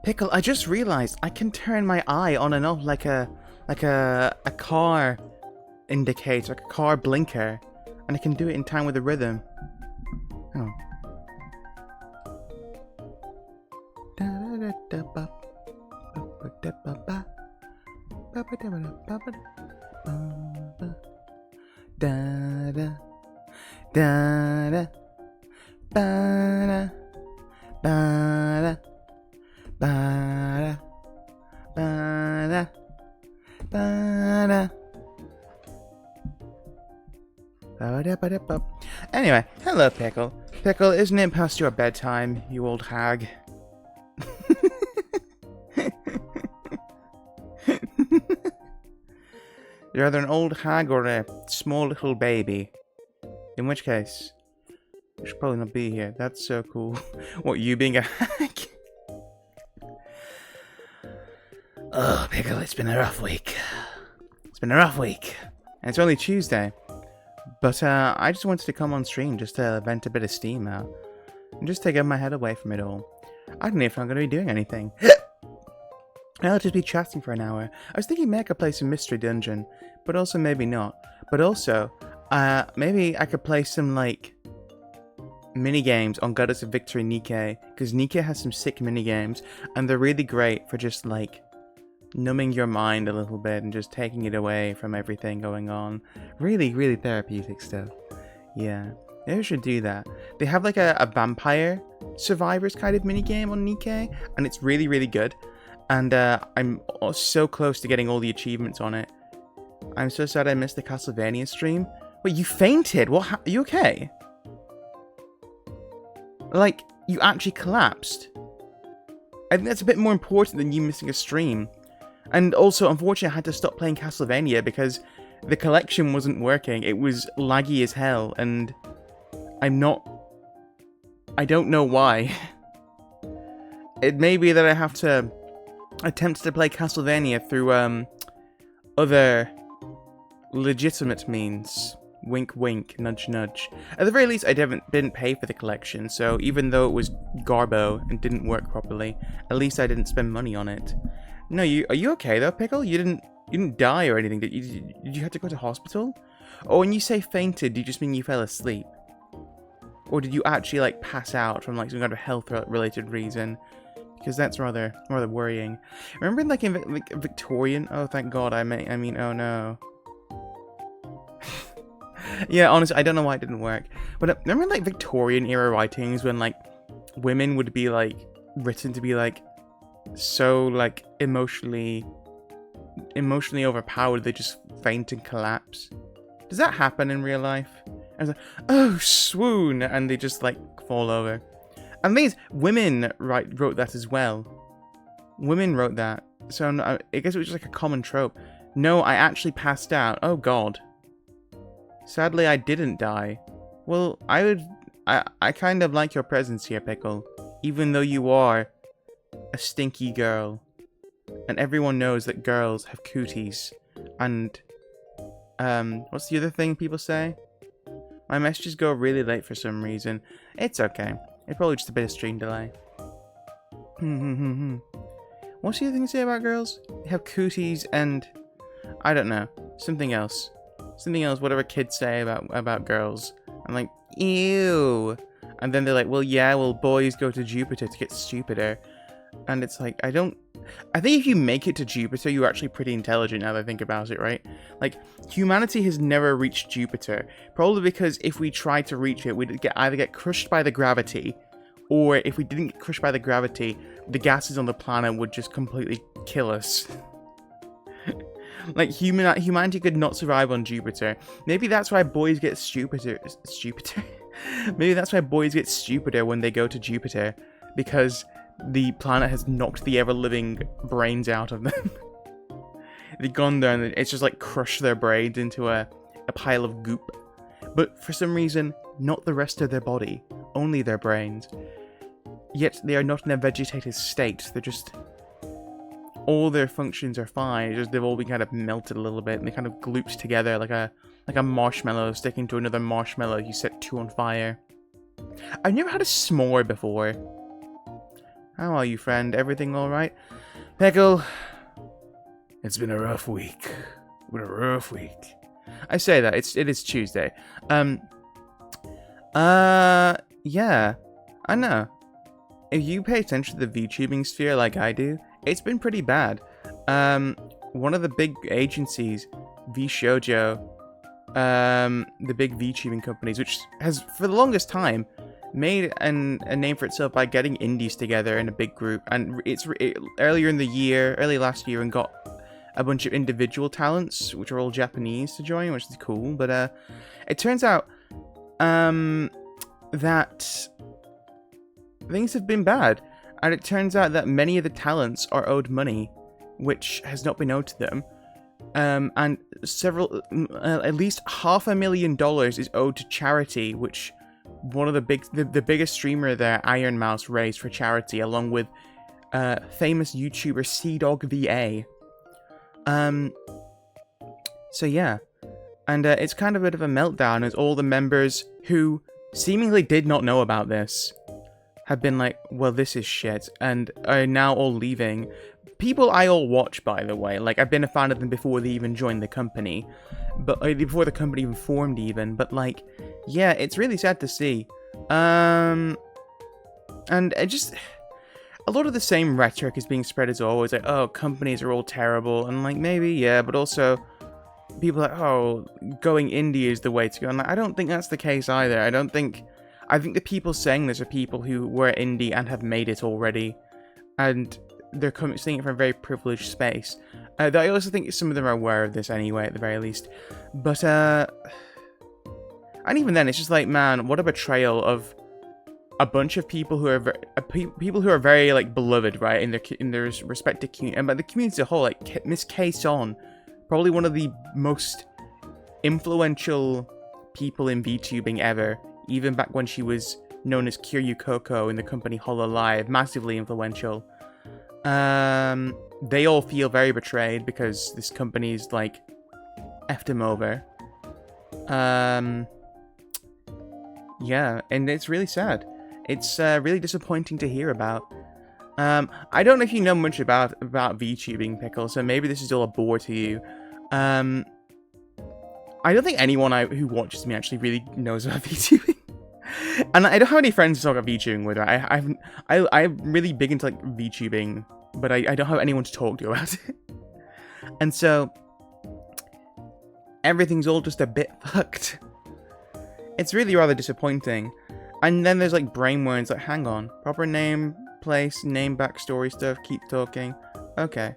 Pickle, I just realized I can turn my eye on and off like a car indicator, like a car blinker, and I can do it in time with the rhythm. Oh. Anyway, hello, Pickle. Pickle, isn't it past your bedtime, you old hag? You're either an old hag or a small little baby. In which case, you should probably not be here. That's so cool. What, you being a hag? Oh, Pickle, it's been a rough week. It's been a rough week. And it's only Tuesday. But I just wanted to come on stream just to vent a bit of steam out. And just to get my head away from it all. I don't know if I'm going to be doing anything. I'll just be chatting for an hour. I was thinking maybe I could play some Mystery Dungeon. But also maybe not. But also, maybe I could play some, like, minigames on Goddess of Victory Nikke. Because Nikke has some sick minigames. And they're really great for just, like, numbing your mind a little bit and just taking it away from everything going on. Really, really therapeutic stuff. Yeah, maybe I should do that. They have like a vampire survivors kind of minigame on Nikke, and it's really, really good. And I'm so close to getting all the achievements on it. I'm so sad I missed the Castlevania stream. Wait, you fainted? What? Are you okay? Like, you actually collapsed? I think that's a bit more important than you missing a stream. And also, unfortunately, I had to stop playing Castlevania because the collection wasn't working. It was laggy as hell, and I don't know why. It may be that I have to attempt to play Castlevania through other legitimate means. Wink wink, nudge nudge. At the very least, I didn't pay for the collection, so even though it was garbo and didn't work properly, at least I didn't spend money on it. No, are you okay though, Pickle? You didn't die or anything. Did you have to go to hospital? Or when you say fainted, do you just mean you fell asleep? Or did you actually like pass out from like some kind of health related reason? Because that's rather worrying. Remember like in Victorian? Oh, thank God. I mean, oh no. Yeah, honestly, I don't know why it didn't work. But remember like Victorian era writings when like women would be like written to be like so like emotionally overpowered they just faint and collapse. Does that happen in real life? I was like, oh, swoon, and they just like fall over. And these women wrote that as well. Women wrote that, so I guess it was just like a common trope. No, I actually passed out. Oh God. Sadly, I didn't die. Well, I kind of like your presence here, Pickle, even though you are a stinky girl. And everyone knows that girls have cooties. And, what's the other thing people say? My messages go really late for some reason. It's okay. It's probably just a bit of stream delay. What's the other thing to say about girls? They have cooties and... I don't know. Something else. Something else, whatever kids say about girls. I'm like, ew. And then they're like, well, yeah, well, boys go to Jupiter to get stupider. And it's like, I think if you make it to Jupiter, you're actually pretty intelligent now that I think about it, right? Like, humanity has never reached Jupiter. Probably because if we tried to reach it, we'd either get crushed by the gravity, or if we didn't get crushed by the gravity, the gases on the planet would just completely kill us. Like, humanity could not survive on Jupiter. Maybe that's why boys get stupider. Maybe that's why boys get stupider when they go to Jupiter. Because the planet has knocked the ever-living brains out of them. They've gone there and it's just like crushed their brains into a pile of goop. But for some reason, not the rest of their body. Only their brains. Yet they are not in a vegetative state. They're just... all their functions are fine. It's just they've all been kind of melted a little bit and they kind of glooped together like a marshmallow sticking to another marshmallow you set two on fire. I've never had a s'more before. How are you, friend? Everything alright? Pickle, it's been a rough week. I say that, it is Tuesday. Yeah. I know. If you pay attention to the VTubing sphere like I do, it's been pretty bad. One of the big agencies, VShojo, the big VTubing companies, which has, for the longest time, made a name for itself by getting indies together in a big group, and early last year, and got a bunch of individual talents, which are all Japanese, to join, which is cool. But it turns out that things have been bad, and it turns out that many of the talents are owed money, which has not been owed to them. And at least $500,000 is owed to charity, which one of the biggest streamer there, Iron Mouse, raised for charity, along with famous YouTuber CDogVA. So yeah, and it's kind of a bit of a meltdown as all the members who seemingly did not know about this have been like, well, this is shit, and are now all leaving. People I all watch, by the way. Like, I've been a fan of them before they even joined the company, but before the company even formed, even. But like, yeah, it's really sad to see. And it just, a lot of the same rhetoric is being spread as always. Like, oh, companies are all terrible, and like, maybe, yeah, but also people are like, oh, going indie is the way to go. And like, I don't think that's the case either. I think the people saying this are people who were indie and have made it already, and they're seeing it from a very privileged space. I also think some of them are aware of this anyway, at the very least. But, and even then, it's just like, man, what a betrayal of a bunch of people who are very like beloved, right, in their respective community, and by the community as a whole. Like Miss K Son, probably one of the most influential people in VTubing ever. Even back when she was known as Kiryu Coco in the company Hololive, massively influential. They all feel very betrayed because this company's like effed them over. Yeah, and it's really sad. It's really disappointing to hear about. I don't know if you know much about VTubing, Pickle, so maybe this is all a bore to you. I don't think anyone who watches me actually really knows about VTubing. And I don't have any friends to talk about VTubing with. I'm really big into like VTubing, but I don't have anyone to talk to about it. And so everything's all just a bit fucked. It's really rather disappointing. And then there's like brain worms like, hang on, proper name, place, name, backstory stuff, keep talking. Okay.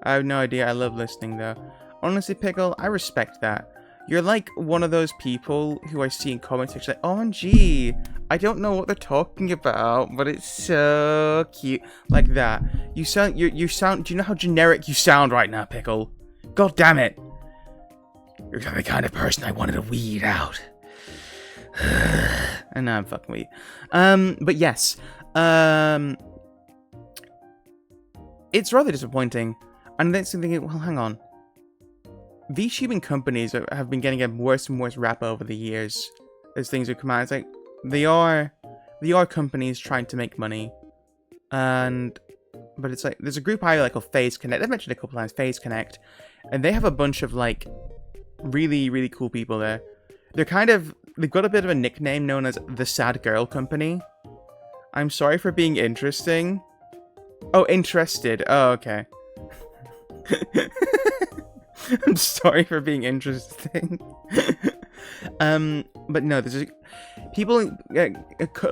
I have no idea. I love listening though. Honestly, Pickle, I respect that. You're like one of those people who I see in comment section like, OMG, I don't know what they're talking about, but it's so cute. Like that. You sound, do you know how generic you sound right now, Pickle? God damn it. You're the kind of person I wanted to weed out. And now I'm fucking with you. But yes. It's rather disappointing. And then thinking, well, hang on. VTubing companies have been getting a worse and worse rap over the years as things have come out. It's like, they are companies trying to make money. But it's like, there's a group I like called Phase Connect. I've mentioned a couple times, Phase Connect. And they have a bunch of like, really, really cool people there. They've got a bit of a nickname known as the Sad Girl Company. I'm sorry for being interesting. Oh, interested. Oh, okay. I'm sorry for being interesting. But no, there's people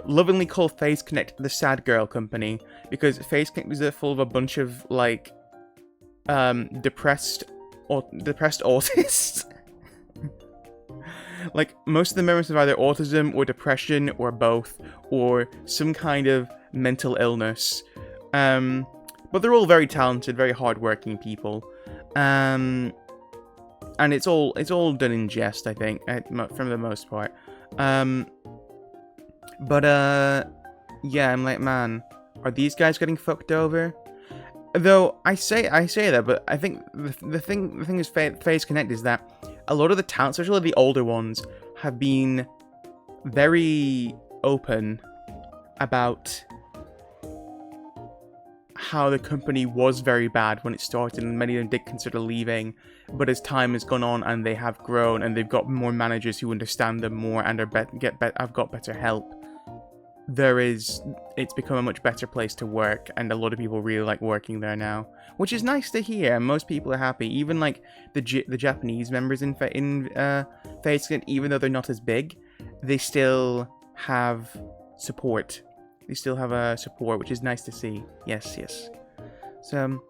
lovingly call Phase Connect the Sad Girl Company because Phase Connect is full of a bunch of like depressed autists. Like most of the members have either autism or depression or both or some kind of mental illness. But they're all very talented, very hardworking people. And it's all done in jest, I think, from the most part. Yeah, I'm like, man, are these guys getting fucked over? Though I say that, but I think the thing is Phase Connect is that a lot of the talents, especially the older ones, have been very open about how the company was very bad when it started, and many of them did consider leaving. But as time has gone on and they have grown and they've got more managers who understand them more and have got better help, it's become a much better place to work, and a lot of people really like working there now, which is nice to hear. Most people are happy, even like the Japanese members in Facebook, even though they're not as big, they still have support. They still have support, which is nice to see. Yes. So,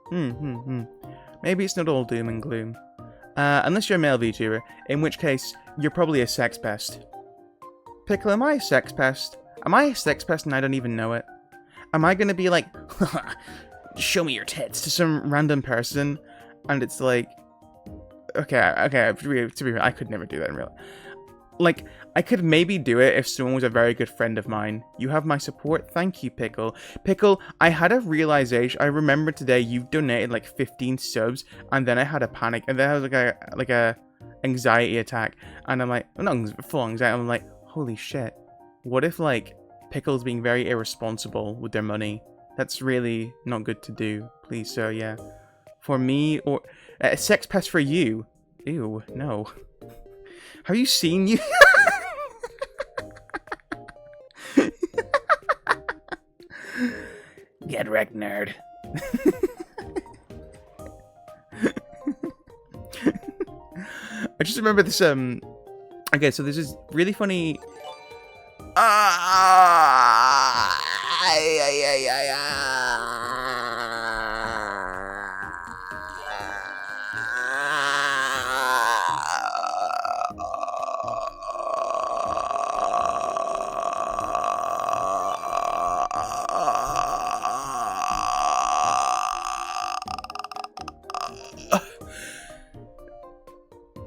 maybe it's not all doom and gloom. Unless you're a male VTuber, in which case, you're probably a sex pest. Pickle, am I a sex pest? Am I a sex pest and I don't even know it? Am I gonna be like, show me your tits to some random person? And it's like, okay, to be real, I could never do that in real life. Like, I could maybe do it if someone was a very good friend of mine. You have my support. Thank you, Pickle. Pickle, I had a realization. I remember today you've donated like 15 subs, and then I had a panic, and then I was like a anxiety attack, and I'm like, not full anxiety. I'm like, holy shit. What if like Pickle's being very irresponsible with their money? That's really not good to do. Please, sir, yeah. For me, or a sex pest for you. Ew, no. Have you seen you? Get wrecked, nerd. I just remember this, okay, so there's this really funny...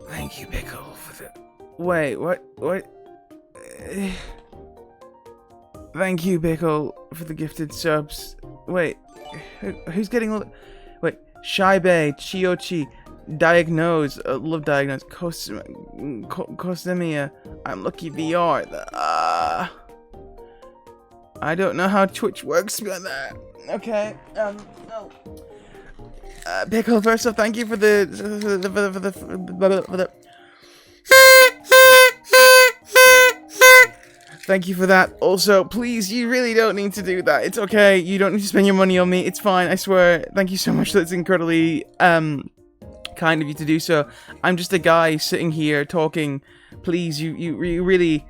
Thank you, Pickle, for the... Wait, what? Thank you, Pickle, for the gifted subs. Wait, who's getting all the... Wait, Shibe, Chiochi, Diagnose, Love Diagnose, Kosemia, I'm Lucky VR. I don't know how Twitch works beyond that. Okay, no. Pickle, first off, thank you for the Thank you for that. Also, please, you really don't need to do that. It's okay. You don't need to spend your money on me. It's fine, I swear. Thank you so much. That's incredibly, kind of you to do so. I'm just a guy sitting here talking. Please, you really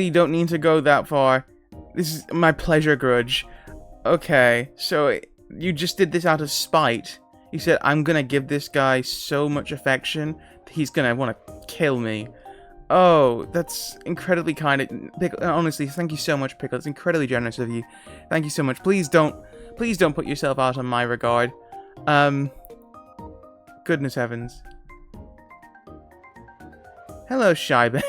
don't need to go that far. This is my pleasure grudge. Okay, so you just did this out of spite. You said, I'm gonna give this guy so much affection, he's gonna want to kill me. Oh, that's incredibly kind of Pickle. Honestly, thank you so much, Pickle. It's incredibly generous of you. Thank you so much. Please don't put yourself out on my regard. Goodness heavens. Hello, Shibe.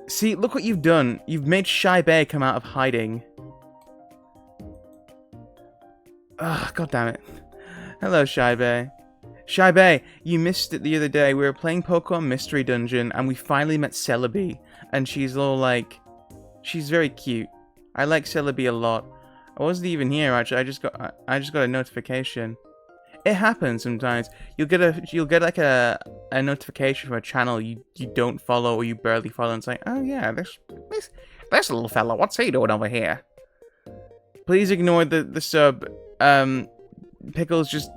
See, look what you've done. You've made Shibe come out of hiding. Ugh, god damn it. Hello, Shibe. Shibe, you missed it the other day. We were playing Pokemon Mystery Dungeon, and we finally met Celebi. And she's all like... She's very cute. I like Celebi a lot. I wasn't even here, actually. I just got a notification. It happens sometimes. You'll get like a notification from a channel you don't follow or you barely follow, and it's like, oh yeah, this little fella, what's he doing over here? Please ignore the sub. Pickle's just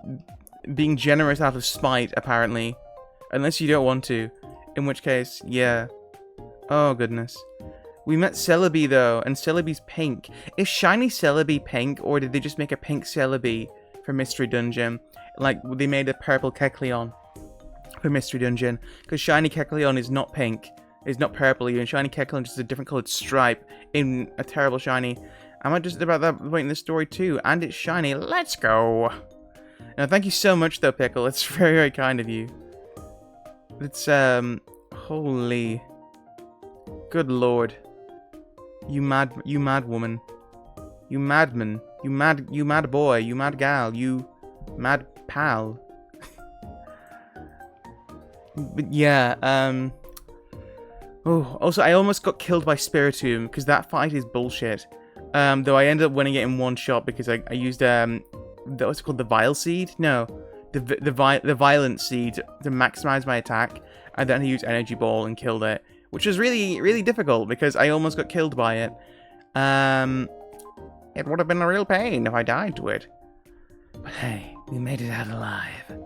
being generous out of spite, apparently. Unless you don't want to. In which case, yeah. Oh, goodness. We met Celebi, though, and Celebi's pink. Is Shiny Celebi pink, or did they just make a pink Celebi for Mystery Dungeon? Like, they made a purple Kecleon for Mystery Dungeon. Because Shiny Kecleon is not pink. It's not purple even. Shiny Kecleon is just a different coloured stripe in a terrible shiny. Am I just about that point in the story too? And it's shiny. Let's go! Now, thank you so much, though, Pickle. It's very, very kind of you. It's, holy... Good lord. You mad woman. You madman. You mad boy. You mad gal. You mad pal. But yeah, Oh, also, I almost got killed by Spiritomb, because that fight is bullshit. Though I ended up winning it in one shot, because I used, what's it called, the Vile Seed? No, the Violent Seed to maximize my attack, and then I used Energy Ball and killed it, which was really, really difficult, because I almost got killed by it. It would have been a real pain if I died to it. But hey, we made it out alive.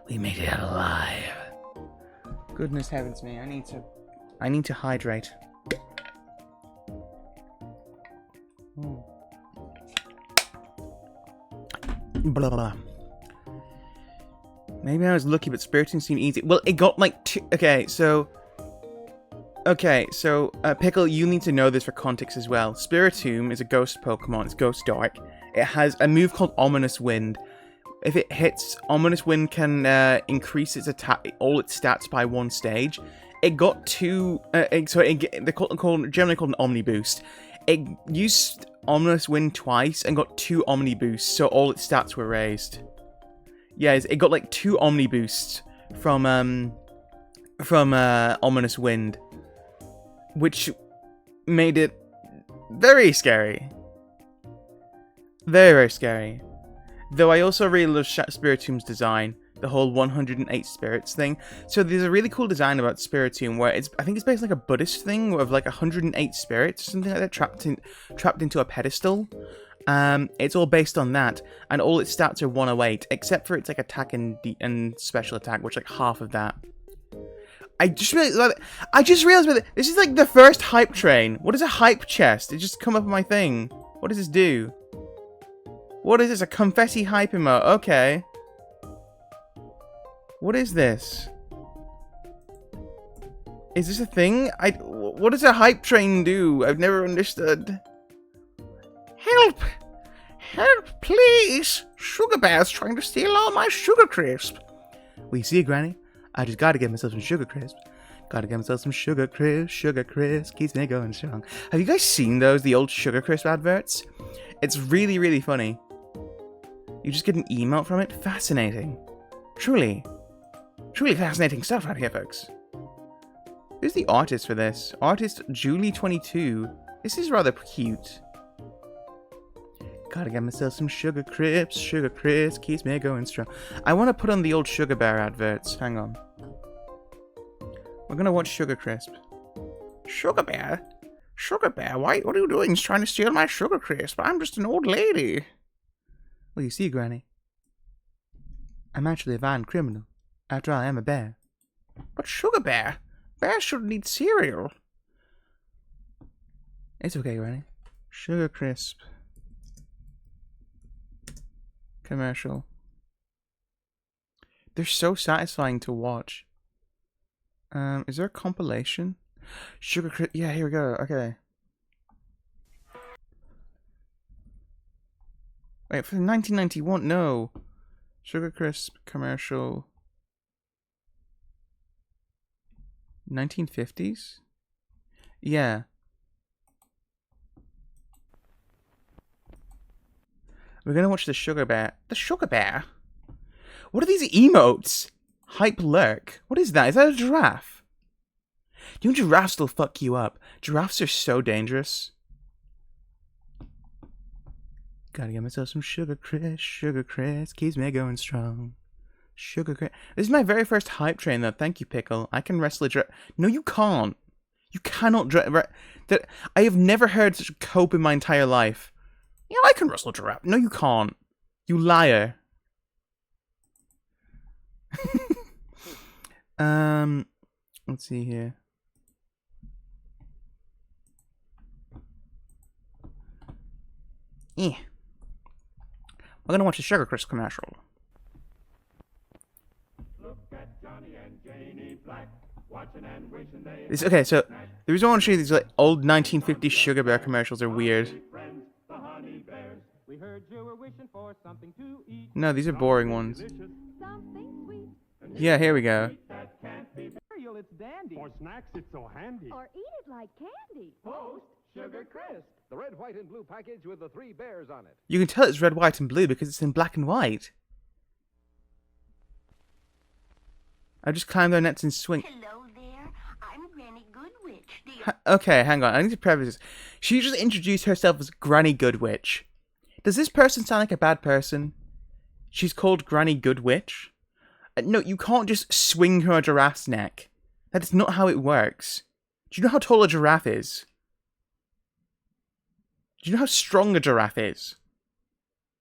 We made it out alive. Goodness heavens me, I need to hydrate. Blah blah. Maybe I was lucky, but Spiritomb seemed easy. Well, it got like two. Okay, so Pickle, you need to know this for context as well. Spiritomb is a ghost Pokemon. It's Ghost Dark. It has a move called Ominous Wind. If it hits, Ominous Wind can increase its attack, all its stats by one stage. It got two. They're generally called an Omni Boost. It used Ominous Wind twice and got two Omni Boosts, so all its stats were raised. Yes, it got like two Omni Boosts from Ominous Wind, which made it very scary. Very, very scary. Though I also really love Spiritomb's design, the whole 108 spirits thing. So there's a really cool design about Spiritomb where I think it's based like a Buddhist thing of like 108 spirits, something like that, trapped into a pedestal. It's all based on that, and all its stats are 108, except for its like attack and special attack, which like half of that. I just realized this is like the first hype train. What is a hype chest? It just come up on my thing. What does this do? What is this? A confetti hype emote? Okay. What is this? Is this a thing? What does a hype train do? I've never understood. Help! Help, please! Sugar Bear's trying to steal all my Sugar Crisp. Well, you see, Granny? I just gotta get myself some Sugar Crisp. Gotta get myself some Sugar Crisp. Sugar Crisp keeps me going strong. Have you guys seen those? The old Sugar Crisp adverts? It's really, really funny. You just get an emote from it? Fascinating. Truly fascinating stuff right here, folks. Who's the artist for this? Artist Julie22. This is rather cute. Gotta get myself some Sugar Crisp. Sugar Crisp keeps me going strong. I want to put on the old Sugar Bear adverts. Hang on. We're gonna watch Sugar Crisp. Sugar Bear? Sugar Bear, what are you doing? He's trying to steal my Sugar Crisp. I'm just an old lady. Well, you see, Granny, I'm actually a violent criminal. After all, I am a bear. But Sugar Bear, bears shouldn't eat cereal. It's okay, Granny. Sugar Crisp. Commercial. They're so satisfying to watch. Is there a compilation? Sugar Crisp. Yeah, here we go. Okay. Wait, for 1991? No. Sugar Crisp commercial. 1950s? Yeah. We're gonna watch the Sugar Bear. The Sugar Bear? What are these emotes? Hype Lurk. What is that? Is that a giraffe? You know giraffes will fuck you up. Giraffes are so dangerous. Gotta get myself some Sugar Crisp. Sugar Crisp keeps me going strong. Sugar Crisp. This is my very first hype train, though. Thank you, Pickle. I can wrestle a giraffe. No, you can't. You cannot. I have never heard such a cope in my entire life. Yeah, I can wrestle a giraffe. No, you can't. You liar. Let's see here. Yeah. We're gonna watch the Sugar Crisp commercial. Look at Johnny and Janie Black, watching and wishing they okay, so the reason I want to show you these like old 1950s Sugar Bear commercials are weird. We heard you were wishing for something to eat. No, these are boring ones. Yeah, here we go. It's dandy. For snacks, it's so handy. Or eat it like candy. Post Sugar Crisp. The red, white, and blue package with the 3 bears on it. You can tell it's red, white, and blue because it's in black and white. I just climb their nets and swing. Hello there. I'm Granny Goodwitch, dear. Okay, hang on. I need to preface this. She just introduced herself as Granny Goodwitch. Does this person sound like a bad person? She's called Granny Goodwitch? No, you can't just swing her a giraffe's neck. That is not how it works. Do you know how tall a giraffe is? Do you know how strong a giraffe is?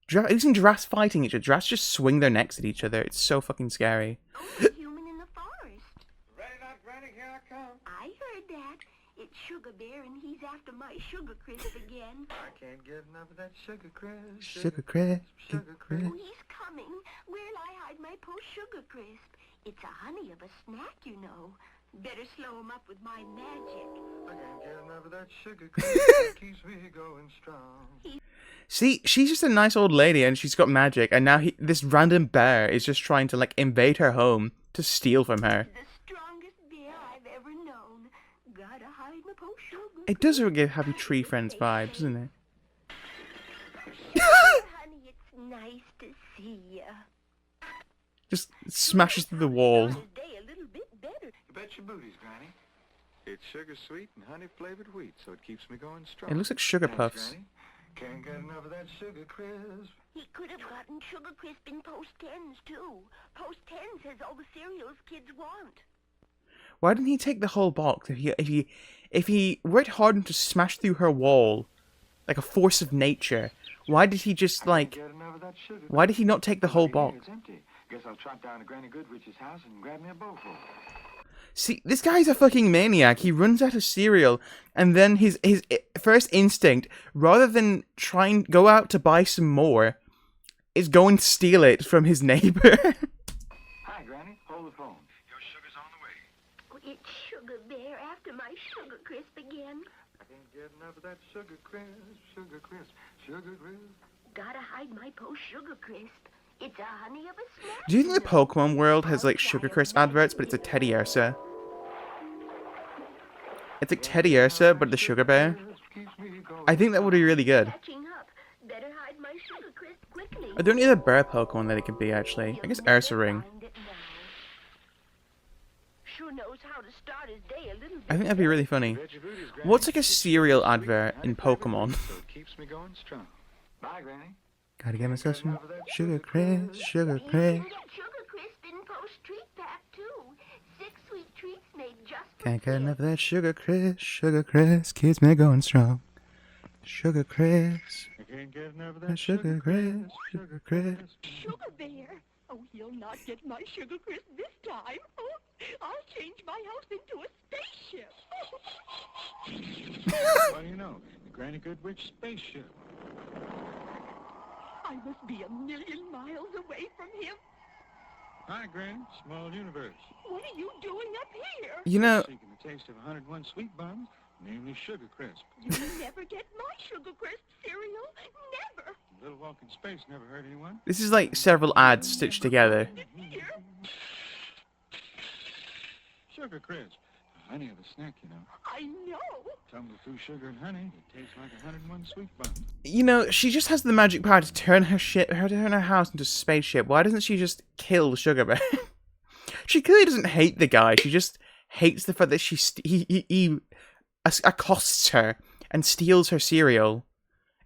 Have you seen giraffes fighting each other? Giraffes just swing their necks at each other. It's so fucking scary. Only human in the forest. Ready not, Granny, here I come. I heard that. It's Sugar Bear, and he's after my Sugar Crisp again. I can't get enough of that sugar crisp. Sugar crisp. Sugar crisp. Oh, he's coming. Where'll I hide my post Sugar Crisp? It's a honey of a snack, you know. Better slow him up with my magic. I can't get enough of that sugar crisp. It keeps me going strong. See, she's just a nice old lady and she's got magic, and now this random bear is just trying to, like, invade her home to steal from her. The strongest bear I've ever known. Gotta hide my post Sugar It does give Happy Tree Friends vibes, doesn't it? Honey, it's nice to see ya. Just smashes through the wall. Start his day a little bit better. You bet your booties, Granny. It's sugar sweet and honey flavored wheat, so it keeps me going strong. It looks like Sugar Thanks, Puffs. Granny. Can't get enough of that sugar crisp. He could have gotten Sugar Crisp in Post 10s, too. Post 10s has all the cereals kids want. Why didn't he take the whole box? If he worked hard enough to smash through her wall, like a force of nature, why did he just, like, Get enough of that sugar why did he not take the whole Here, box? It's empty. Guess I'll trot down to Granny Goodrich's house and grab me a bowlful. See, this guy's a fucking maniac. He runs out of cereal, and then his first instinct, rather than go out to buy some more, is go and steal it from his neighbor. Hi, Granny. Hold the phone. Your sugar's on the way. Oh, it's Sugar Bear after my Sugar Crisp again. I can't get enough of that sugar crisp, sugar crisp, sugar crisp. Gotta hide my Post Sugar Crisp. It's a honey of a snack. Do you think the you know. Pokemon world has, like, Sugar Crisp adverts, but it's a Teddy Ursa? It's like Teddy Ursa, but the Sugar Bear. Keeps me going. I think that would be really good. Catching up. Better hide my Sugar Crisp quickly. Are there any other bear Pokemon that it could be, actually? I guess You'll never Ursa Ring. find it now. Sure knows how to start his day a little bit. I think that'd be really funny. Bet your booties, Granny. What's like a It's cereal sugar sweet advert and in honey flavored Pokemon? wheat, So it keeps me going strong. Bye, Granny. Gotta get myself some Sugar Crisp, Sugar You can Crisp. get Sugar Crisp in Post Treat Pack, too. 6 sweet treats made just for Can't get kids. enough of that Sugar Crisp, keeps me going strong. Sugar Crisp, I can't get enough of that that Sugar Crisp, Sugar Crisp. Sugar Bear? Oh, he'll not get my Sugar Crisp this time. Oh, I'll change my house into a spaceship. What do you know? The Granny Goodwitch spaceship. I must be 1,000,000 miles away from him. Hi, Granny. Small universe. What are you doing up here? You know, Seeking the taste of 101 sweet buns, namely Sugar Crisp. You'll never get my Sugar Crisp cereal. Never. A little walk in space never hurt anyone. this is like several ads stitched together. Here. Sugar Crisp. The honey of a snack, you know. I know. Tumble through sugar and honey, it tastes like 101 sweet buns. You know, she just has the magic power to turn her house into a spaceship. Why doesn't she just kill Sugar Bear? She clearly doesn't hate the guy. She just hates the fact that he accosts her and steals her cereal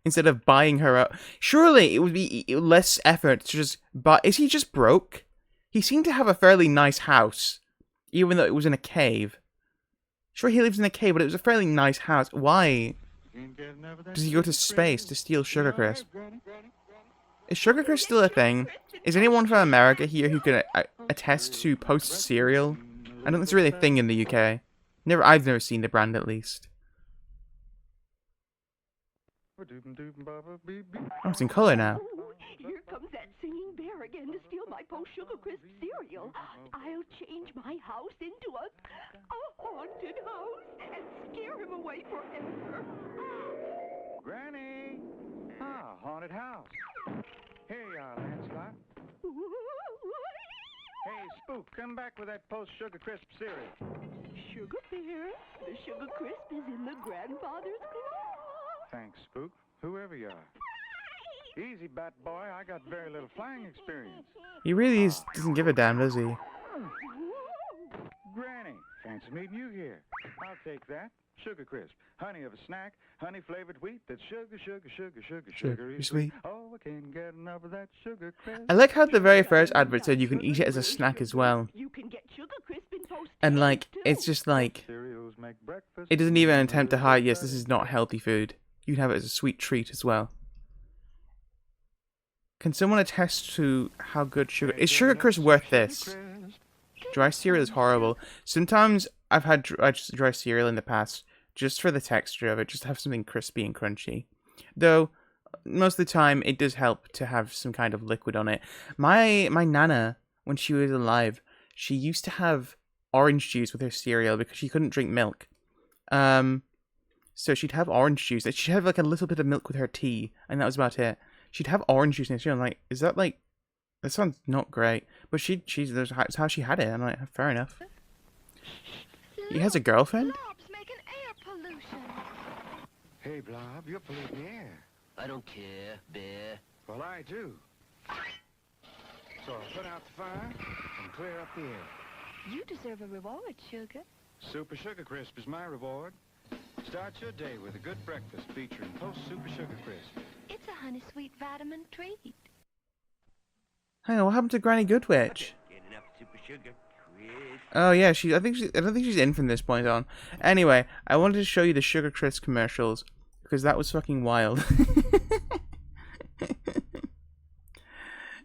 instead of buying her out. Surely it would be less effort to just buy. Is he just broke? He seemed to have a fairly nice house, even though it was in a cave. Sure, he lives in a cave, but it was a fairly nice house. Why Can't get enough of that does he go to Sugar space Crisp. to steal Sugar Crisp? Granny. Is Sugar Crisp still a thing? Is anyone from America here who can attest to Post cereal? I don't think it's really a thing in the UK. I've never seen the brand, at least. Oh, it's in color now. Oh, here comes that singing bear again to steal my Post Sugar Crisp cereal. I'll change my house into a haunted house and scare him away forever. Granny! Ah, haunted house. Here you are, Lancelot. Hey, Spook, come back with that post-Sugar Crisp cereal. Sugar Bear, the Sugar Crisp is in the grandfather's claw. Thanks, Spook, whoever you are. Easy, Bat Boy, I got very little flying experience. He really doesn't give a damn, does he? Granny, fancy meeting you here. I'll take that. Sugar Crisp. Honey of a snack. Honey-flavored wheat that's sugary sweet. Oh, I can't get enough of that Sugar Crisp. I like how the very first advert said you can eat it as a snack as well. You can get Sugar Crisp in Post And like, too. it's just like, Cereals make breakfast. it doesn't even attempt to hide, yes, this is not healthy food. You can have it as a sweet treat as well. Can someone attest to how good sugar... Is Sugar Crisp worth this? Dry cereal is horrible. Sometimes I've had dry cereal in the past just for the texture of it, just to have something crispy and crunchy. Though, most of the time, it does help to have some kind of liquid on it. My nana, when she was alive, she used to have orange juice with her cereal because she couldn't drink milk. So she'd have orange juice. She'd have like a little bit of milk with her tea, and that was about it. She'd have orange juice in her cereal. I'm like, is that like... That sounds not great. But that's how she had it. I'm like, fair enough. He has a girlfriend? Blobs making air pollution. Hey, Blob, you're polluting the air. I don't care, Bear. Well, I do. So I'll put out the fire and clear up the air. You deserve a reward, Sugar. Super Sugar Crisp is my reward. Start your day with a good breakfast featuring Post Super Sugar Crisp. It's a honey sweet vitamin treat. Hang on, what happened to Granny Goodwitch? Get enough Super Sugar Crisp. Oh yeah, I don't think she's in from this point on. Anyway, I wanted to show you the Sugar Crisp commercials because that was fucking wild.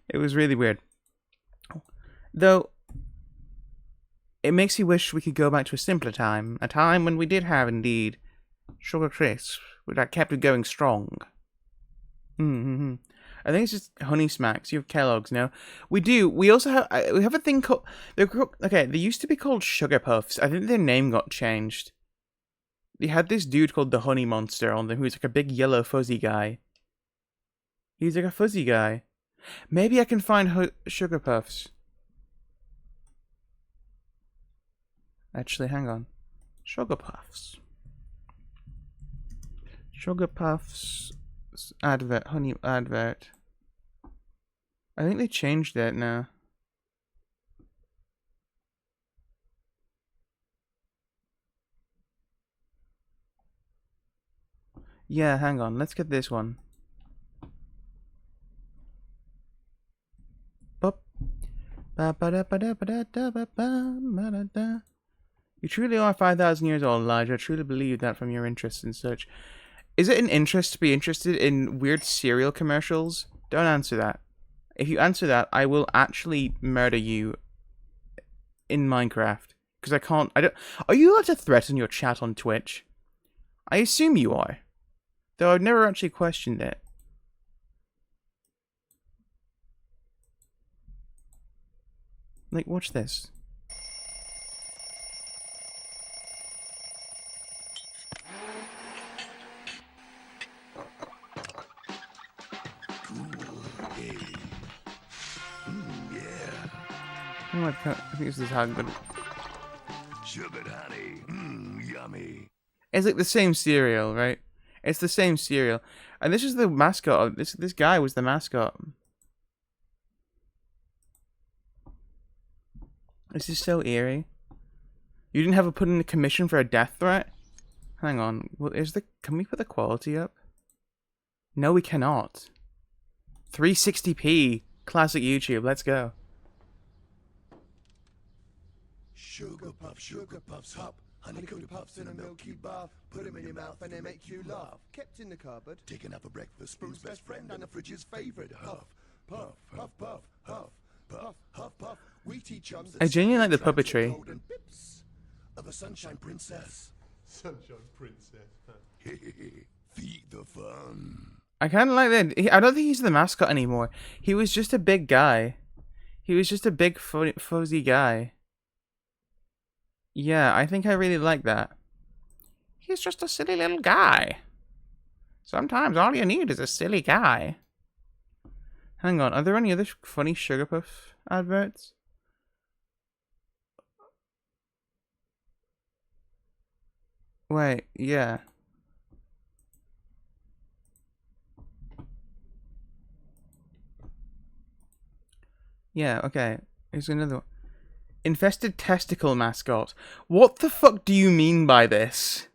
It was really weird. Though it makes you wish we could go back to a simpler time, a time when we did have indeed Sugar Crisp that kept it going strong. I think it's just Honey Smacks. You have Kellogg's now. We do. We also have. We have a thing called. Okay, they used to be called Sugar Puffs. I think their name got changed. They had this dude called the Honey Monster on them, who's like a big yellow fuzzy guy. He's like a fuzzy guy. Maybe I can find Sugar Puffs. Actually, hang on. Sugar Puffs. Sugar Puffs. Advert, honey advert. I think they changed that now. Yeah, hang on. Let's get this one. Bop. Ba ba da ba da ba da da ba ba ba da da. You truly are 5,000 years old, Elijah. I truly believe that from your interests and such. Is it an interest to be interested in weird cereal commercials? Don't answer that. If you answer that, I will actually murder you in Minecraft. Because I don't... Are you allowed to threaten your chat on Twitch? I assume you are. Though I've never actually questioned it. Like, watch this. I think this is how good. Sugared honey, yummy. It's like the same cereal, right? It's the same cereal, and this is the mascot. This guy was the mascot. This is so eerie. You didn't have to put in a commission for a death threat? Hang on. Well, can we put the quality up? No, we cannot. 360p, classic YouTube. Let's go. Sugar puffs, hop. Honey-coated puffs in a milky bath. Put them in your mouth and they make you laugh. Kept in the cupboard. Taken out for breakfast. Spoon's best friend and the fridge's favorite. Huff, puff, huff, puff, huff, puff, huff, puff. Wheaty chums. I genuinely like the puppetry. Golden pips of a sunshine princess. Sunshine Princess. Feed the fun. I kind of like that. I don't think he's the mascot anymore. He was just a big guy. He was just a big fuzzy guy. Yeah, I think I really like that. He's just a silly little guy. Sometimes all you need is a silly guy. Hang on, are there any other funny Sugar Puff adverts? Wait, yeah. Yeah, okay. Here's another one. Infested testicle mascot. What the fuck do you mean by this?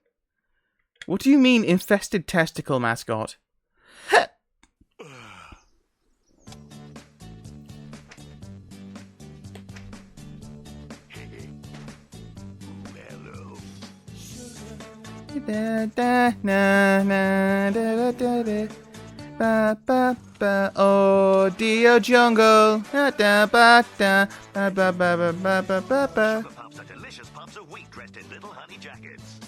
What do you mean, infested testicle mascot? Da, da, na, na, da, da, da, da. Ba, ba, ba. Oh, Dio Jungle. Da, da, ba, da. Ba, ba, ba, ba, ba, ba, ba, ba. Sugar Puffs are delicious puffs of wheat dressed in little honey jackets.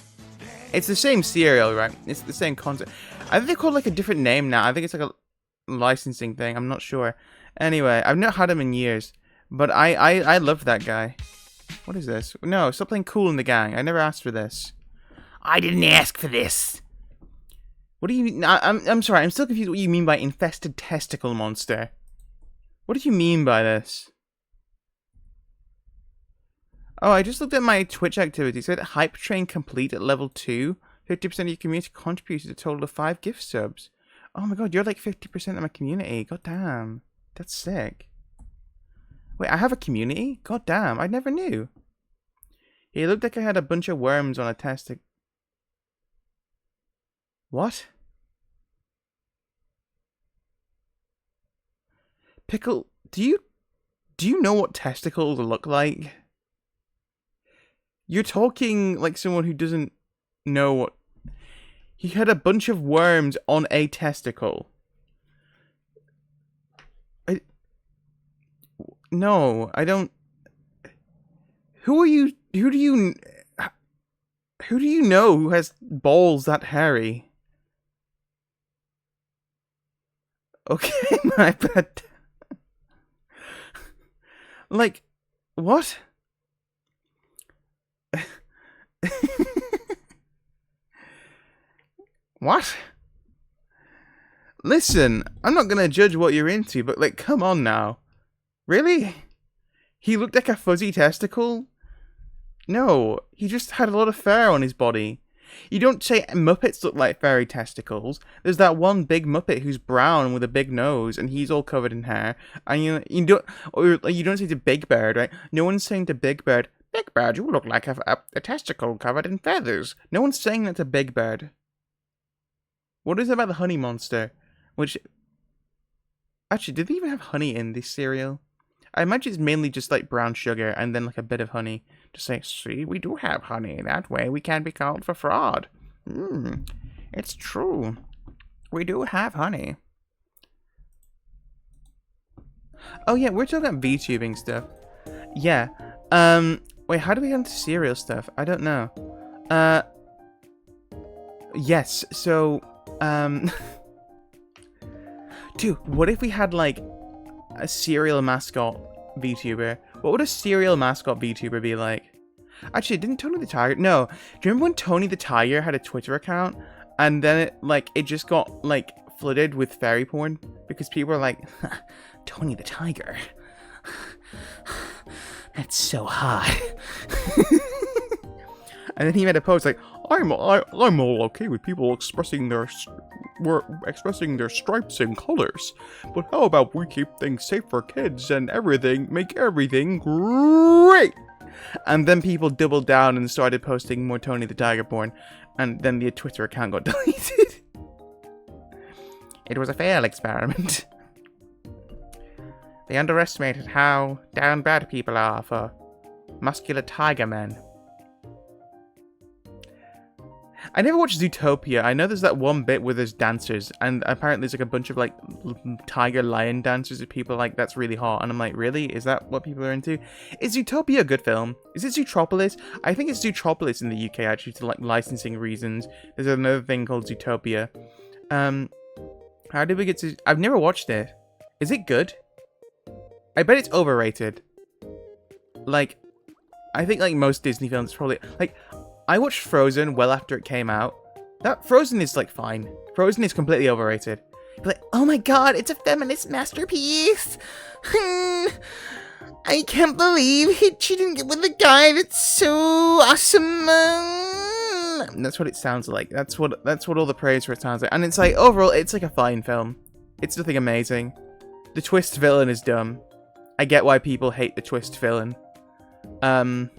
It's the same cereal, right? It's the same concept. I think they call it like a different name now. I think it's like a licensing thing. I'm not sure. Anyway, I've not had him in years. But I love that guy. What is this? No, stop playing Cool in the Gang. I never asked for this. I didn't ask for this. What do you mean? I'm sorry. I'm still confused what you mean by infested testicle monster. What do you mean by this? Oh, I just looked at my Twitch activity. It said Hype Train complete at level 2. 50% of your community contributed a total of 5 gift subs. Oh my god, you're like 50% of my community. God damn. That's sick. Wait, I have a community? God damn, I never knew. It looked like I had a bunch of worms on a testicle. What? Pickle, do you know what testicles look like? You're talking like someone who doesn't know what... He had a bunch of worms on a testicle. No, I don't... Who do you know who has balls that hairy? Okay, my bad. Like, what? What? Listen, I'm not gonna judge what you're into, but like, come on now. Really? He looked like a fuzzy testicle? No, he just had a lot of fur on his body. You don't say Muppets look like furry testicles. There's that one big Muppet who's brown with a big nose, and he's all covered in hair. And you don't say to Big Bird, right? No one's saying to Big Bird, Big Bird, you look like a testicle covered in feathers. No one's saying that to Big Bird. What is it about the honey monster? Which, actually, did they even have honey in this cereal? I imagine it's mainly just like brown sugar and then like a bit of honey. To say, see, we do have honey. That way we can't be called for fraud. It's true. We do have honey. Oh yeah, we're talking about VTubing stuff. Yeah. Wait, how do we get into cereal stuff? I don't know. Yes, so, dude, what if we had like a cereal mascot VTuber? What would a cereal mascot VTuber be like? Actually, didn't Tony the Tiger... No. Do you remember when Tony the Tiger had a Twitter account? And then it just got, like, flooded with fairy porn? Because people were like, Tony the Tiger. That's so hot. And then he made a post like, I'm all okay with people expressing their stripes and colors, but how about we keep things safe for kids and make everything great? And then people doubled down and started posting more Tony the Tiger porn, and then the Twitter account got deleted. It was a failed experiment. They underestimated how down bad people are for muscular tiger men. I never watched Zootopia. I know there's that one bit where there's dancers, and apparently there's like a bunch of like tiger lion dancers that people are like, that's really hot. And I'm like, really? Is that what people are into? Is Zootopia a good film? Is it Zootropolis? I think it's Zootropolis in the UK actually, to like licensing reasons. There's another thing called Zootopia. How did we get to... I've never watched it. Is it good? I bet it's overrated. Like, I think like most Disney films probably... Like, I watched Frozen well after it came out. That Frozen is like fine. Frozen is completely overrated. You're like, oh my god, it's a feminist masterpiece. I can't believe she didn't get with the guy. That's so awesome. And that's what it sounds like. That's what all the praise for it sounds like. And it's like overall, it's like a fine film. It's nothing amazing. The twist villain is dumb. I get why people hate the twist villain. And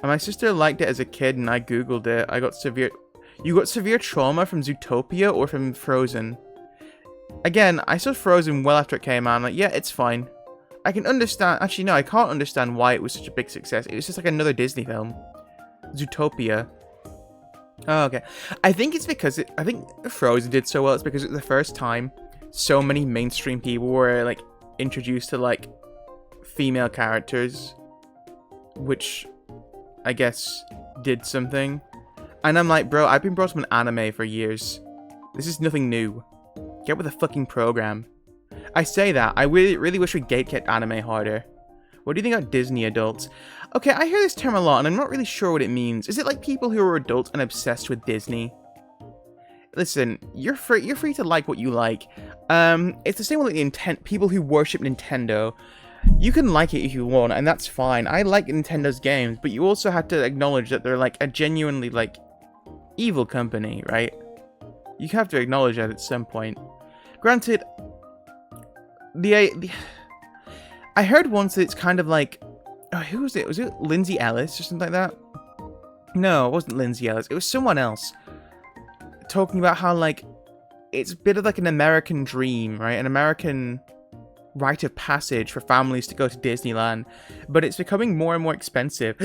my sister liked it as a kid, and I googled it. I got severe... You got severe trauma from Zootopia or from Frozen? Again, I saw Frozen well after it came out. I'm like, yeah, it's fine. I can understand... Actually, no, I can't understand why it was such a big success. It was just like another Disney film. Zootopia. Oh, okay. I think it's because... I think Frozen did so well. It's because it was the first time so many mainstream people were, like, introduced to, like, female characters. Which, I guess, did something. And I'm like, bro, I've been brought up in anime for years. This is nothing new. Get with the fucking program. I say that. I really wish we gatekept anime harder. What do you think about Disney adults? Okay, I hear this term a lot, and I'm not really sure what it means. Is it like people who are adults and obsessed with Disney? Listen, you're free to like what you like. It's the same with like people who worship Nintendo. You can like it if you want, and that's fine. I like Nintendo's games, but you also have to acknowledge that they're like a genuinely like evil company, right? You have to acknowledge that at some point. Granted, I heard once that it's kind of like, oh, who was it? Was it Lindsay Ellis or something like that? No, it wasn't Lindsay Ellis. It was someone else talking about how like it's a bit of like an American dream, right? An American rite of passage for families to go to Disneyland, but it's becoming more and more expensive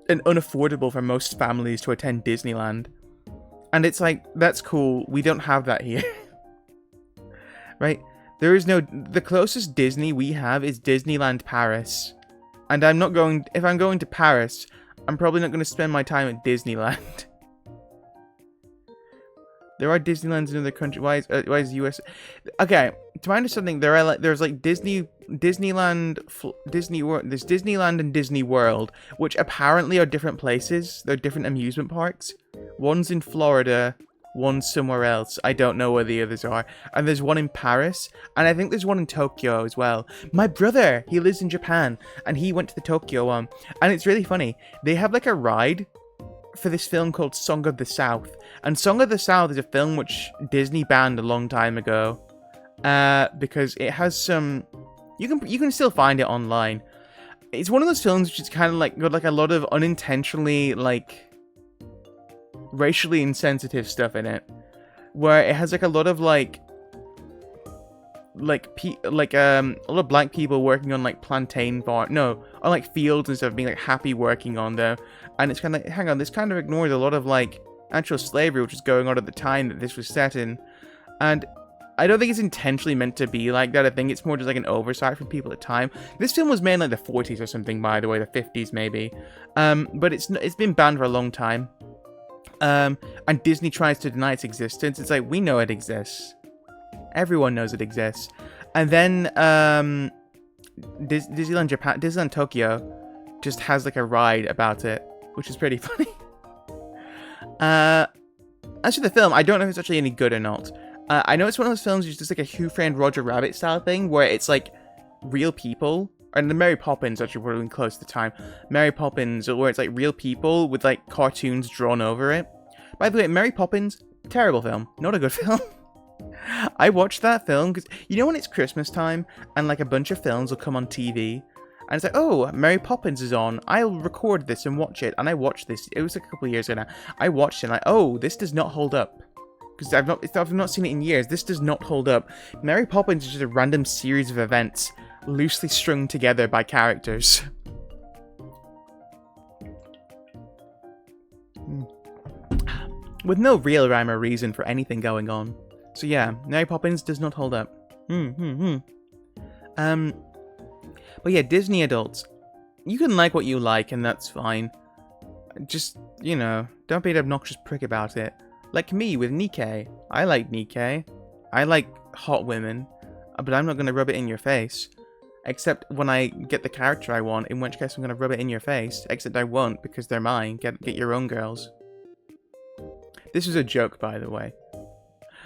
and unaffordable for most families to attend Disneyland. And it's like, that's cool. We don't have that here. Right? There is no... The closest Disney we have is Disneyland Paris. And I'm not going... If I'm going to Paris, I'm probably not going to spend my time at Disneyland. There are Disneylands in other countries. Why is US... Okay, to my understanding, there's like Disneyland, there's Disneyland and Disney World, which apparently are different places. They're different amusement parks. One's in Florida, one's somewhere else. I don't know where the others are. And there's one in Paris, and I think there's one in Tokyo as well. My brother, he lives in Japan, and he went to the Tokyo one. And it's really funny. They have like a ride for this film called Song of the South. And Song of the South is a film which Disney banned a long time ago. Because it has some... You can still find it online. It's one of those films which is kind of like got like a lot of unintentionally like racially insensitive stuff in it, where it has like a lot of a lot of black people working on like plantain farm, on like fields and stuff, being like happy working on them, and it's kind of like, hang on, this kind of ignores a lot of like actual slavery which was going on at the time that this was set in, and I don't think it's intentionally meant to be like that. I think it's more just like an oversight from people at the time. This film was made in like the 40s or something, by the way, the 50s maybe, but it's been banned for a long time. And Disney tries to deny its existence. It's like, we know it exists. Everyone knows it exists. And then Disneyland Japan, Disneyland Tokyo just has like a ride about it, which is pretty funny. As for the film, I don't know if it's actually any good or not. I know it's one of those films which is just like a Who Framed Roger Rabbit style thing, where it's like real people. And the Mary Poppins actually were really close to the time. Mary Poppins, where it's like real people with like cartoons drawn over it. By the way, Mary Poppins, terrible film. Not a good film. I watched that film because, you know when it's Christmas time and like a bunch of films will come on TV? And it's like, oh, Mary Poppins is on. I'll record this and watch it. And I watched this. It was like a couple of years ago now. I watched it and like, oh, this does not hold up. Because I've not seen it in years. This does not hold up. Mary Poppins is just a random series of events loosely strung together by characters. With no real rhyme or reason for anything going on. So yeah, Mary Poppins does not hold up. But yeah, Disney adults. You can like what you like, and that's fine. Just, don't be an obnoxious prick about it. Like me with Nikkei. I like Nikkei. I like hot women. But I'm not going to rub it in your face. Except when I get the character I want, in which case I'm going to rub it in your face. Except I won't, because they're mine. Get your own girls. This was a joke, by the way.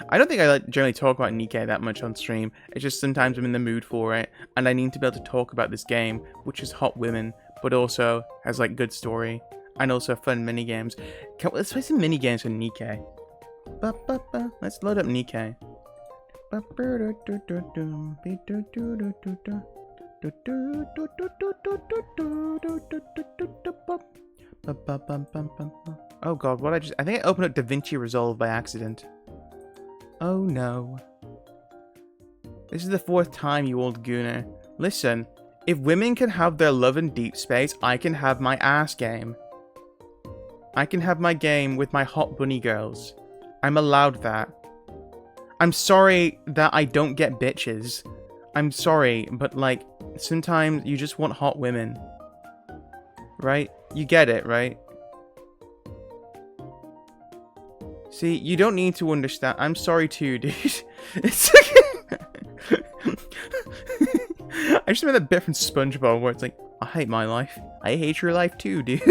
I don't think I generally talk about Nikkei that much on stream. It's just sometimes I'm in the mood for it, and I need to be able to talk about this game, which is hot women, but also has like good story, and also fun minigames. Let's play some minigames for Nikkei. Let's load up Nikkei. Oh god, what I think I opened up DaVinci Resolve by accident. Oh no. This is the 4th time, you old gooner. Listen, if women can have their love in Deep Space, I can have my ass game. I can have my game with my hot bunny girls. I'm allowed that. I'm sorry that I don't get bitches. I'm sorry, but like, sometimes you just want hot women. Right? You get it, right? See, you don't need to understand. I'm sorry too, dude. It's like... I just remember that bit from SpongeBob where it's like, I hate my life. I hate your life too, dude.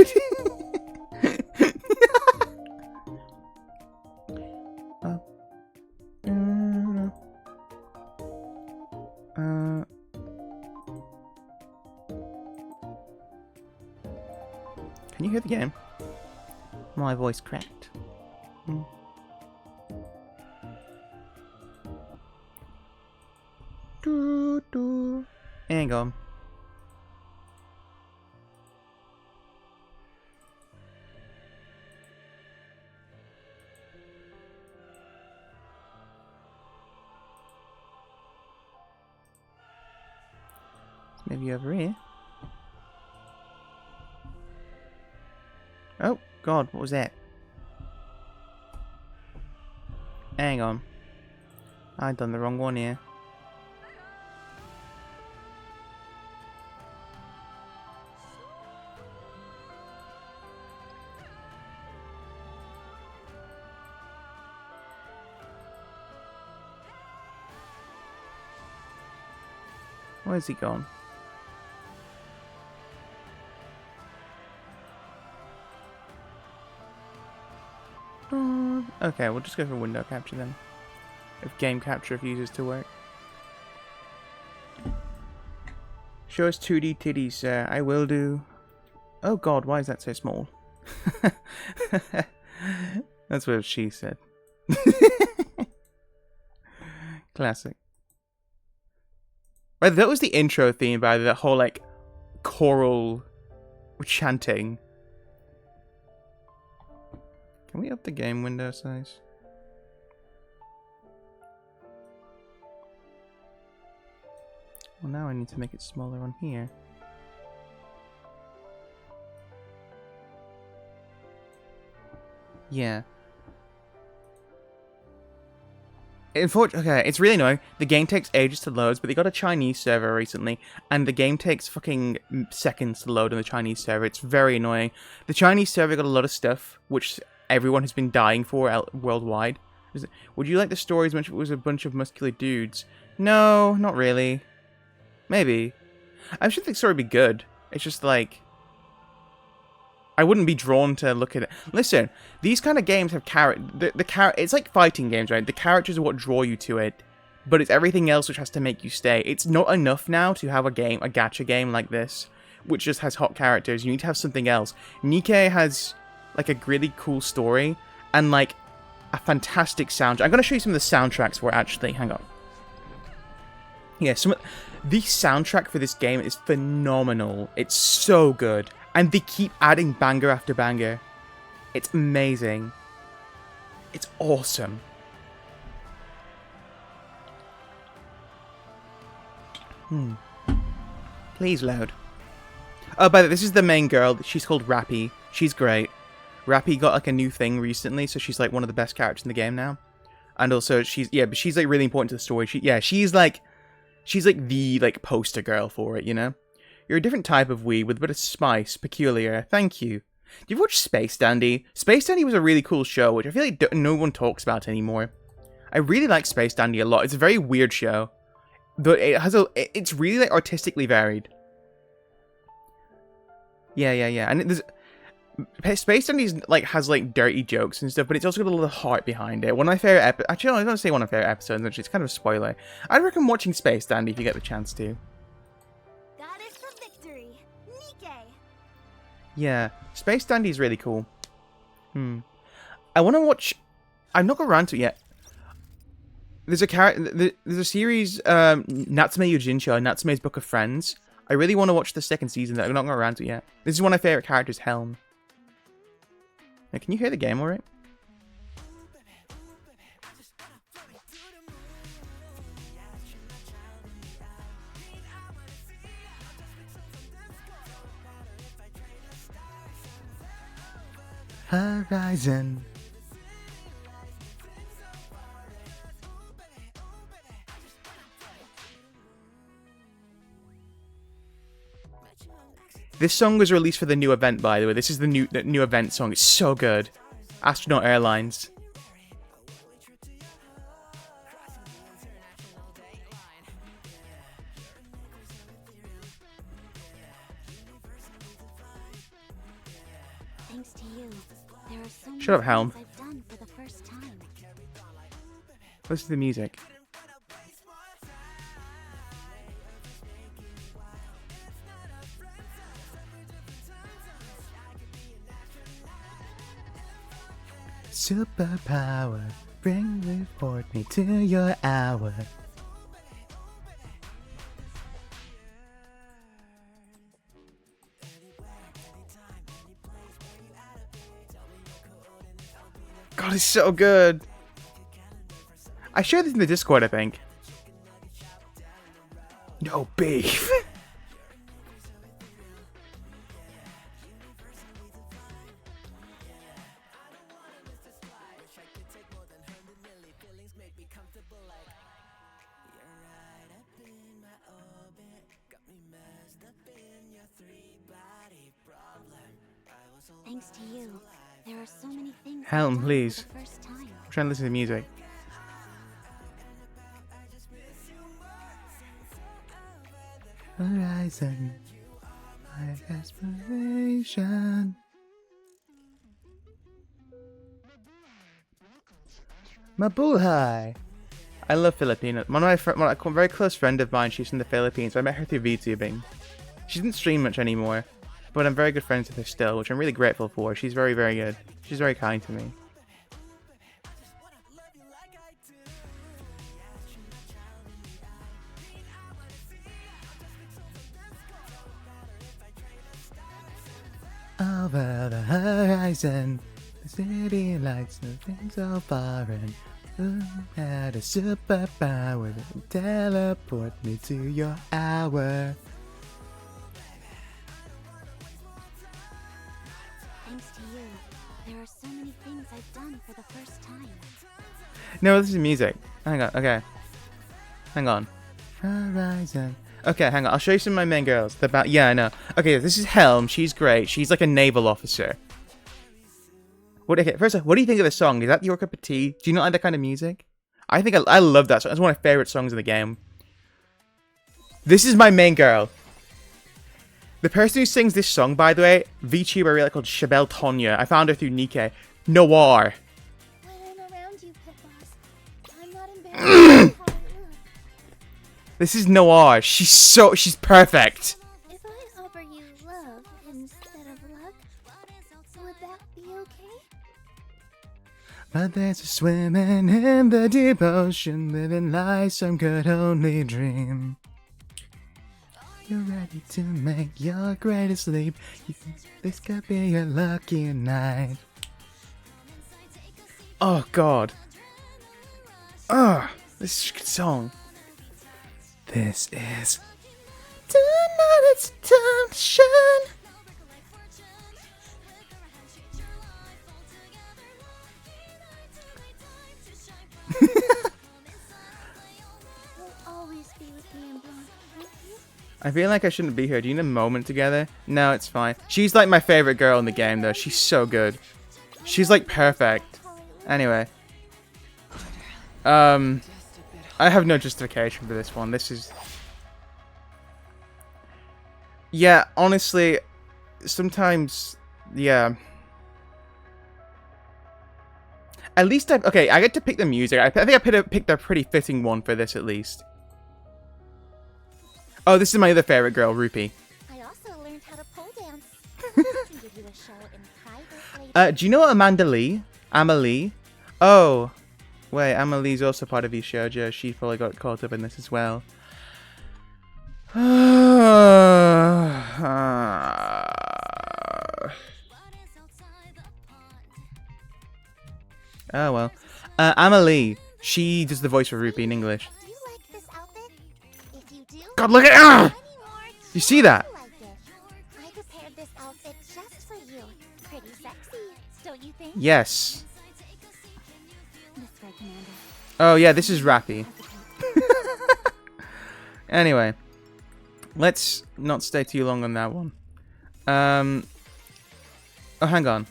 Can you hear the game? My voice cracked. Hang on. Maybe over here. Oh, God, what was that? Hang on. I've done the wrong one here. Where's he gone? Okay, we'll just go for window capture then. If game capture refuses to work. Show us 2D titties, sir. I will do. Oh god, why is that so small? That's what she said. Classic. Right, that was the intro theme by the whole, like, choral chanting. Can we up the game window size? Well, now I need to make it smaller on here. Yeah. Unfortunately, okay, it's really annoying. The game takes ages to load, but they got a Chinese server recently, and the game takes fucking seconds to load on the Chinese server. It's very annoying. The Chinese server got a lot of stuff, which everyone has been dying for worldwide. Would you like the story as much if it was a bunch of muscular dudes? No, not really. Maybe. I'm sure the story would be good. It's just like... I wouldn't be drawn to look at it. Listen, these kind of games have it's like fighting games, right? The characters are what draw you to it, but it's everything else which has to make you stay. It's not enough now to have a gacha game like this, which just has hot characters. You need to have something else. Nikke has like a really cool story and like a fantastic soundtrack. I'm going to show you some of the soundtracks for it, actually. Hang on. Yeah, the soundtrack for this game is phenomenal. It's so good. And they keep adding banger after banger. It's amazing. It's awesome. Please load. Oh, by the way, this is the main girl. She's called Rappy. She's great. Rappy got like a new thing recently, so she's like one of the best characters in the game now. And also she's like really important to the story. She's like the like poster girl for it, you know? You're a different type of wee with a bit of spice, peculiar. Thank you. Do you watch Space Dandy? Space Dandy was a really cool show, which I feel like no one talks about anymore. I really like Space Dandy a lot. It's a very weird show, but it's really like artistically varied. Yeah. And Space Dandy like has like dirty jokes and stuff, but it's also got a lot of heart behind it. One of my favorite actually, I was gonna say one of my favorite episodes. Actually, it's kind of a spoiler. I'd recommend watching Space Dandy if you get the chance to. Yeah, Space Dandy is really cool. I want to watch... I've not got around to it yet. There's a series, Natsume Yojincho, Natsume's Book of Friends, I really want to watch the second season that I've not got around to yet. This is one of my favorite characters, Helm. Now, can you hear the game alright? Horizon. This song was released for the new event, by the way. This is the new event song. It's so good. Astronaut Airlines. Thanks to you, there are so many Shut up, Helm. things I've done for the first time. Listen to the music. Superpower, report me to your hour. God, it's so good. I shared this in the Discord, I think. No beef. Thanks to you, there are so many things Helm, I've done please. for the first time. I'm trying to listen to music. Horizon, my aspiration. Mabuhay. I love Filipino. A very close friend of mine, she's from the Philippines. I met her through VTubing. She doesn't stream much anymore, but I'm very good friends with her still, which I'm really grateful for. She's very, very good. She's very kind to me. Over the horizon, the city lights, nothing so foreign. Who had a superpower that would teleport me to your hour? Thanks to you, there are so many things I've done for the first time. No, this is music. Hang on, okay. Hang on. Horizon. Okay, hang on. I'll show you some of my main girls. Yeah, I know. Okay, this is Helm. She's great. She's like a naval officer. Okay, first, what do you think of the song? Is that your cup of tea? Do you not like that kind of music? I think I love that song. It's one of my favorite songs in the game. This is my main girl. The person who sings this song, by the way, VTuber really called Chabelle Tonya. I found her through Nikke. Noir. When I'm around you, Pit Boss, I'm not embarrassed by how I look. This is Noir. She's perfect. If I offer you love instead of luck, would that be okay? But there's a swimming in the deep ocean, living life some could only dream. You're ready to make your greatest leap. This could be your lucky night. Oh God. This is a good song. This is tonight. It's time to shine. You'll always be with me in blonde, won't you? I feel like I shouldn't be here. Do you need a moment together? No, it's fine. She's like my favorite girl in the game, though. She's so good. She's like perfect. Anyway. I have no justification for this one. This is... Yeah, honestly, sometimes... Yeah. At least okay, I get to pick the music. I think I picked a pretty fitting one for this, at least. Oh, this is my other favorite girl, Rupee. I also learned how to pole dance. I can give you a show in private later. Do you know Amanda Lee? Oh. Wait, Amelie's also part of Shoujo. She probably got caught up in this as well. Oh well. Amelie. She does the voice for Rupee in English. Do you like this outfit? If you do, God, look at her! You see that? I like it. I prepared this outfit just for you. Pretty sexy, don't you think? Yes. This way, Commander. Oh yeah, this is Rappy. Anyway, let's not stay too long on that one. Oh, hang on. I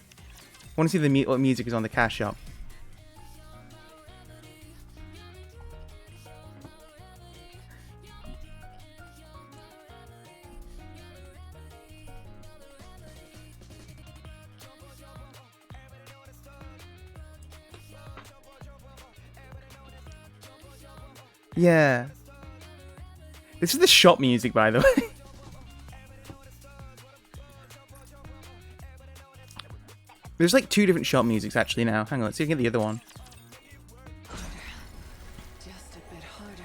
want to see what music is on the cash shop. Yeah. This is the shop music, by the way. There's like 2 different shop musics actually now. Hang on, let's see if we can get the other one. Just a bit harder.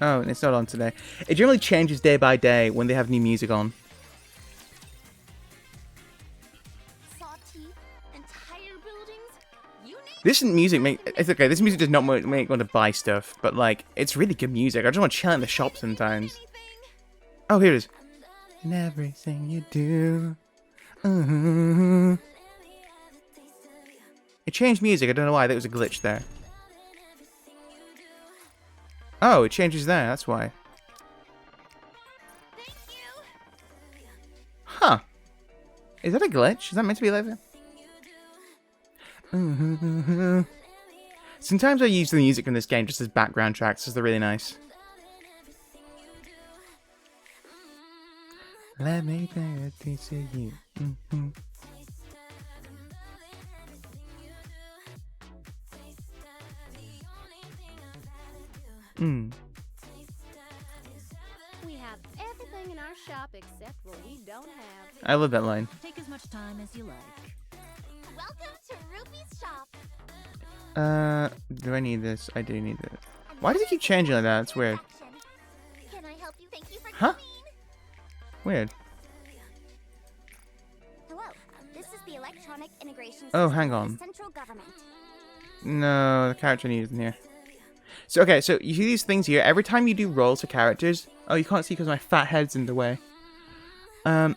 Oh, and it's not on today. It generally changes day by day when they have new music on. This music it's okay. This music does not make me want to buy stuff, but like it's really good music. I just want to chill in the shop sometimes. Oh, here it is. In everything you do. It changed music. I don't know why. That was a glitch there. Oh, it changes there. That's why. Huh. Is that a glitch? Is that meant to be like that? Sometimes I use the music from this game just as background tracks, because they're really nice. Let me take a piece of you. We have everything in our shop except what we don't have. I love that line. Take as much time as you like. Welcome to Rupee's shop. Do I need this? I do need it. Why does it keep changing like that? It's weird. Can I help you? Thank you for Huh? coming. Weird. Hello. This is the electronic integration Oh, system hang of on. the central government. No, the character I need isn't here. So, okay, so you see these things here. Every time you do rolls for characters... Oh, you can't see because my fat head's in the way. You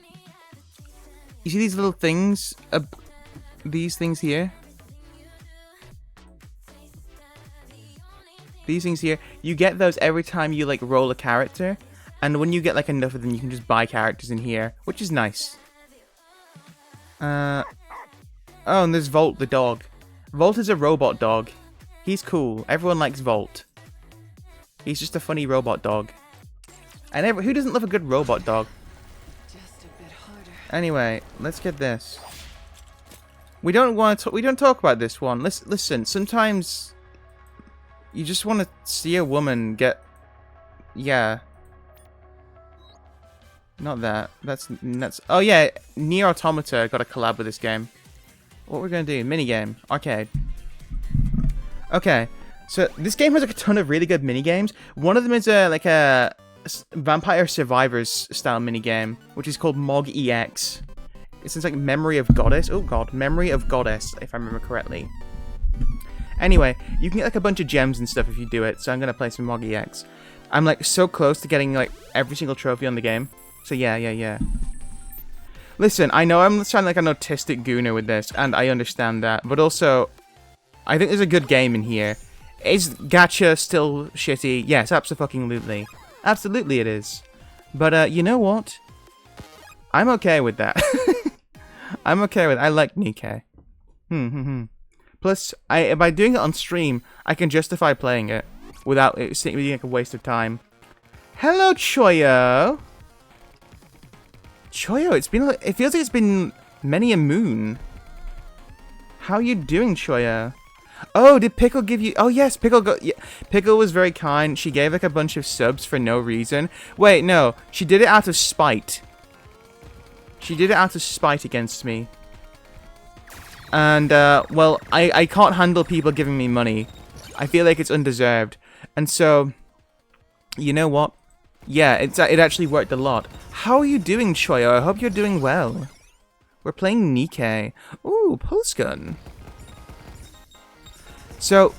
see these little things? These things here? These things here. You get those every time you, like, roll a character. And when you get, like, enough of them, you can just buy characters in here. Which is nice. Oh, and there's Volt the dog. Volt is a robot dog. He's cool. Everyone likes Volt. He's just a funny robot dog. And who doesn't love a good robot dog? Just a bit harder. Anyway, let's get this. We don't want to. We don't talk about this one. Listen. Sometimes you just want to see a woman get. Yeah. Not that. That's. Oh yeah, Nier Automata got a collab with this game. What we're gonna do? Minigame. Arcade. Okay. So this game has like a ton of really good minigames. One of them is like a Vampire Survivors style minigame, which is called Mog EX. It's like Memory of Goddess. Oh god, Memory of Goddess, if I remember correctly. Anyway, you can get like a bunch of gems and stuff if you do it, so I'm gonna play some Mog EX. I'm like so close to getting like every single trophy on the game. So yeah. Listen, I know I'm sounding like an autistic gooner with this, and I understand that, but also, I think there's a good game in here. Is gacha still shitty? Yes, absolutely. Absolutely it is. But, you know what? I'm okay with that. I'm okay with it. I like Nikkei. Plus, by doing it on stream, I can justify playing it without it being like a waste of time. Hello, Choyo! Choyo, it feels like it's been many a moon. How you doing, Choyo? Oh, did Pickle give you... Oh, yes, Pickle Pickle was very kind. She gave, like, a bunch of subs for no reason. Wait, no. She did it out of spite. She did it out of spite against me. And, well, I can't handle people giving me money. I feel like it's undeserved. And so, you know what? Yeah, it actually worked a lot. How are you doing, Choyo? I hope you're doing well. We're playing Nikkei. Ooh, pulse gun. So,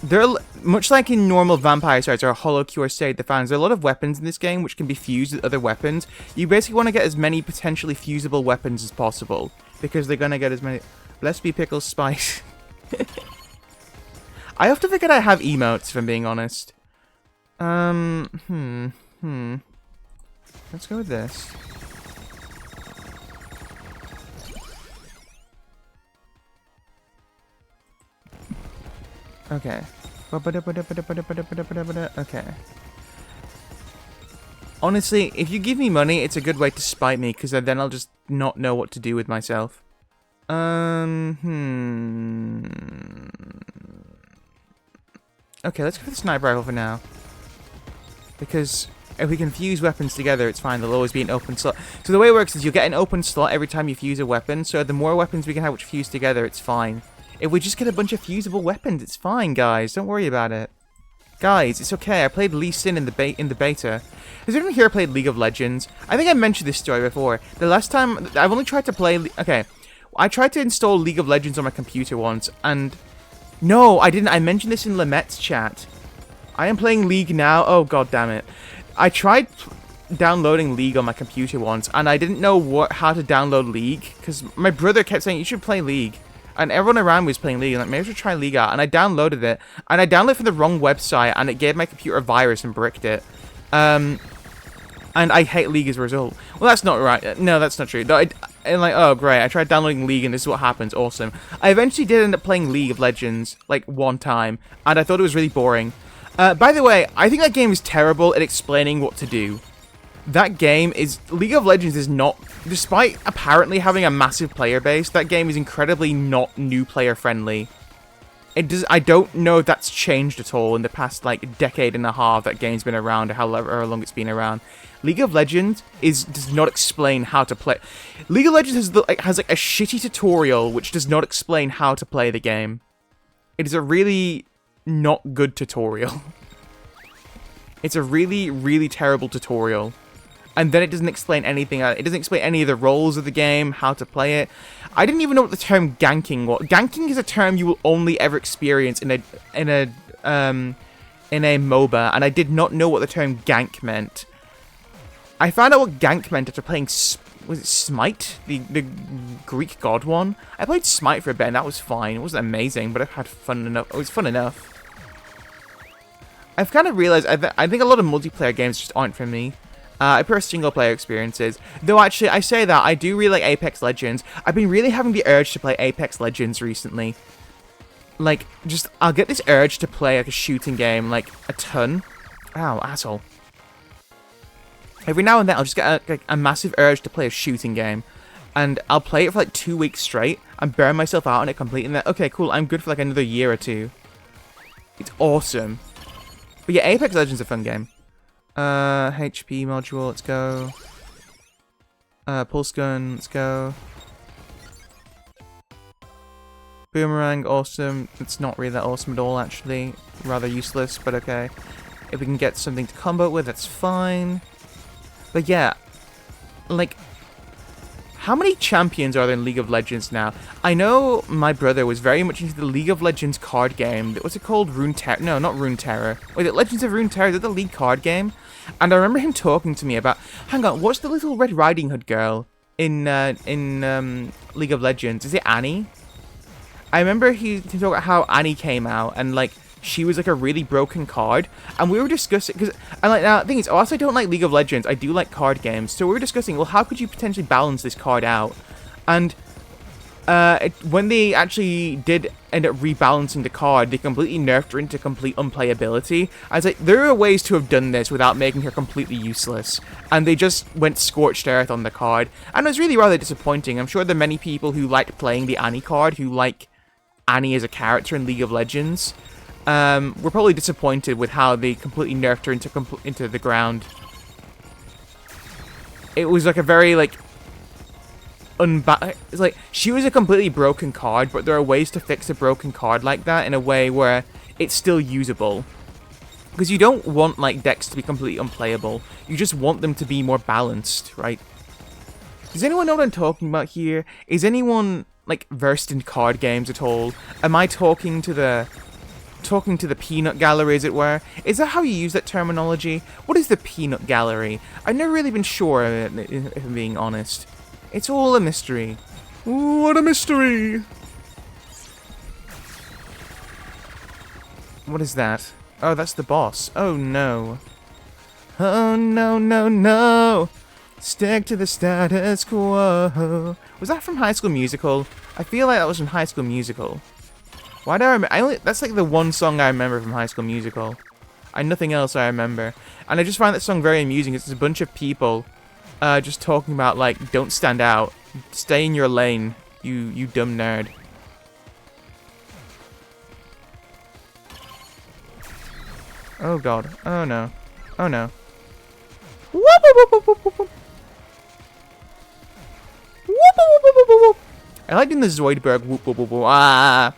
there are, much like in normal vampire sites or Hollow Cure State the fans, there are a lot of weapons in this game which can be fused with other weapons. You basically want to get as many potentially fusible weapons as possible, because they're going to get as many... Bless be Pickles Spice. I often forget I have emotes, if I'm being honest. Let's go with this. Okay. Okay. Honestly, if you give me money, it's a good way to spite me, because then I'll just not know what to do with myself. Okay, let's go for the sniper rifle for now. Because if we can fuse weapons together, it's fine. There'll always be an open slot. So the way it works is you get an open slot every time you fuse a weapon. So the more weapons we can have which fuse together, it's fine. If we just get a bunch of fusible weapons, it's fine, guys. Don't worry about it. Guys, it's okay. I played Lee Sin in the beta. Has anyone here played League of Legends? I think I mentioned this story before. The last time... I've only tried to play... Okay. I tried to install League of Legends on my computer once, and... No, I didn't. I mentioned this in Lamette's chat. I am playing League now. Oh, god damn it. I tried downloading League on my computer once, and I didn't know how to download League, because my brother kept saying, you should play League. And everyone around me was playing League, and like, maybe I should try League out. And I downloaded it, and I downloaded it from the wrong website, and it gave my computer a virus and bricked it. And I hate League as a result. Well, that's not right. No, that's not true. No, and like, oh, great, I tried downloading League, and this is what happens. Awesome. I eventually did end up playing League of Legends, like, one time, and I thought it was really boring. By the way, I think that game is terrible at explaining what to do. That game is... League of Legends is not... Despite apparently having a massive player base, that game is incredibly not new player friendly. I don't know if that's changed at all in the past, like, decade and a half that game's been around, or however long it's been around. League of Legends does not explain how to play... League of Legends has like, a shitty tutorial which does not explain how to play the game. It is a really not good tutorial. It's a really, really terrible tutorial. And then it doesn't explain anything. It doesn't explain any of the roles of the game, how to play it. I didn't even know what the term ganking was. Ganking is a term you will only ever experience in a MOBA, and I did not know what the term gank meant. I found out what gank meant after playing, was it Smite? The Greek god one? I played Smite for a bit, and that was fine. It wasn't amazing, but I had fun enough. It was fun enough. I've kind of realized, I think a lot of multiplayer games just aren't for me. I prefer single-player experiences. Though, actually, I say that, I do really like Apex Legends. I've been really having the urge to play Apex Legends recently. Like, I'll get this urge to play, like, a shooting game, like, a ton. Ow, asshole. Every now and then, I'll just get a massive urge to play a shooting game. And I'll play it for, like, 2 weeks straight, and burn myself out on it completely, and then, okay, cool, I'm good for, like, another year or two. It's awesome. But yeah, Apex Legends is a fun game. HP module, let's go. Pulse gun, let's go. Boomerang, awesome. It's not really that awesome at all, actually. Rather useless, but okay. If we can get something to combo with, that's fine. But yeah, like, how many champions are there in League of Legends now? I know my brother was very much into the League of Legends card game. What's it called? Runeterra? No, not Runeterra. Wait, Legends of Runeterra? Is that the League card game? And I remember him talking to me about... Hang on, what's the little Red Riding Hood girl in League of Legends? Is it Annie? I remember he talked about how Annie came out, and, like, she was, like, a really broken card. And we were discussing... Because, and, like, now, the thing is, also I don't like League of Legends. I do like card games. So we were discussing, well, how could you potentially balance this card out? And... when they actually did end up rebalancing the card, they completely nerfed her into complete unplayability. I was like, there are ways to have done this without making her completely useless. And they just went scorched earth on the card. And it was really rather disappointing. I'm sure there are many people who liked playing the Annie card, who like Annie as a character in League of Legends. Were probably disappointed with how they completely nerfed her into the ground. It was like a very, like... It's like, she was a completely broken card, but there are ways to fix a broken card like that in a way where it's still usable. Because you don't want, like, decks to be completely unplayable. You just want them to be more balanced, right? Does anyone know what I'm talking about here? Is anyone, like, versed in card games at all? Am I talking to the peanut gallery, as it were? Is that how you use that terminology? What is the peanut gallery? I've never really been sure, if I'm being honest. It's all a mystery. Ooh, what a mystery! What is that? Oh, that's the boss. Oh, no. Oh, no, no, no! Stick to the status quo. Was that from High School Musical? I feel like that was from High School Musical. Why do I remember? That's like the one song I remember from High School Musical. And nothing else I remember. And I just find that song very amusing. It's a bunch of people just talking about, like, don't stand out. Stay in your lane, you dumb nerd. Oh god. Oh no. Oh no. Whoop, whoop, whoop, whoop, whoop, whoop. Whoop, whoop, whoop, whoop, whoop. I like doing the Zoidberg whoop whoop whoop whoop. Ah.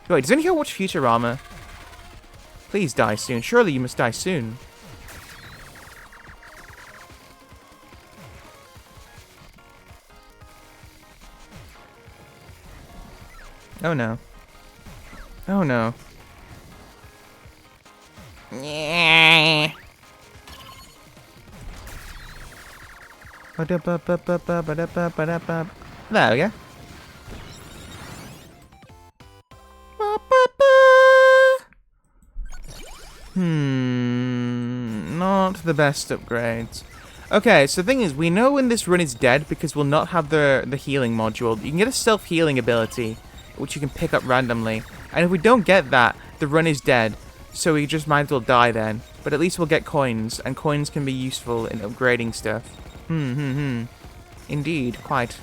Wait, does anyone here watch Futurama? Please die soon. Surely you must die soon. Oh no. Oh no. Yeah. There we go. Not the best upgrades. Okay, so the thing is, we know when this run is dead because we'll not have the healing module. You can get a self-healing ability, which you can pick up randomly. And if we don't get that, the run is dead. So we just might as well die then. But at least we'll get coins, and coins can be useful in upgrading stuff. Indeed, quite.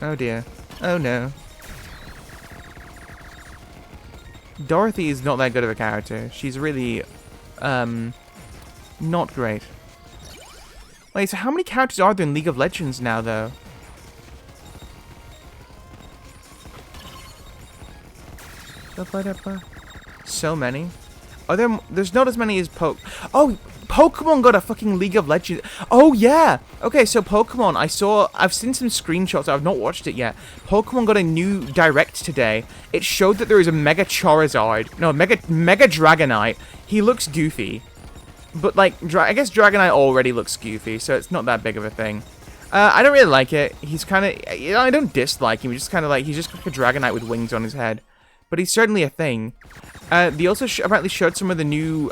Oh dear. Oh no. Dorothy is not that good of a character. She's really, not great. Wait, so how many characters are there in League of Legends now, though? So many. Are there? There's not as many as Oh, Pokemon got a fucking League of Legends. Oh yeah. Okay, so Pokemon. I've seen some screenshots. I've not watched it yet. Pokemon got a new direct today. It showed that there is a Mega Charizard. No, Mega Dragonite. He looks goofy, but like I guess Dragonite already looks goofy, so it's not that big of a thing. I don't really like it. He's kind of. I don't dislike him. He's just kind of like he's just like a Dragonite with wings on his head. But he's certainly a thing. They also apparently showed some of the new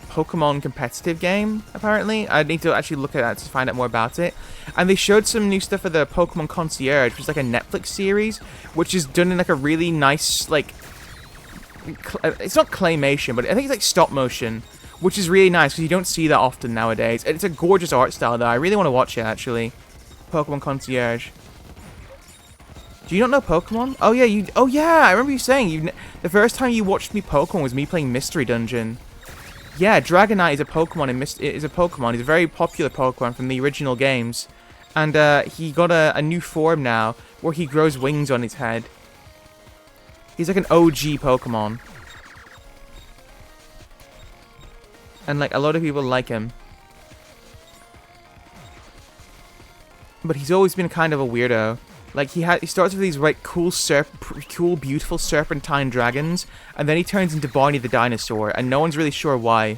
Pokemon competitive game, apparently. I need to actually look at that to find out more about it. And they showed some new stuff for the Pokemon Concierge, which is like a Netflix series, which is done in like a really nice, like... It's not claymation, but I think it's like stop motion, which is really nice, because you don't see that often nowadays. It's a gorgeous art style, though. I really want to watch it, actually. Pokemon Concierge. Do you not know Pokemon? Oh yeah, Oh yeah, I remember you saying the first time you watched me Pokemon was me playing Mystery Dungeon. Yeah, Dragonite is a Pokemon. He's a very popular Pokemon from the original games, and he got a new form now where he grows wings on his head. He's like an OG Pokemon, and like a lot of people like him. But he's always been kind of a weirdo. Like, he starts with these, like, cool, beautiful serpentine dragons, and then he turns into Barney the dinosaur, and no one's really sure why.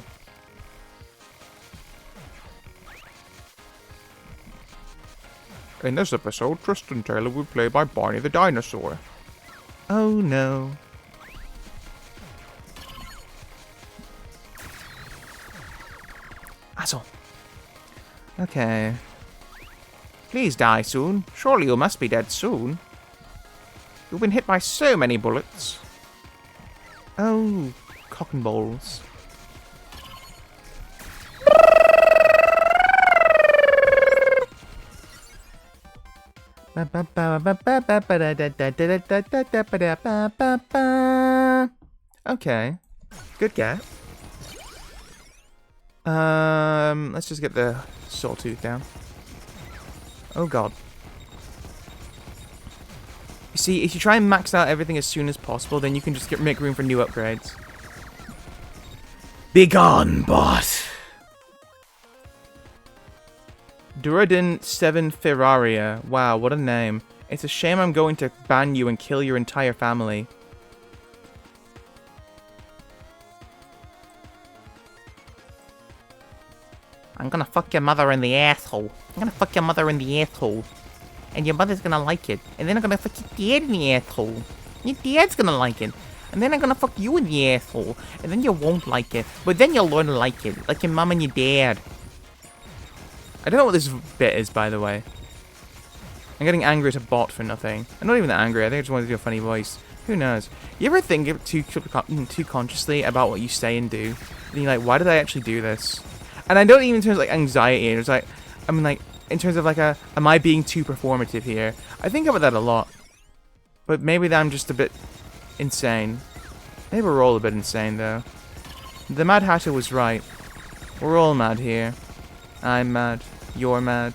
In this episode, Tristan Taylor will play by Barney the dinosaur. Oh, no. Asshole. Okay. Please die soon. Surely you must be dead soon. You've been hit by so many bullets. Oh, cock and balls. Okay. Good get. Let's just get the Sawtooth down. Oh god. You see, if you try and max out everything as soon as possible, then you can just make room for new upgrades. Begone, bot! Duradin 7 Ferraria. Wow, what a name. It's a shame I'm going to ban you and kill your entire family. I'm gonna fuck your mother in the asshole. I'm gonna fuck your mother in the asshole. And your mother's gonna like it. And then I'm gonna fuck your dad in the asshole. Your dad's gonna like it. And then I'm gonna fuck you in the asshole. And then you won't like it. But then you'll learn to like it. Like your mom and your dad. I don't know what this bit is, by the way. I'm getting angry at a bot for nothing. I'm not even that angry. I think I just wanted to do a funny voice. Who knows? You ever think too consciously about what you say and do? And you're like, why did I actually do this? And I don't even in terms of like anxiety. It's like, I mean, like, in terms of like am I being too performative here? I think about that a lot. But maybe that I'm just a bit insane. Maybe we're all a bit insane, though. The Mad Hatter was right. We're all mad here. I'm mad. You're mad.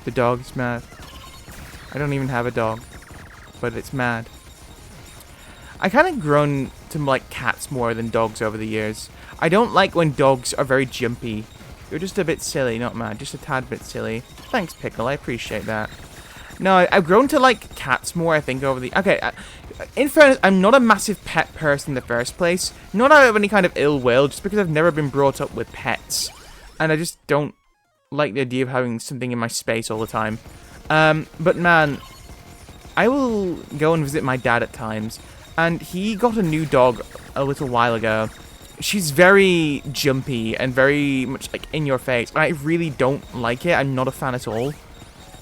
The dog's mad. I don't even have a dog. But it's mad. I kind of grown to like cats more than dogs over the years. I don't like when dogs are very jumpy. You're just a bit silly, not mad. Just a tad bit silly. Thanks, Pickle. I appreciate that. No, I've grown to like cats more, I think, over the... Okay, in fairness, I'm not a massive pet person in the first place. Not out of any kind of ill will, just because I've never been brought up with pets. And I just don't like the idea of having something in my space all the time. But man, I will go and visit my dad at times. And he got a new dog a little while ago. She's very jumpy and very much like in your face. I really don't like it. I'm not a fan at all.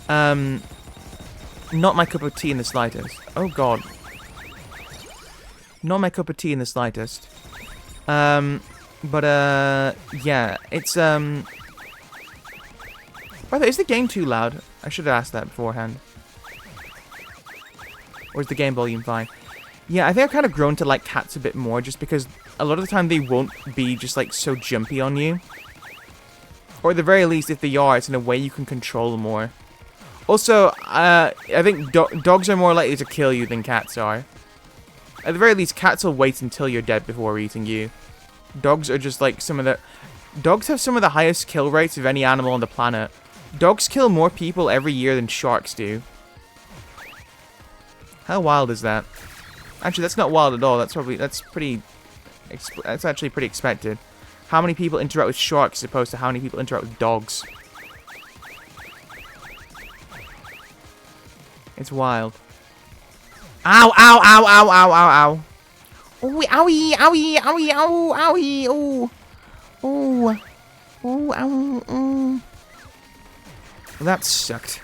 Not my cup of tea in the slightest. Oh god. Not my cup of tea in the slightest. Yeah, it's By the way, is the game too loud? I should have asked that beforehand. Or is the game volume fine? Yeah, I think I've kind of grown to like cats a bit more, just because a lot of the time they won't be just like so jumpy on you. Or at the very least, if they are, it's in a way you can control them more. Also, I think dogs are more likely to kill you than cats are. At the very least, cats will wait until you're dead before eating you. Dogs are just like some of the... Dogs have some of the highest kill rates of any animal on the planet. Dogs kill more people every year than sharks do. How wild is that? Actually, that's not wild at all. That's actually pretty expected. How many people interact with sharks as opposed to how many people interact with dogs? It's wild. Ow, ow, ow, ow, ow, ow, ow. Ooh, owie, owie, owie, ow, owie, ooh. Ooh. Ooh, ow, ooh. Well, that sucked.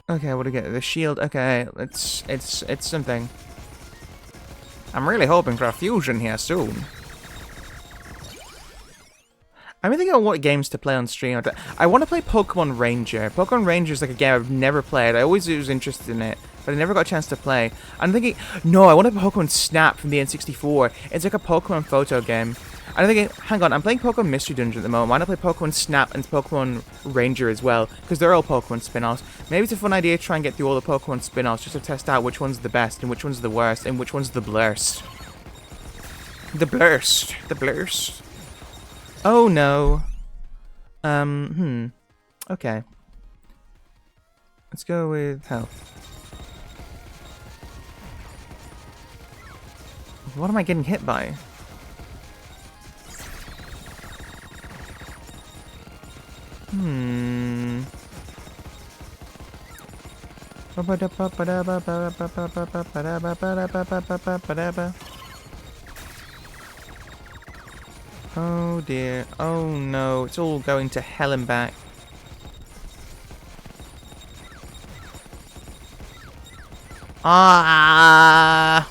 Okay, what do we get? The shield. Okay, it's something. I'm really hoping for a fusion here soon. I'm thinking of what games to play on stream. I want to play Pokemon Ranger. Pokemon Ranger is like a game I've never played. I always was interested in it, but I never got a chance to play. I'm thinking, no, I want to play Pokemon Snap from the N64. It's like a Pokemon photo game. I'm thinking, hang on, I'm playing Pokemon Mystery Dungeon at the moment. Why not play Pokemon Snap and Pokemon Ranger as well? Because they're all Pokemon spin-offs. Maybe it's a fun idea to try and get through all the Pokemon spin-offs just to test out which one's the best and which one's the worst and which one's the blurst. The blurst. The blurst. Oh no. Okay. Let's go with health. What am I getting hit by? Oh dear. Oh no. It's all going to hell and back. Ah!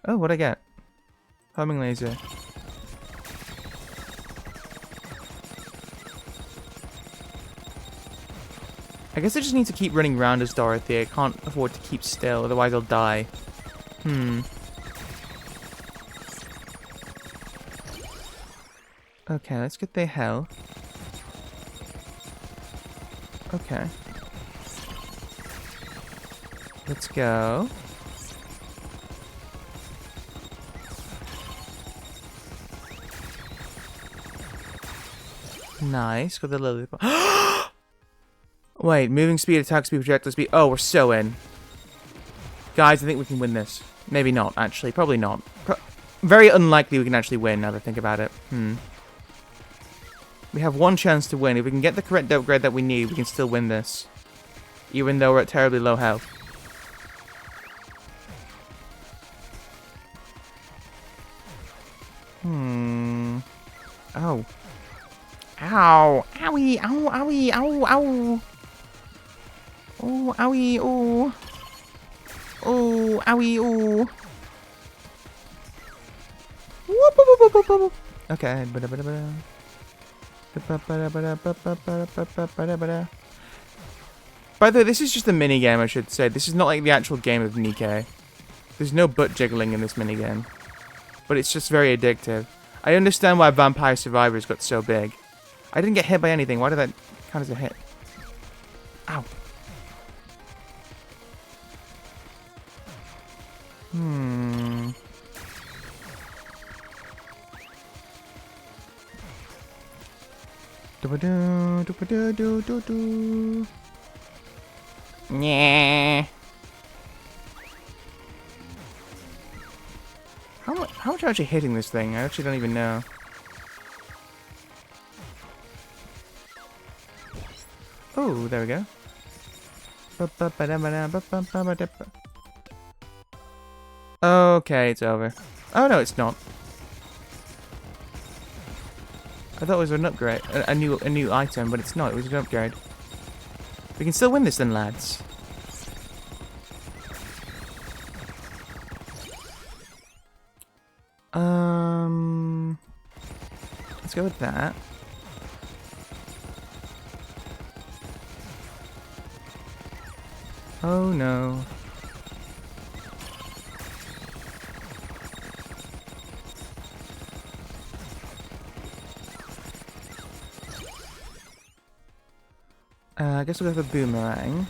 Oh, what'd I get? Homing laser. I guess I just need to keep running around as Dorothy. I can't afford to keep still, otherwise I'll die. Okay, let's get the hell. Okay. Let's go. Nice. Got the little... Wait, moving speed, attack speed, projectile speed. Oh, we're so in. Guys, I think we can win this. Maybe not, actually. Probably not. Very unlikely we can actually win, now that I think about it. We have one chance to win. If we can get the correct upgrade that we need, we can still win this. Even though we're at terribly low health. Oh. Ow. Owie. Ow, owie. Ow, ow. Oh, owie. Oh. Oh, owie. Oh. Okay. By the way, this is just a minigame, I should say. This is not like the actual game of Nikkei. There's no butt jiggling in this minigame. But it's just very addictive. I understand why Vampire Survivors got so big. I didn't get hit by anything. Why did that count as a hit? Ow. Yeah. How much are you actually hitting this thing? I actually don't even know. Oh, there we go. Okay, it's over. Oh no, it's not. I thought it was an upgrade, a new item, but it's not. It was an upgrade. We can still win this then, lads. Let's go with that. Oh no. I guess we'll go for Boomerang.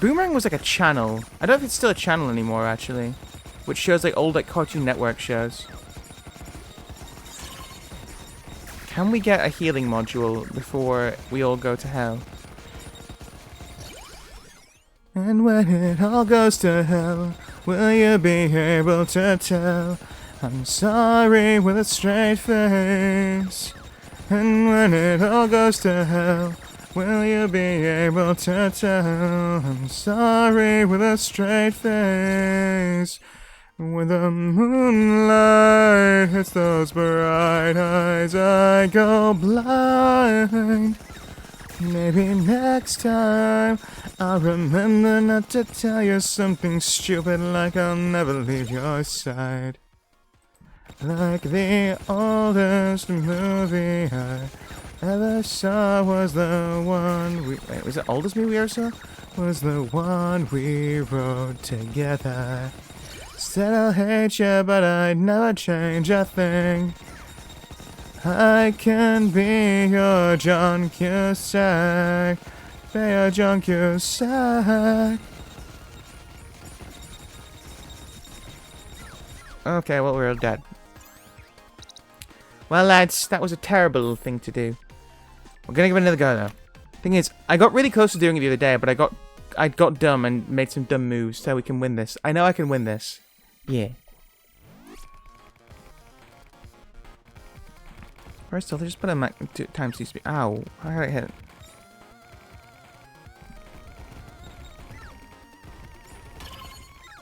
Boomerang was like a channel. I don't know if it's still a channel anymore, actually. Which shows like old like Cartoon Network shows. Can we get a healing module before we all go to hell? And when it all goes to hell, will you be able to tell? I'm sorry with a straight face. And when it all goes to hell, will you be able to tell? I'm sorry with a straight face. When the moonlight hits those bright eyes, I go blind. Maybe next time I'll remember not to tell you something stupid like I'll never leave your side. Like the oldest movie I ever saw was the one we... Wait, was the oldest movie we ever saw? Was the one we wrote together. Said I'll hate you, but I'd never change a thing. I can be your John Cusack. Be your John Cusack. Okay, well, we're all dead. Well, lads, that was a terrible thing to do. We're gonna give it another go, though. Thing is, I got really close to doing it the other day, but I got dumb and made some dumb moves, so we can win this. I know I can win this. Yeah. First off, let's just put a times 2 speed. Ow. How did I hit it?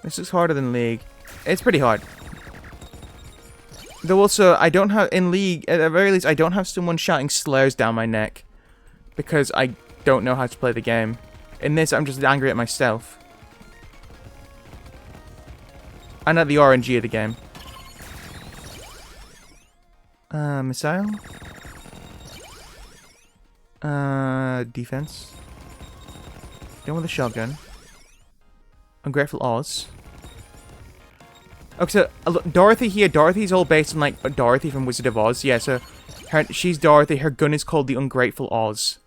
This is harder than League. It's pretty hard. Though also, I don't have, in League, at the very least, I don't have someone shouting slurs down my neck. Because I don't know how to play the game. In this, I'm just angry at myself. And at the RNG of the game. Missile? Defense. Done with a shotgun. Ungrateful Oz. Okay, so look, Dorothy here. Dorothy's all based on like Dorothy from Wizard of Oz. Yeah, so she's Dorothy. Her gun is called the Ungrateful Oz.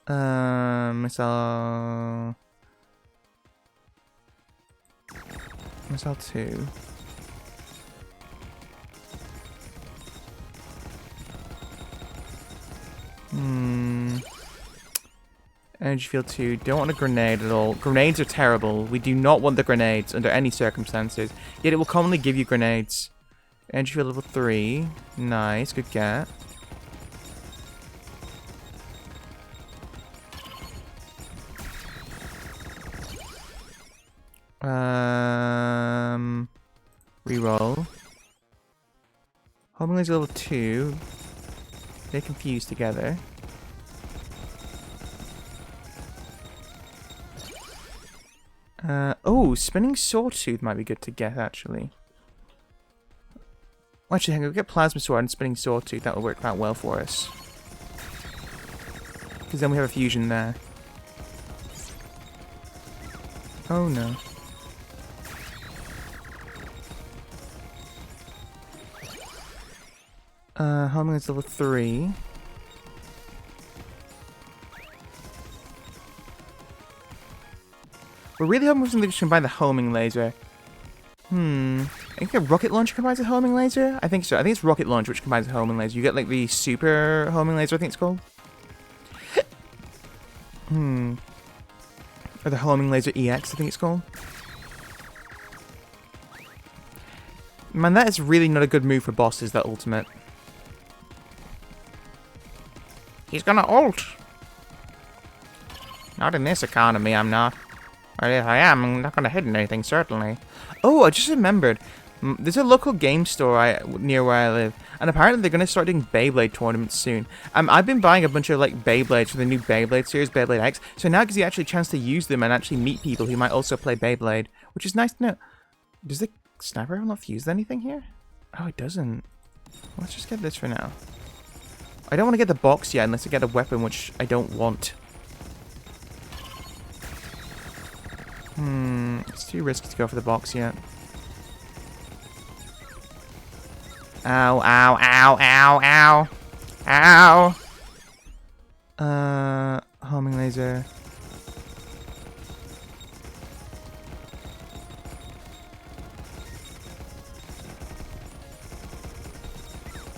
Missile 2. Energy field 2. Don't want a grenade at all. Grenades are terrible. We do not want the grenades under any circumstances. Yet it will commonly give you grenades. Energy field level 3. Nice. Good get. Reroll. Homing laser level 2. They're confused together. Oh, spinning sawtooth might be good to get, actually. Well, actually, hang on, we'll get plasma sword and spinning sawtooth. That will work quite well for us. Because then we have a fusion there. Oh no. Homing is level 3. We're really hoping for something to combine the homing laser. I think a rocket launcher combines a homing laser? I think so. I think it's rocket launcher which combines a homing laser. You get like the super homing laser, I think it's called. Or the homing laser EX, I think it's called. Man, that is really not a good move for bosses, that ultimate. He's gonna ult. Not in this economy, I'm not. Or if I am, I'm not gonna hit anything, certainly. Oh, I just remembered. There's a local game store near where I live. And apparently they're gonna start doing Beyblade tournaments soon. I've been buying a bunch of like Beyblades for the new Beyblade series, Beyblade X. So now it gives you actually a chance to use them and actually meet people who might also play Beyblade. Which is nice to know. Does the sniper rifle not fuse anything here? Oh, it doesn't. Let's just get this for now. I don't want to get the box yet unless I get a weapon, which I don't want. It's too risky to go for the box yet. Ow, ow, ow, ow, ow. Ow. Homing laser.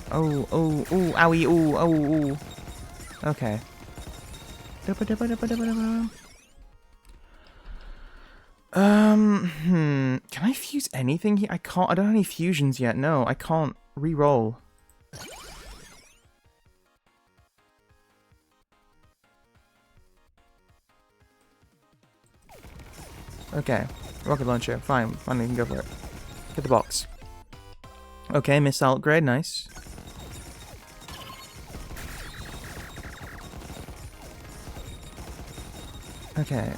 Oh, oh, oh, owie, oh, oh, oh. Okay. Can I fuse anything here? I can't. I don't have any fusions yet. No, I can't re-roll. Okay. Rocket launcher. Fine. Fine, we can go for it. Get the box. Okay, missile upgrade. Nice. Okay.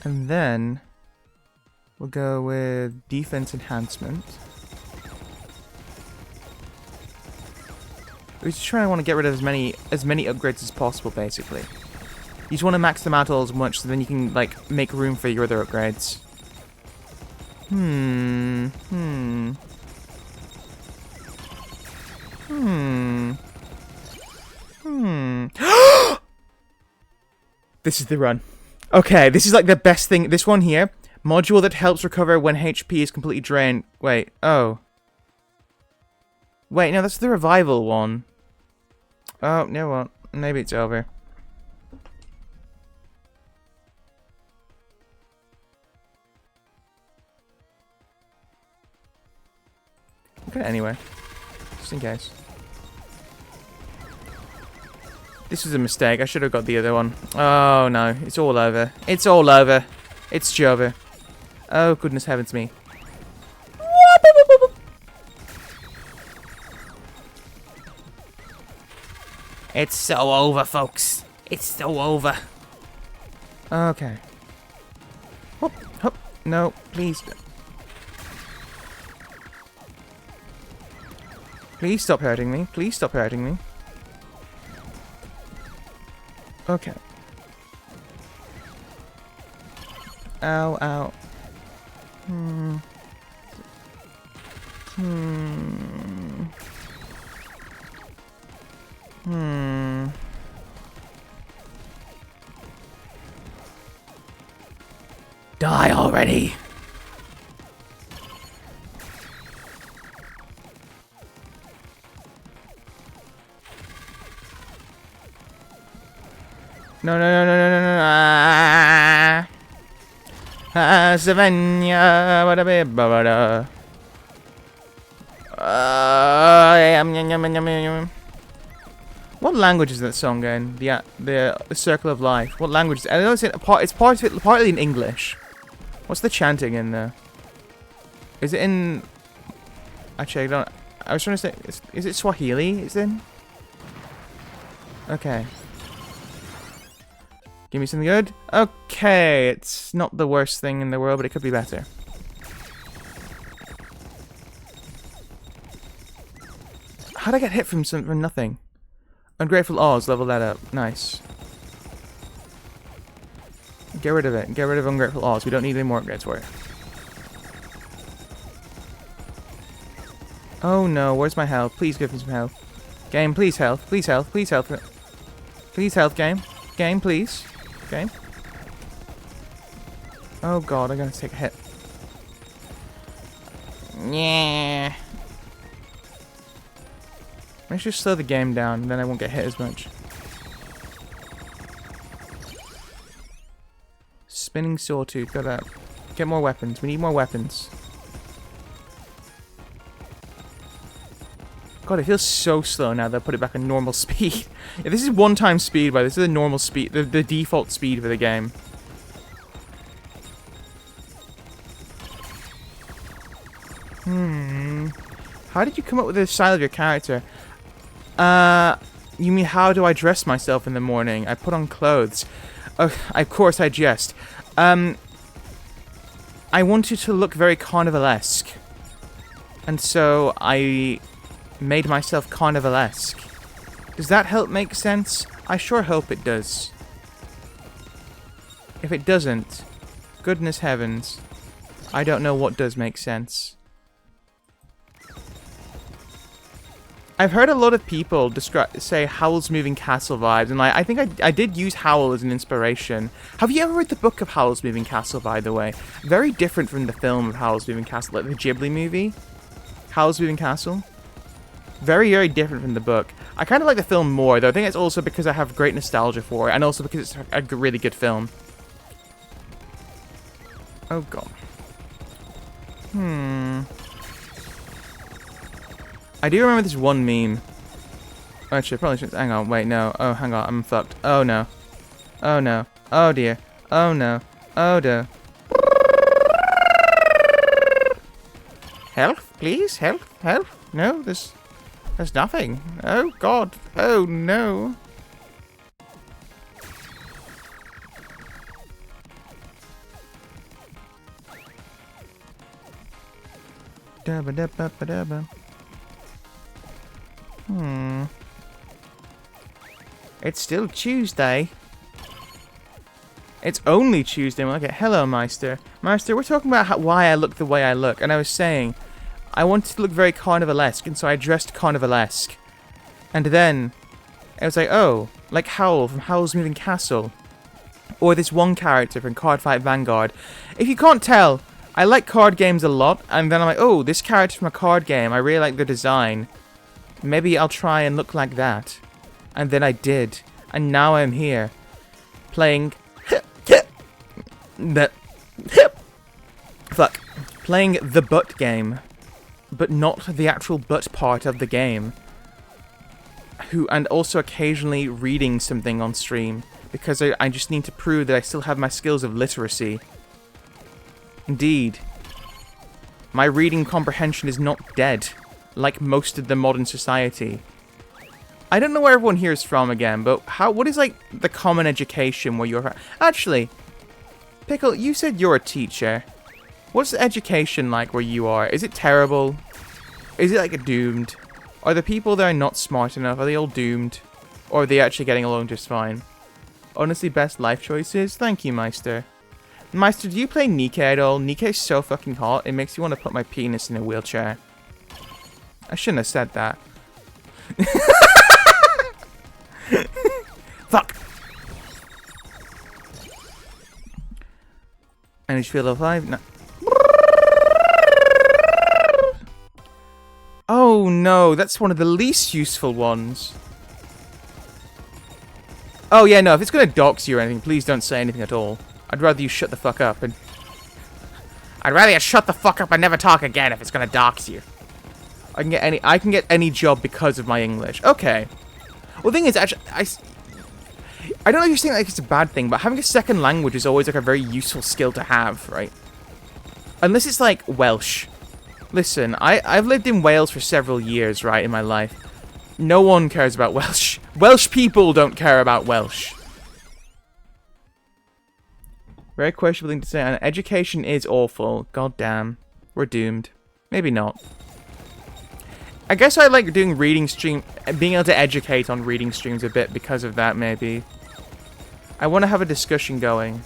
And then we'll go with defense enhancement. We're just trying to want to get rid of as many upgrades as possible, basically. You just want to max them out all as much, so then you can like make room for your other upgrades. This is the run. Okay, this is like the best thing. This one here. Module that helps recover when HP is completely drained. Wait, oh. Wait, no, that's the revival one. Oh, you know what? Maybe it's over. Okay, anyway. Just in case. This was a mistake. I should have got the other one. Oh, no. It's all over. It's all over. It's over. Oh, goodness heavens me. It's so over, folks. It's so over. Okay. Hop, hop. No, please. Please stop hurting me. Please stop hurting me. Okay. Ow, ow. Hmm. Hmm. Hmm. Die already! No, no, no, no, no, no, no. Savannah, what a bit, What language is that song in? The Circle of Life. What language is it? I know it's part of it, partly in English. What's the chanting in there? Is it in? Actually, I don't. I was trying to say, is it Swahili? It's in. Okay. Give me something good. Okay, it's not the worst thing in the world, but it could be better. How'd I get hit from nothing? Ungrateful Oz, level that up. Nice. Get rid of it. Get rid of Ungrateful Oz. We don't need any more upgrades for it. Oh no, where's my health? Please give me some health. Game, please health. Please health. Please health. Please health, game. Game, please. Game. Oh god, I'm gonna take a hit. Yeah. Let's just slow the game down, and then I won't get hit as much. Spinning Sawtooth, got that. Get more weapons. We need more weapons. God, it feels so slow now that I put it back on normal speed. Yeah, this is one-time speed, but this is a normal speed, the default speed for the game. How did you come up with the style of your character? You mean how do I dress myself in the morning? I put on clothes. Of course I jest. I wanted to look very carnivalesque. And so I made myself carnivalesque. Does that help make sense? I sure hope it does. If it doesn't, goodness heavens, I don't know what does make sense. I've heard a lot of people say Howl's Moving Castle vibes, and I think I did use Howl as an inspiration. Have you ever read the book of Howl's Moving Castle, by the way? Very different from the film of Howl's Moving Castle, like the Ghibli movie. Howl's Moving Castle. Very, very different from the book. I kind of like the film more, though. I think it's also because I have great nostalgia for it, and also because it's a really good film. Oh, God. I do remember this one meme. Actually, I probably shouldn't. Hang on, wait, no. Oh, hang on, I'm fucked. Oh, no. Oh, no. Oh, dear. Oh, no. Oh, dear. Health, please? Health? Health? No, there's nothing. Oh, God. Oh, no. Dabba-dabba-dabba. It's still Tuesday. It's only Tuesday. Well, okay, hello, Meister. Meister, we're talking about why I look the way I look, and I was saying I wanted to look very carnivalesque, and so I dressed carnivalesque. And then I was like, oh, like Howl from Howl's Moving Castle, or this one character from Cardfight Vanguard. If you can't tell, I like card games a lot, and then I'm like, oh, this character from a card game, I really like the design. Maybe I'll try and look like that. And then I did. And now I'm here. Playing... Playing the butt game. But not the actual butt part of the game. And also occasionally reading something on stream. Because I just need to prove that I still have my skills of literacy. Indeed. My reading comprehension is not dead. Like most of the modern society. I don't know where everyone here is from again, but what is like the common education where you're... Actually, Pickle, you said you're a teacher. What's the education like where you are? Is it terrible? Is it like a doomed? Are the people there not smart enough? Are they all doomed? Or are they actually getting along just fine? Honestly, best life choices? Thank you, Meister. Meister, do you play Nikke at all? Nikke's so fucking hot, it makes me want to put my penis in a wheelchair. I shouldn't have said that. Fuck! And feel level 5? No. Oh no, that's one of the least useful ones. Oh yeah, no, if it's gonna dox you or anything, please don't say anything at all. I'd rather you shut the fuck up and... I'd rather you shut the fuck up and never talk again if it's gonna dox you. I can get any job because of my English. Okay. Well, the thing is, actually, I don't know if you're saying like it's a bad thing, but having a second language is always like a very useful skill to have, right? Unless it's like Welsh. Listen, I've lived in Wales for several years, right, in my life. No one cares about Welsh. Welsh people don't care about Welsh. Very questionable thing to say, and education is awful. God damn. We're doomed. Maybe not. I guess I like doing reading stream, being able to educate on reading streams a bit because of that, maybe. I want to have a discussion going.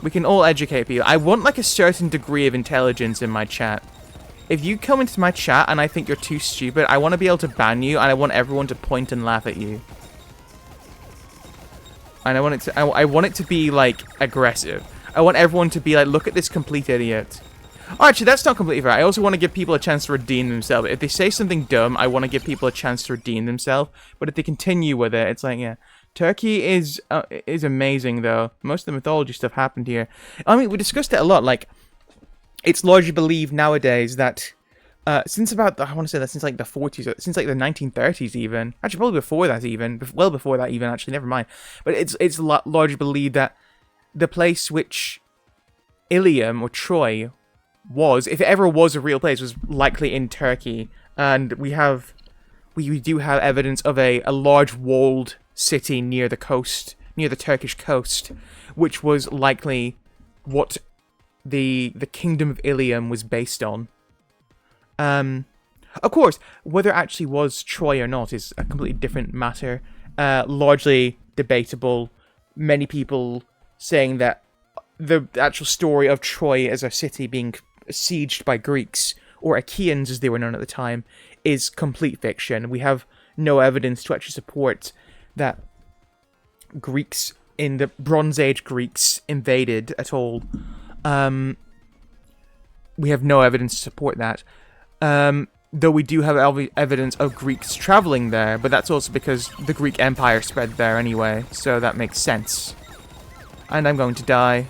We can all educate people. I want like a certain degree of intelligence in my chat. If you come into my chat and I think you're too stupid, I want to be able to ban you, and I want everyone to point and laugh at you. And I want it to be like aggressive. I want everyone to be like, look at this complete idiot. Oh, actually, that's not completely fair. I also want to give people a chance to redeem themselves. If they say something dumb, I want to give people a chance to redeem themselves. But if they continue with it, it's like, yeah. Turkey is amazing, though. Most of the mythology stuff happened here. I mean, we discussed it a lot. Like, it's largely believed nowadays that since about, I want to say that since like the 40s, since like the 1930s even. Actually, probably before that even. Well before that even, actually. Never mind. But it's largely believed that the place which Ilium, or Troy, was, if it ever was a real place, was likely in Turkey. And we do have evidence of a large walled city near the coast, near the Turkish coast, which was likely what the kingdom of Ilium was based on. Of course, whether it actually was Troy or not is a completely different matter. Largely debatable. Many people saying that the actual story of Troy as a city being sieged by Greeks, or Achaeans as they were known at the time, is complete fiction. We have no evidence to actually support that Greeks, in the Bronze Age Greeks, invaded at all. We have no evidence to support that. Though we do have evidence of Greeks traveling there, but that's also because the Greek Empire spread there anyway, so that makes sense. And I'm going to die.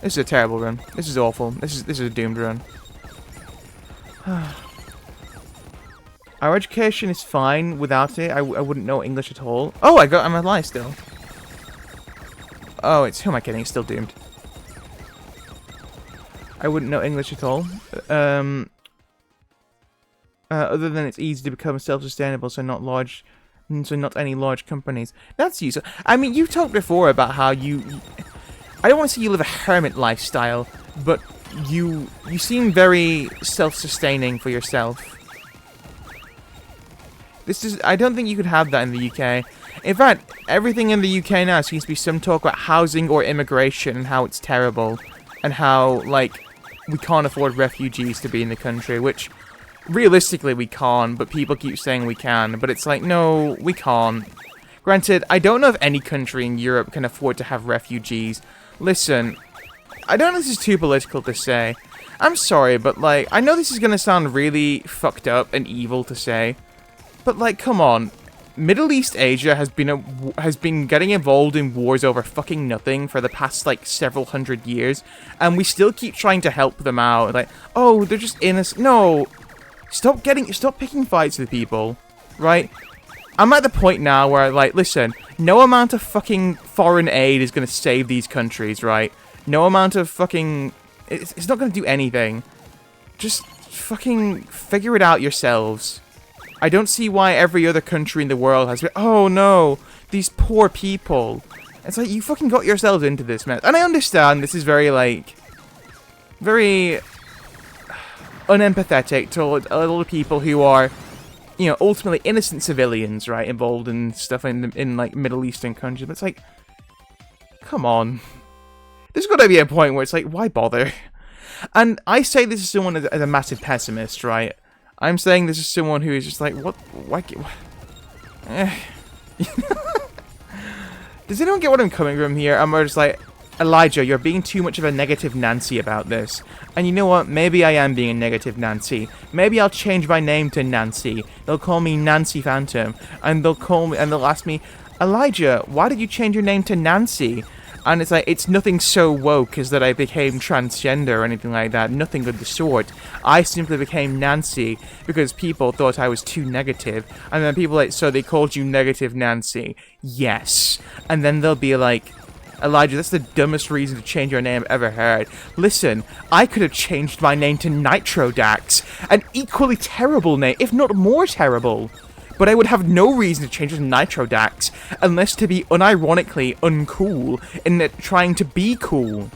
This is a terrible run. This is awful. This is a doomed run. Our education is fine without it. I wouldn't know English at all. Oh, I'm alive still. Oh, who am I kidding? It's still doomed. I wouldn't know English at all. Other than it's easy to become self-sustainable, so not any large companies. That's useful. I mean, you've talked before about how I don't want to say you live a hermit lifestyle, but you seem very self-sustaining for yourself. I don't think you could have that in the UK. In fact, everything in the UK now seems to be some talk about housing or immigration and how it's terrible. And how, like, we can't afford refugees to be in the country, which, realistically, we can't, but people keep saying we can. But it's like, no, we can't. Granted, I don't know if any country in Europe can afford to have refugees. Listen, I don't know if this is too political to say. I'm sorry, but, like, I know this is gonna sound really fucked up and evil to say. But, like, come on. Middle East Asia has been getting involved in wars over fucking nothing for the past, like, several hundred years, and we still keep trying to help them out. Like, oh, they're just innocent. No, stop picking fights with people, right? I'm at the point now where, like, listen, no amount of fucking foreign aid is gonna save these countries, right? No amount of fucking, it's not gonna do anything. Just fucking figure it out yourselves. I don't see why every other country in the world has been, oh no, these poor people. It's like, you fucking got yourselves into this mess. And I understand this is very, like, very... unempathetic to a lot of people who are, you know, ultimately innocent civilians, right, involved in stuff in like Middle Eastern countries. But it's like, come on, there's got to be a point where it's like, why bother? And I say this as someone as a massive pessimist, right? I'm saying this as someone who is just like, what? Why? Does anyone get what I'm coming from here? I'm just like, Elijah, you're being too much of a negative Nancy about this. And you know what? Maybe I am being a negative Nancy. Maybe I'll change my name to Nancy. They'll call me Nancy Phantom. And they'll ask me, Elijah, why did you change your name to Nancy? And it's like, it's nothing so woke as that I became transgender or anything like that. Nothing of the sort. I simply became Nancy because people thought I was too negative. And then people like, so they called you Negative Nancy. Yes. And then they'll be like, Elijah, that's the dumbest reason to change your name I've ever heard. Listen, I could have changed my name to Nitrodax. An equally terrible name, if not more terrible. But I would have no reason to change it to Nitrodax, unless to be unironically uncool in trying to be cool.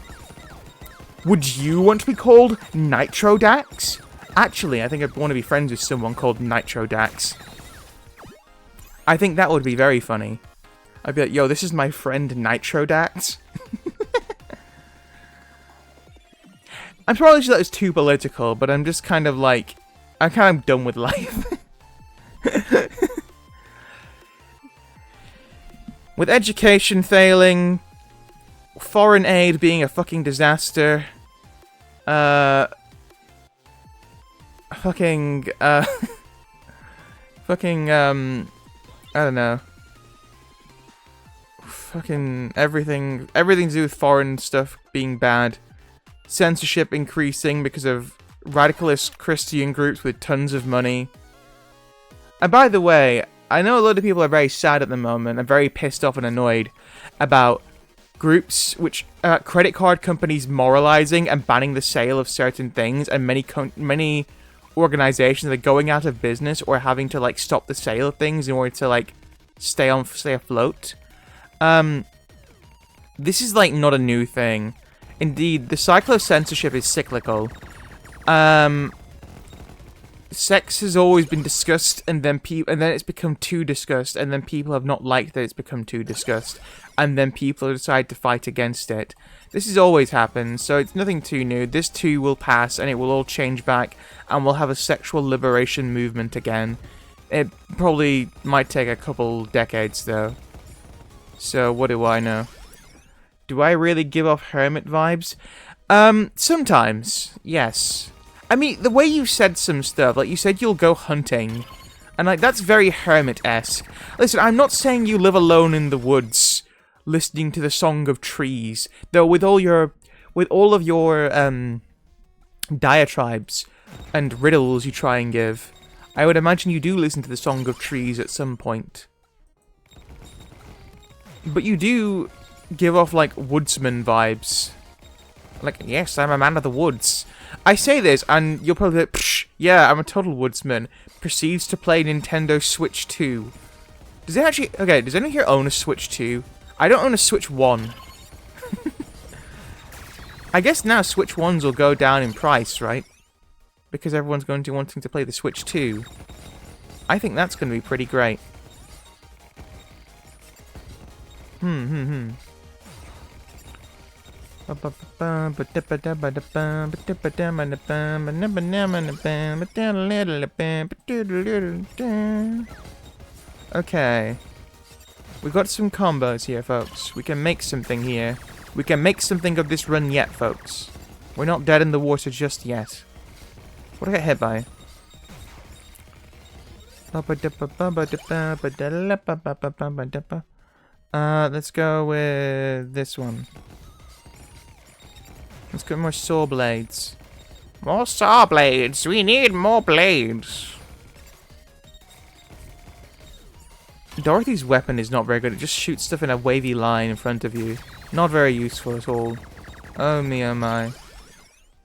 Would you want to be called Nitrodax? Actually, I think I'd want to be friends with someone called Nitrodax. I think that would be very funny. I'd be like, yo, this is my friend Nitrodax. I'm probably sure that was too political, but I'm just kind of like, I'm kind of done with life. With education failing, foreign aid being a fucking disaster, fucking, I don't know. Fucking everything to do with foreign stuff being bad. Censorship increasing because of radicalist Christian groups with tons of money. And by the way, I know a lot of people are very sad at the moment and very pissed off and annoyed about groups which credit card companies moralizing and banning the sale of certain things, and many organizations that are going out of business or having to like stop the sale of things in order to like stay afloat. This is like not a new thing. Indeed, the cycle of censorship is cyclical. Sex has always been discussed, and then it's become too discussed, and then people have not liked that it's become too discussed, and then people decide to fight against it. This has always happened, so it's nothing too new. This too will pass, and it will all change back, and we'll have a sexual liberation movement again. It probably might take a couple decades, though. So, what do I know? Do I really give off hermit vibes? Sometimes, yes. I mean, the way you said some stuff, like you said you'll go hunting, and like that's very hermit-esque. Listen, I'm not saying you live alone in the woods, listening to the song of trees, though with all of your diatribes and riddles you try and give, I would imagine you do listen to the song of trees at some point. But you do give off like woodsman vibes. Like, yes, I'm a man of the woods. I say this, and you'll probably be like, psh, yeah, I'm a total woodsman. Proceeds to play Nintendo Switch 2. Does it actually... Okay, does anyone here own a Switch 2? I don't own a Switch 1. I guess now Switch 1s will go down in price, right? Because everyone's going to wanting to play the Switch 2. I think that's going to be pretty great. Okay. We got some combos here, folks. We can make something here. We can make something of this run yet, folks. We're not dead in the water just yet. What did I get hit by? Let's go with this one. Let's get more saw blades. More saw blades! We need more blades! Dorothy's weapon is not very good. It just shoots stuff in a wavy line in front of you. Not very useful at all. Oh me, oh my.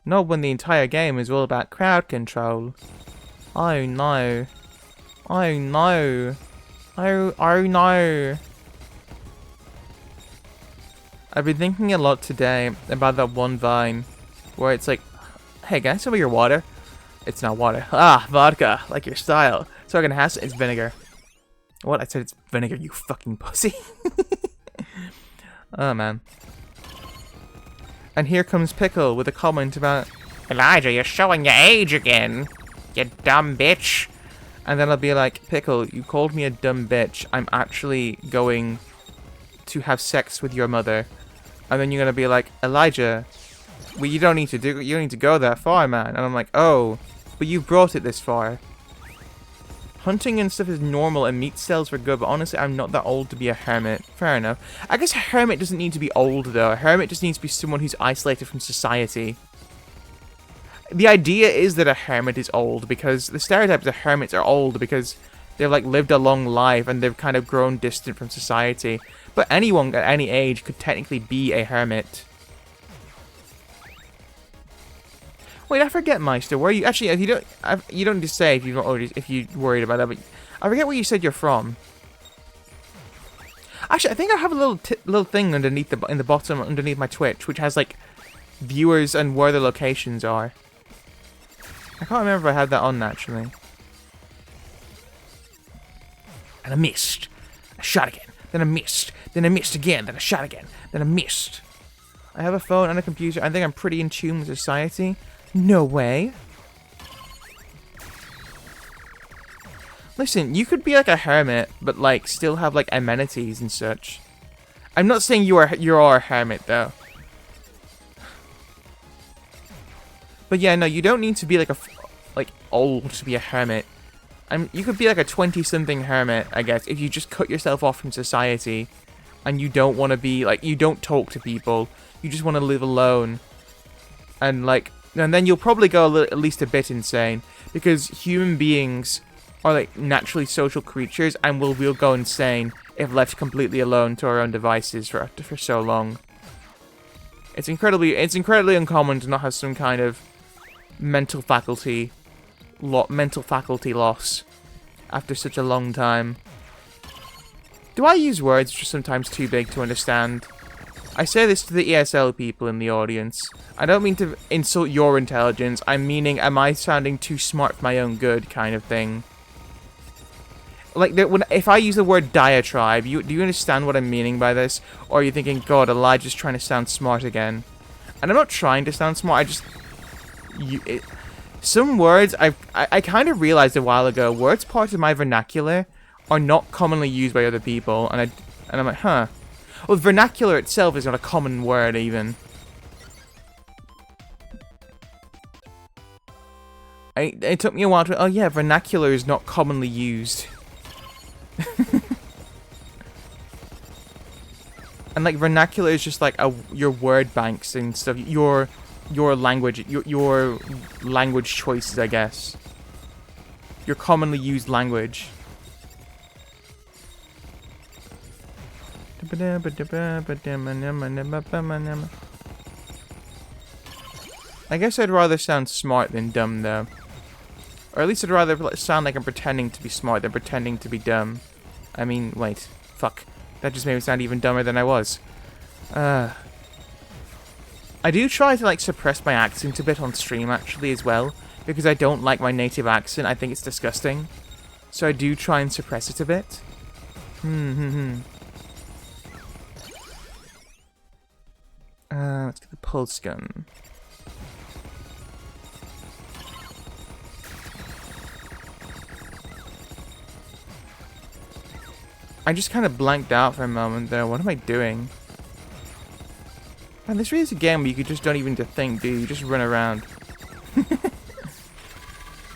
Not when the entire game is all about crowd control. Oh no. Oh no. Oh no. I've been thinking a lot today about that one Vine where it's like, hey, can I some of your water? It's not water. Ah, vodka, like your style. So I'm gonna have it's vinegar. What? I said it's vinegar, you fucking pussy. Oh, man. And here comes Pickle with a comment about, Elijah, you're showing your age again, you dumb bitch. And then I'll be like, Pickle, you called me a dumb bitch. I'm actually going to have sex with your mother. And then you're gonna be like, Elijah, well, you don't need to go that far, man. And I'm like, oh, but you brought it this far. Hunting and stuff is normal and meat sales were good, but honestly, I'm not that old to be a hermit. Fair enough. I guess a hermit doesn't need to be old, though. A hermit just needs to be someone who's isolated from society. The idea is that a hermit is old, because the stereotype is that hermits are old because they've, like, lived a long life and they've kind of grown distant from society. But anyone at any age could technically be a hermit. Wait, I forget, Meister. Where are you? Actually, if you don't just say if you're worried about that. But I forget where you said you're from. Actually, I think I have a little thing underneath in the bottom underneath my Twitch, which has like viewers and where the locations are. I can't remember if I had that on actually. And I missed. I shot again. Then I missed. Then I missed again. Then I shot again. Then I missed. I have a phone and a computer. I think I'm pretty in tune with society. No way. Listen, you could be like a hermit, but like still have like amenities and such. I'm not saying you are a hermit though. But yeah, no, you don't need to be like old to be a hermit. You could be like a 20-something hermit, I guess, if you just cut yourself off from society and you don't want to be like you don't talk to people. You just want to live alone. And then you'll probably go at least a bit insane, because human beings are like naturally social creatures, and we'll go insane if left completely alone to our own devices for so long. It's incredibly uncommon to not have some kind of mental faculty loss after such a long time. Do I use words which are sometimes too big to understand? I say this to the ESL people in the audience. I don't mean to insult your intelligence. I'm meaning, am I sounding too smart for my own good kind of thing? Like, if I use the word diatribe, do you understand what I'm meaning by this? Or are you thinking, God, Elijah's trying to sound smart again? And I'm not trying to sound smart, some words, I kind of realized a while ago, words part of my vernacular are not commonly used by other people, and I'm like, huh. Well, vernacular itself is not a common word, even. It took me a while to... Oh, yeah, vernacular is not commonly used. And, like, vernacular is just, like, your word banks and stuff. Your language... Your language choices, I guess. Your commonly used language. I guess I'd rather sound smart than dumb, though. Or at least I'd rather sound like I'm pretending to be smart than pretending to be dumb. I mean, wait. Fuck. That just made me sound even dumber than I was. I do try to, like, suppress my accent a bit on stream, actually, as well. Because I don't like my native accent. I think it's disgusting. So I do try and suppress it a bit. Let's get the pulse gun. I just kind of blanked out for a moment there. What am I doing? Man, this really is a game where you just don't even need to think, do you? You just run around.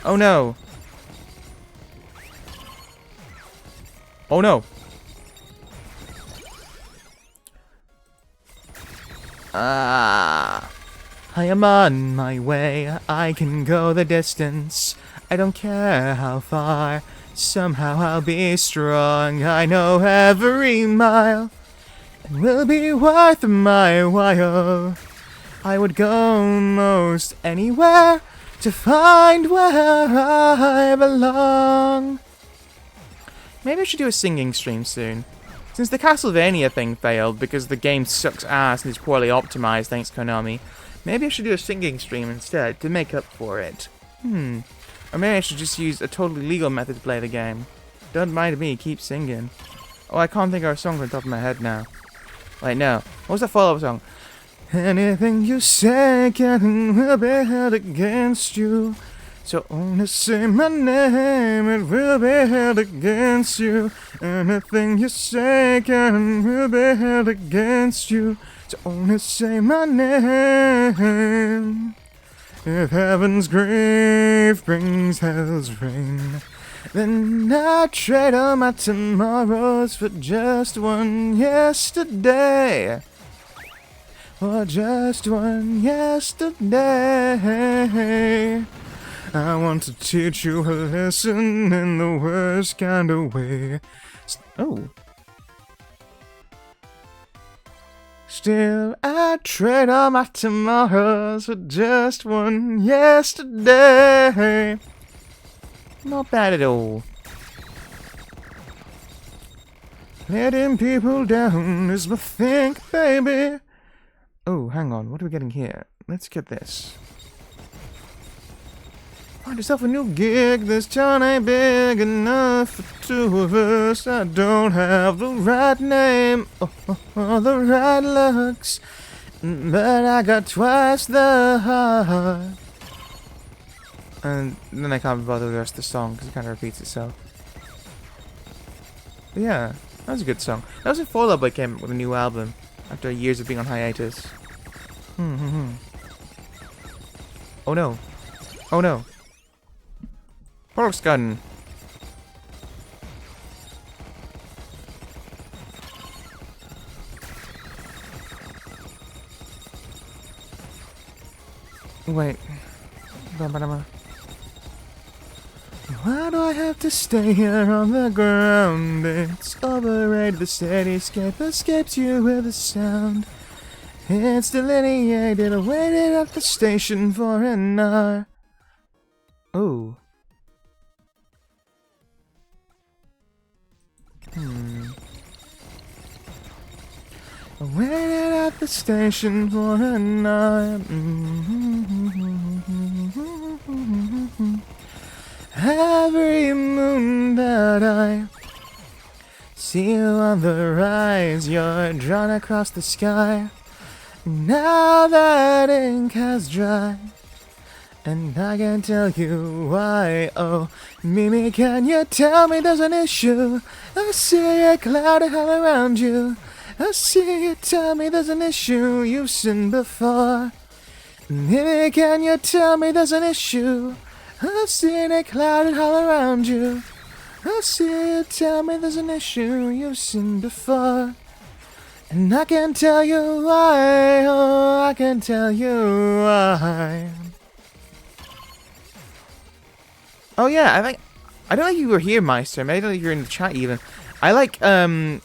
Oh no! Oh no! I am on my way. I can go the distance. I don't care how far. Somehow I'll be strong. I know every mile will be worth my while. I would go most anywhere to find where I belong. Maybe I should do a singing stream soon. Since the Castlevania thing failed because the game sucks ass and is poorly optimized, thanks Konami, maybe I should do a singing stream instead to make up for it. Or maybe I should just use a totally legal method to play the game. Don't mind me, keep singing. Oh, I can't think of a song on the top of my head now. Wait, no. What was the follow-up song? Anything you say can will be held against you. So only say my name, it will be held against you. Anything you say can will be held against you. So only say my name. If heaven's grave brings hell's rain, then I trade all my tomorrows for just one yesterday. For just one yesterday. I want to teach you a lesson in the worst kind of way. Oh. Still, I trade all my tomorrows for just one yesterday. Not bad at all. Letting people down is my thing, baby. Oh, hang on. What are we getting here? Let's get this. Find yourself a new gig. This town ain't big enough for two of us. I don't have the right name or the right looks, but I got twice the heart. And then I can't bother with the rest of the song because it kind of repeats itself. But yeah, that was a good song. That was a Fallout Boy came with a new album after years of being on hiatus. Oh no. Oh no. Pork's gun. Wait. Why do I have to stay here on the ground? It's overrated, the cityscape escapes you with a sound. It's delineated, I waited at the station for an hour. Oh. I waited at the station for an hour. Every moon that I see you on the rise, you're drawn across the sky. Now that ink has dried, and I can tell you why. Oh, Mimi, can you tell me there's an issue? I see a cloud all around you. I see you tell me there's an issue you've seen before. Mimi, can you tell me there's an issue? I've seen it clouded all around you. I see you tell me there's an issue you've seen before. And I can tell you why, oh, I can tell you why. Oh yeah, I don't know if you were here, Meister. Maybe I don't know if you're in the chat even. I like, I've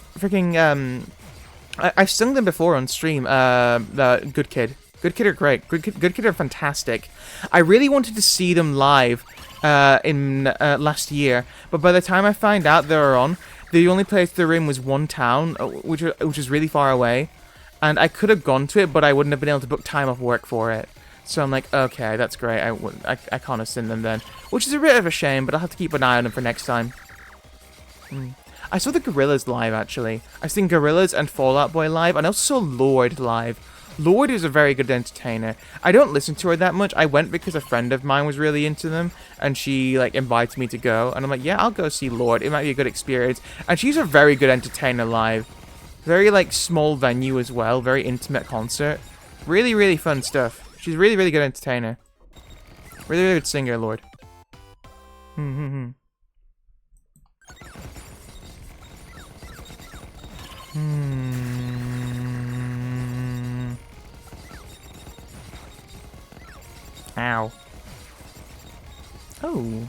sung them before on stream, the Good Kid. Good Kid are great. Good Kid are fantastic. I really wanted to see them live in last year, but by the time I found out they were on, the only place they're in was one town, which is really far away, and I could have gone to it, but I wouldn't have been able to book time off work for it. So I'm like, okay, that's great. I can't have seen them then, which is a bit of a shame, but I'll have to keep an eye on them for next time. I saw the Gorillaz live, actually. I've seen Gorillaz and Fall Out Boy live, and I also saw Lorde live. Lorde is a very good entertainer. I don't listen to her that much. I went because a friend of mine was really into them, and she, like, invited me to go. And I'm like, yeah, I'll go see Lorde. It might be a good experience. And she's a very good entertainer live. Very, like, small venue as well. Very intimate concert. Really, really fun stuff. She's a really, really good entertainer. Really, really good singer, Lorde. Ow. Oh.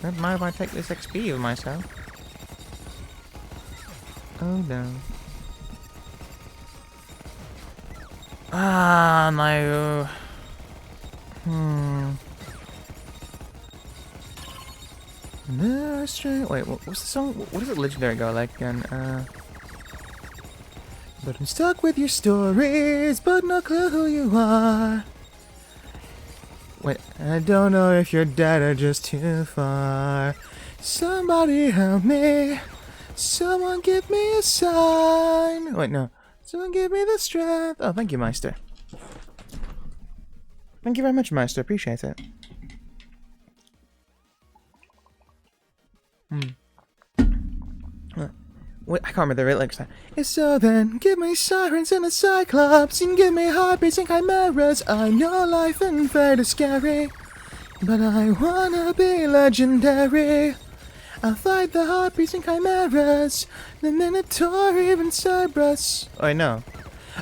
Don't mind if I take this XP with myself. Oh no. Ah, no. No, straight. Wait, what's the song? What does it legendary go like again? But I'm stuck with your stories, but no clue who you are. Wait, I don't know if you're dead or just too far. Somebody help me. Someone give me a sign. Wait, no. Someone give me the strength. Oh, thank you, Meister. Thank you very much, Meister. Appreciate it. Wait, I can't remember the lyrics now. If so then, give me sirens and a cyclops, and give me heartbeats and chimeras. I know life and fate is scary, but I wanna be legendary. I'll fight the heartbeats and chimeras, the Minotaur, even Cerberus. Oh, I know.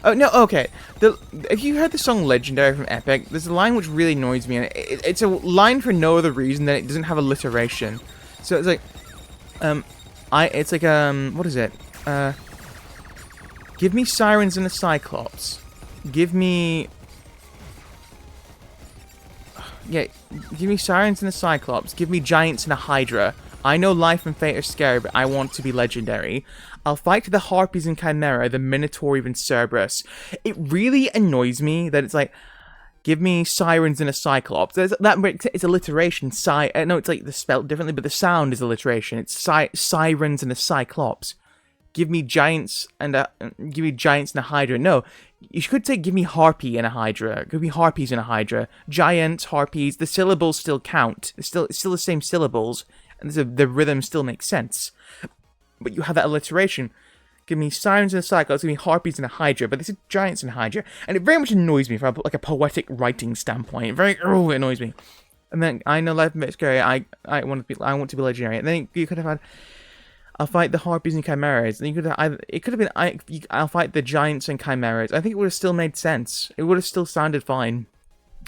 Oh, no, okay. If you heard the song Legendary from Epic, there's a line which really annoys me, and it's a line for no other reason than it doesn't have alliteration. So it's like, what is it? Give me sirens and a cyclops. Give me... Yeah, give me sirens and a cyclops. Give me giants and a hydra. I know life and fate are scary, but I want to be legendary. I'll fight the harpies and chimera, the minotaur, even Cerberus. It really annoys me that it's like, give me sirens and a cyclops. It's alliteration. No, it's like the spelled differently, but the sound is alliteration. It's sirens and a cyclops. Give me giants and a hydra. No, you could say give me harpy and a hydra. Give me harpies and a hydra. Giants, harpies. The syllables still count. It's still the same syllables, and the rhythm still makes sense. But you have that alliteration. Give me sirens and a cyclops, give me harpies and a hydra, but this is giants and a hydra, and it very much annoys me from like a poetic writing standpoint. It annoys me. And then I know life is scary. I want to be legendary. And then you could have had, I'll fight the harpies and chimeras. And you could have it could have been I'll fight the giants and chimeras. I think it would have still made sense. It would have still sounded fine.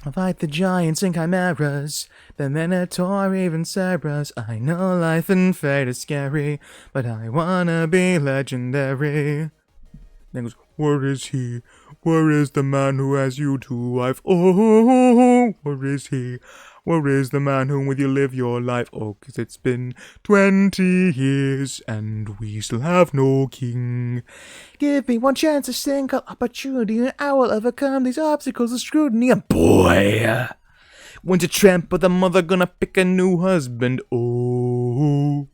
I'll fight the giants and chimeras, the minotaur, even Cerberus. I know life and fate is scary, but I wanna be legendary. Then goes, where is he? Where is the man who has you to wife? Oh, where is he? Where is the man whom with you live your life? Oh, 'cause it's been 20 years and we still have no king. Give me one chance to sing, call opportunity, and I will overcome these obstacles of scrutiny. And boy, when's a tramp with a mother gonna pick a new husband? Oh,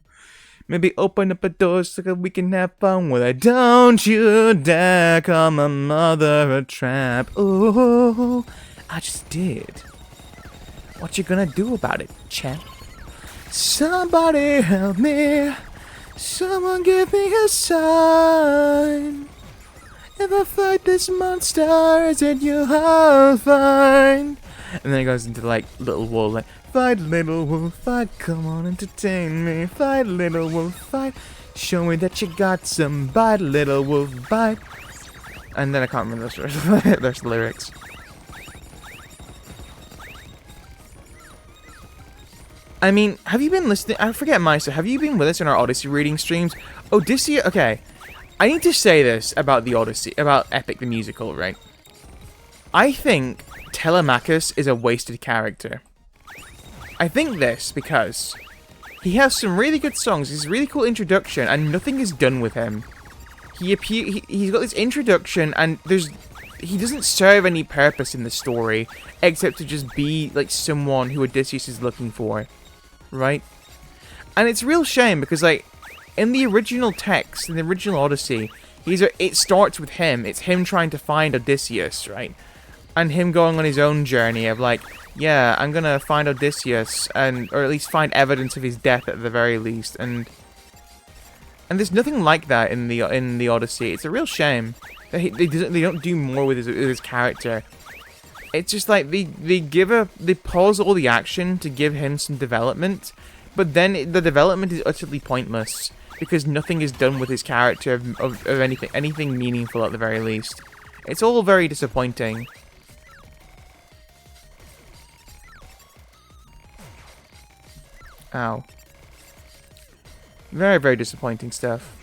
maybe open up a door so that we can have fun with it. Don't you dare call my mother a tramp. Oh, I just did. What you gonna do about it, champ? Somebody help me. Someone give me a sign. If I fight this monster, is it you I'll find? And then it goes into like little wolf, like, fight little wolf, fight, come on entertain me. Fight little wolf, fight, show me that you got some bite, little wolf, bite. And then I can't remember the rest of the lyrics. I mean, have you been listening? I forget, Meister. Have you been with us in our Odyssey reading streams? Odyssey. Okay, I need to say this about the Odyssey, about Epic the Musical, right? I think Telemachus is a wasted character. I think this because he has some really good songs. He's a really cool introduction, and nothing is done with him. He's got this introduction, and he doesn't serve any purpose in the story except to just be like someone who Odysseus is looking for. Right? And it's a real shame because, like, in the original text, in the original Odyssey, it starts with him. It's him trying to find Odysseus, right? And him going on his own journey of, like, yeah, I'm gonna find Odysseus, or at least find evidence of his death at the very least. And there's nothing like that in the Odyssey. It's a real shame that they don't do more with his character. It's just like they pause all the action to give him some development, but then the development is utterly pointless because nothing is done with his character of anything meaningful at the very least. It's all very disappointing. Ow. Very, very disappointing stuff.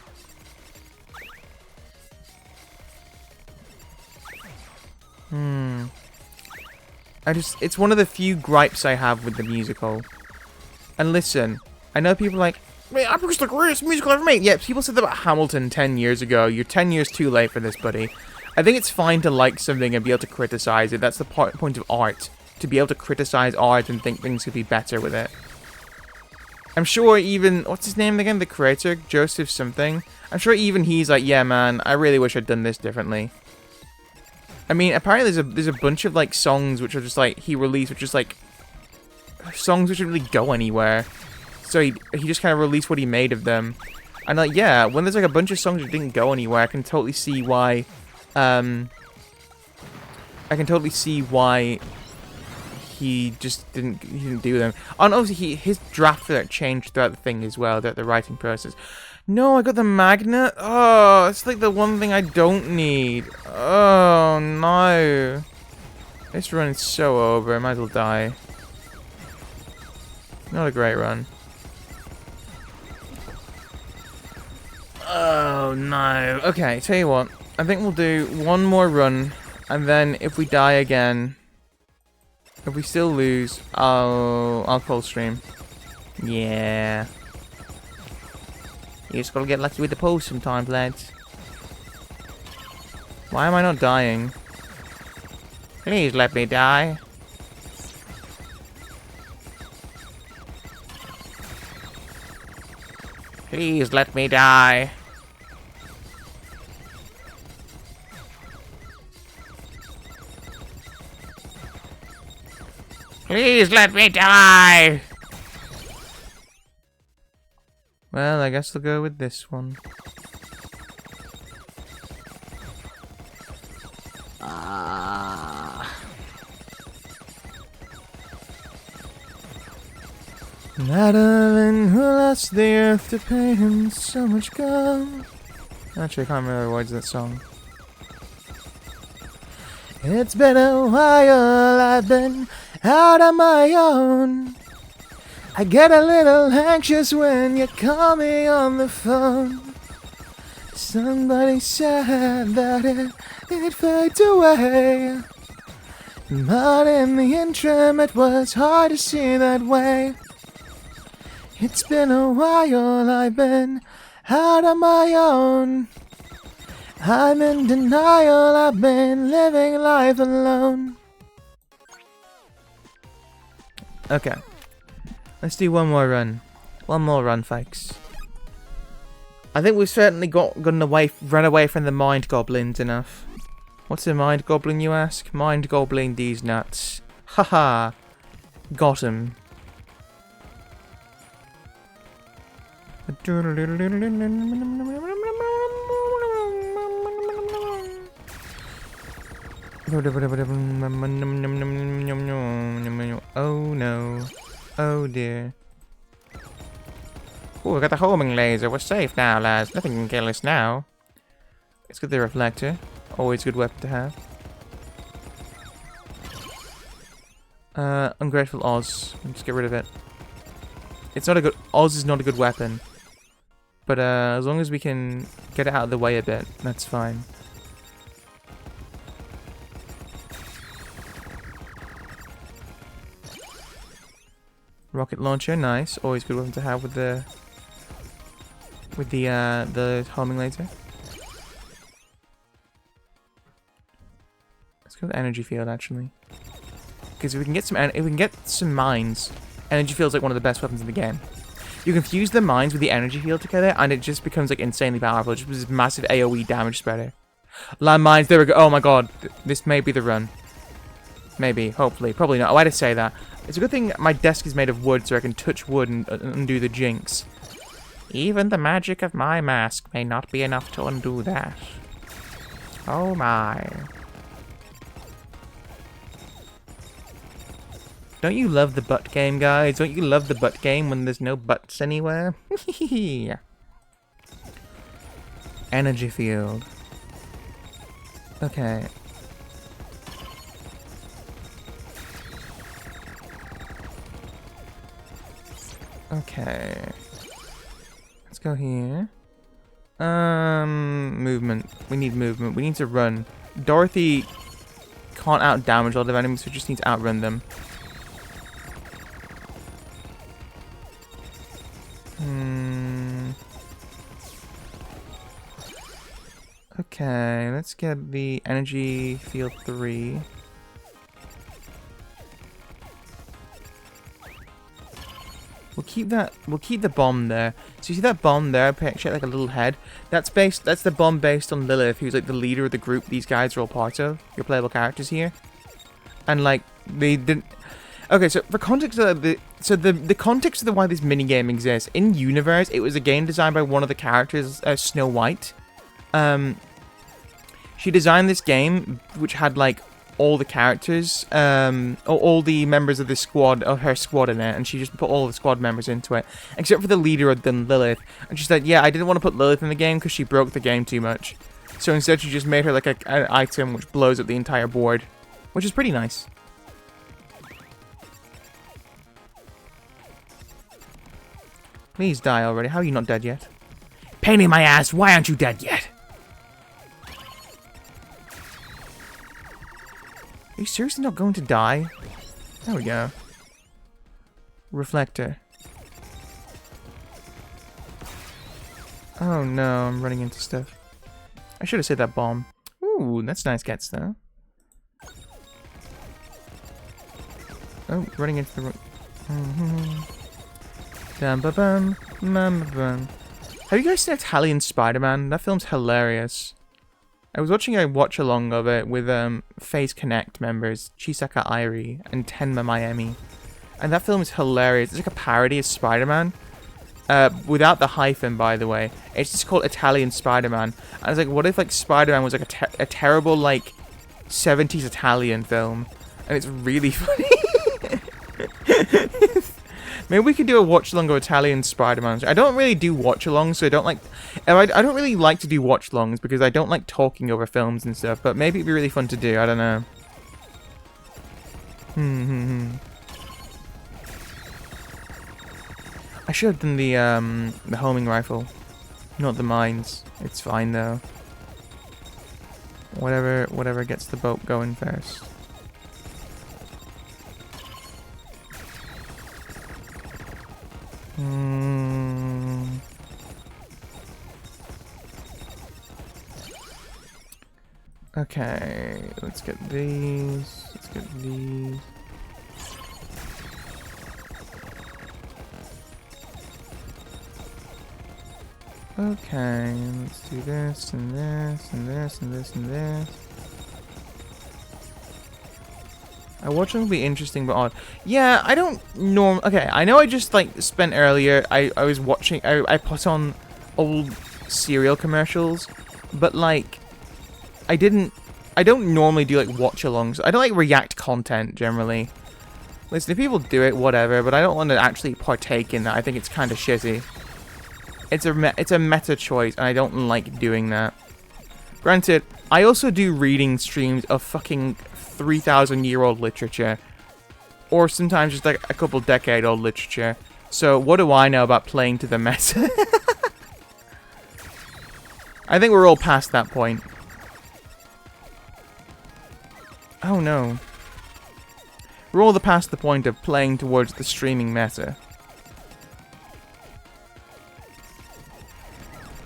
It's one of the few gripes I have with the musical. And listen, I know people are like, "Man, I produced the greatest musical ever made." Yeah, people said that about Hamilton 10 years ago. You're 10 years too late for this, buddy. I think it's fine to like something and be able to criticize it. That's the point of art. to be able to criticize art and think things could be better with it. I'm sure even, what's his name again, the creator, Joseph something, I'm sure even he's like, yeah man, I really wish I'd done this differently. I mean, apparently there's a bunch of like songs which are just like, he released, which is like, songs which didn't really go anywhere. So he just kind of released what he made of them. And like, yeah, when there's like a bunch of songs that didn't go anywhere, I can totally see why, he didn't do them. And obviously his draft for that changed throughout the thing as well, the writing process. No, I got the magnet. Oh, it's like the one thing I don't need. Oh no. This run is so over, I might as well die. Not a great run. Oh no. Okay, tell you what. I think we'll do one more run, and then if we die again, if we still lose, I'll call stream. Yeah. You just gotta get lucky with the pulls sometimes, lads. Why am I not dying? Please let me die. Please let me die. Please let me die! Well, I guess I'll go with this one. Madeline, who lost the earth to pay him so much gold. Actually, I can't remember the words of that song. It's been a while I've been out on my own. I get a little anxious when you call me on the phone. Somebody said that it fades away. But in the interim it was hard to see that way. It's been a while I've been out on my own. I'm in denial, I've been living life alone. Okay. Let's do one more run. One more run, folks. I think we've certainly run away from the mind goblins enough. What's a mind goblin, you ask? Mind goblin these nuts. Haha. Got him. Oh no. Oh dear. Oh, we got the homing laser. We're safe now, lads. Nothing can kill us now. Let's get the reflector. Always a good weapon to have. Ungrateful Oz. Let's get rid of it. It's not a good... Oz is not a good weapon. But as long as we can get it out of the way a bit, that's fine. Rocket launcher, nice. Always good weapon to have with the homing laser. Let's go with energy field actually, because if we can get some mines, energy field's like one of the best weapons in the game. You can fuse the mines with the energy field together, and it just becomes like insanely powerful. It just this massive AOE damage spreader. Landmines, there we go. Oh my god, this may be the run. Maybe, hopefully, probably not. Why did I say that? It's a good thing my desk is made of wood so I can touch wood and undo the jinx. Even the magic of my mask may not be enough to undo that. Oh my. Don't you love the butt game, guys? Don't you love the butt game when there's no butts anywhere? Energy field. Okay. Okay. Let's go here. Movement. We need movement. We need to run. Dorothy can't out-damage all the enemies, so we just need to outrun them. Okay, let's get the energy field 3. We'll keep that. We'll keep the bomb there. So you see that bomb there, picture like a little head. That's the bomb based on Lilith, who's like the leader of the group these guys are all part of. Your playable characters here, and like they didn't. Okay, so for context, the context of why this minigame exists in universe, it was a game designed by one of the characters, Snow White. She designed this game which had like all the characters, all the members of the squad, of her squad in it, and she just put all the squad members into it, except for the leader of them, Lilith. And she said, yeah, I didn't want to put Lilith in the game because she broke the game too much. So instead she just made her like an item which blows up the entire board, which is pretty nice. Please die already. How are you not dead yet? Pain in my ass, why aren't you dead yet? Are you seriously not going to die? There we go. Reflector. Oh no, I'm running into stuff. I should have said that bomb. Ooh, that's nice gets though. Oh, running into the... Dum ba bum, bum ba bum. Have you guys seen Italian Spider-Man? That film's hilarious. I was watching a watch-along of it with FaZe Connect members, Chisaka Irie and Tenma Miami. And that film is hilarious. It's like a parody of Spider-Man. Without the hyphen, by the way. It's just called Italian Spider-Man. And I was like, what if like Spider-Man was like a terrible like 70s Italian film? And it's really funny. Maybe we could do a watch-along of Italian Spider-Man. I don't really do watch-alongs, so I don't like... I don't really like to do watch-alongs because I don't like talking over films and stuff, but maybe it'd be really fun to do, I don't know. I should have done the homing rifle, not the mines. It's fine, though. Whatever gets the boat going first. Okay, let's get these. Let's get these. Okay, let's do this and this and this and this and this. I watch them will be interesting but odd. Yeah, I don't okay, I know I just like spent earlier I was watching I put on old cereal commercials, but like I don't normally do like watch-alongs. I don't like react content generally. Listen, if people do it, whatever, but I don't want to actually partake in that. I think it's kind of shitty. It's a meta choice, and I don't like doing that. Granted, I also do reading streams of fucking 3,000-year-old literature, or sometimes just like a couple decade-old literature. So what do I know about playing to the meta? I think we're all past that point. Oh no. We're all past the point of playing towards the streaming meta.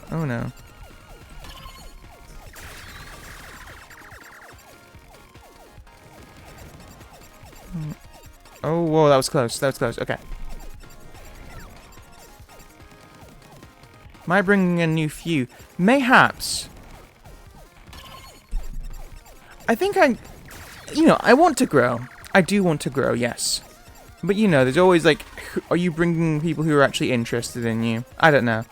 Oh no. Oh, whoa, that was close. That was close. Okay. Am I bringing a new few? Mayhaps. I think you know, I want to grow. I do want to grow, yes. But you know, there's always like, are you bringing people who are actually interested in you? I don't know.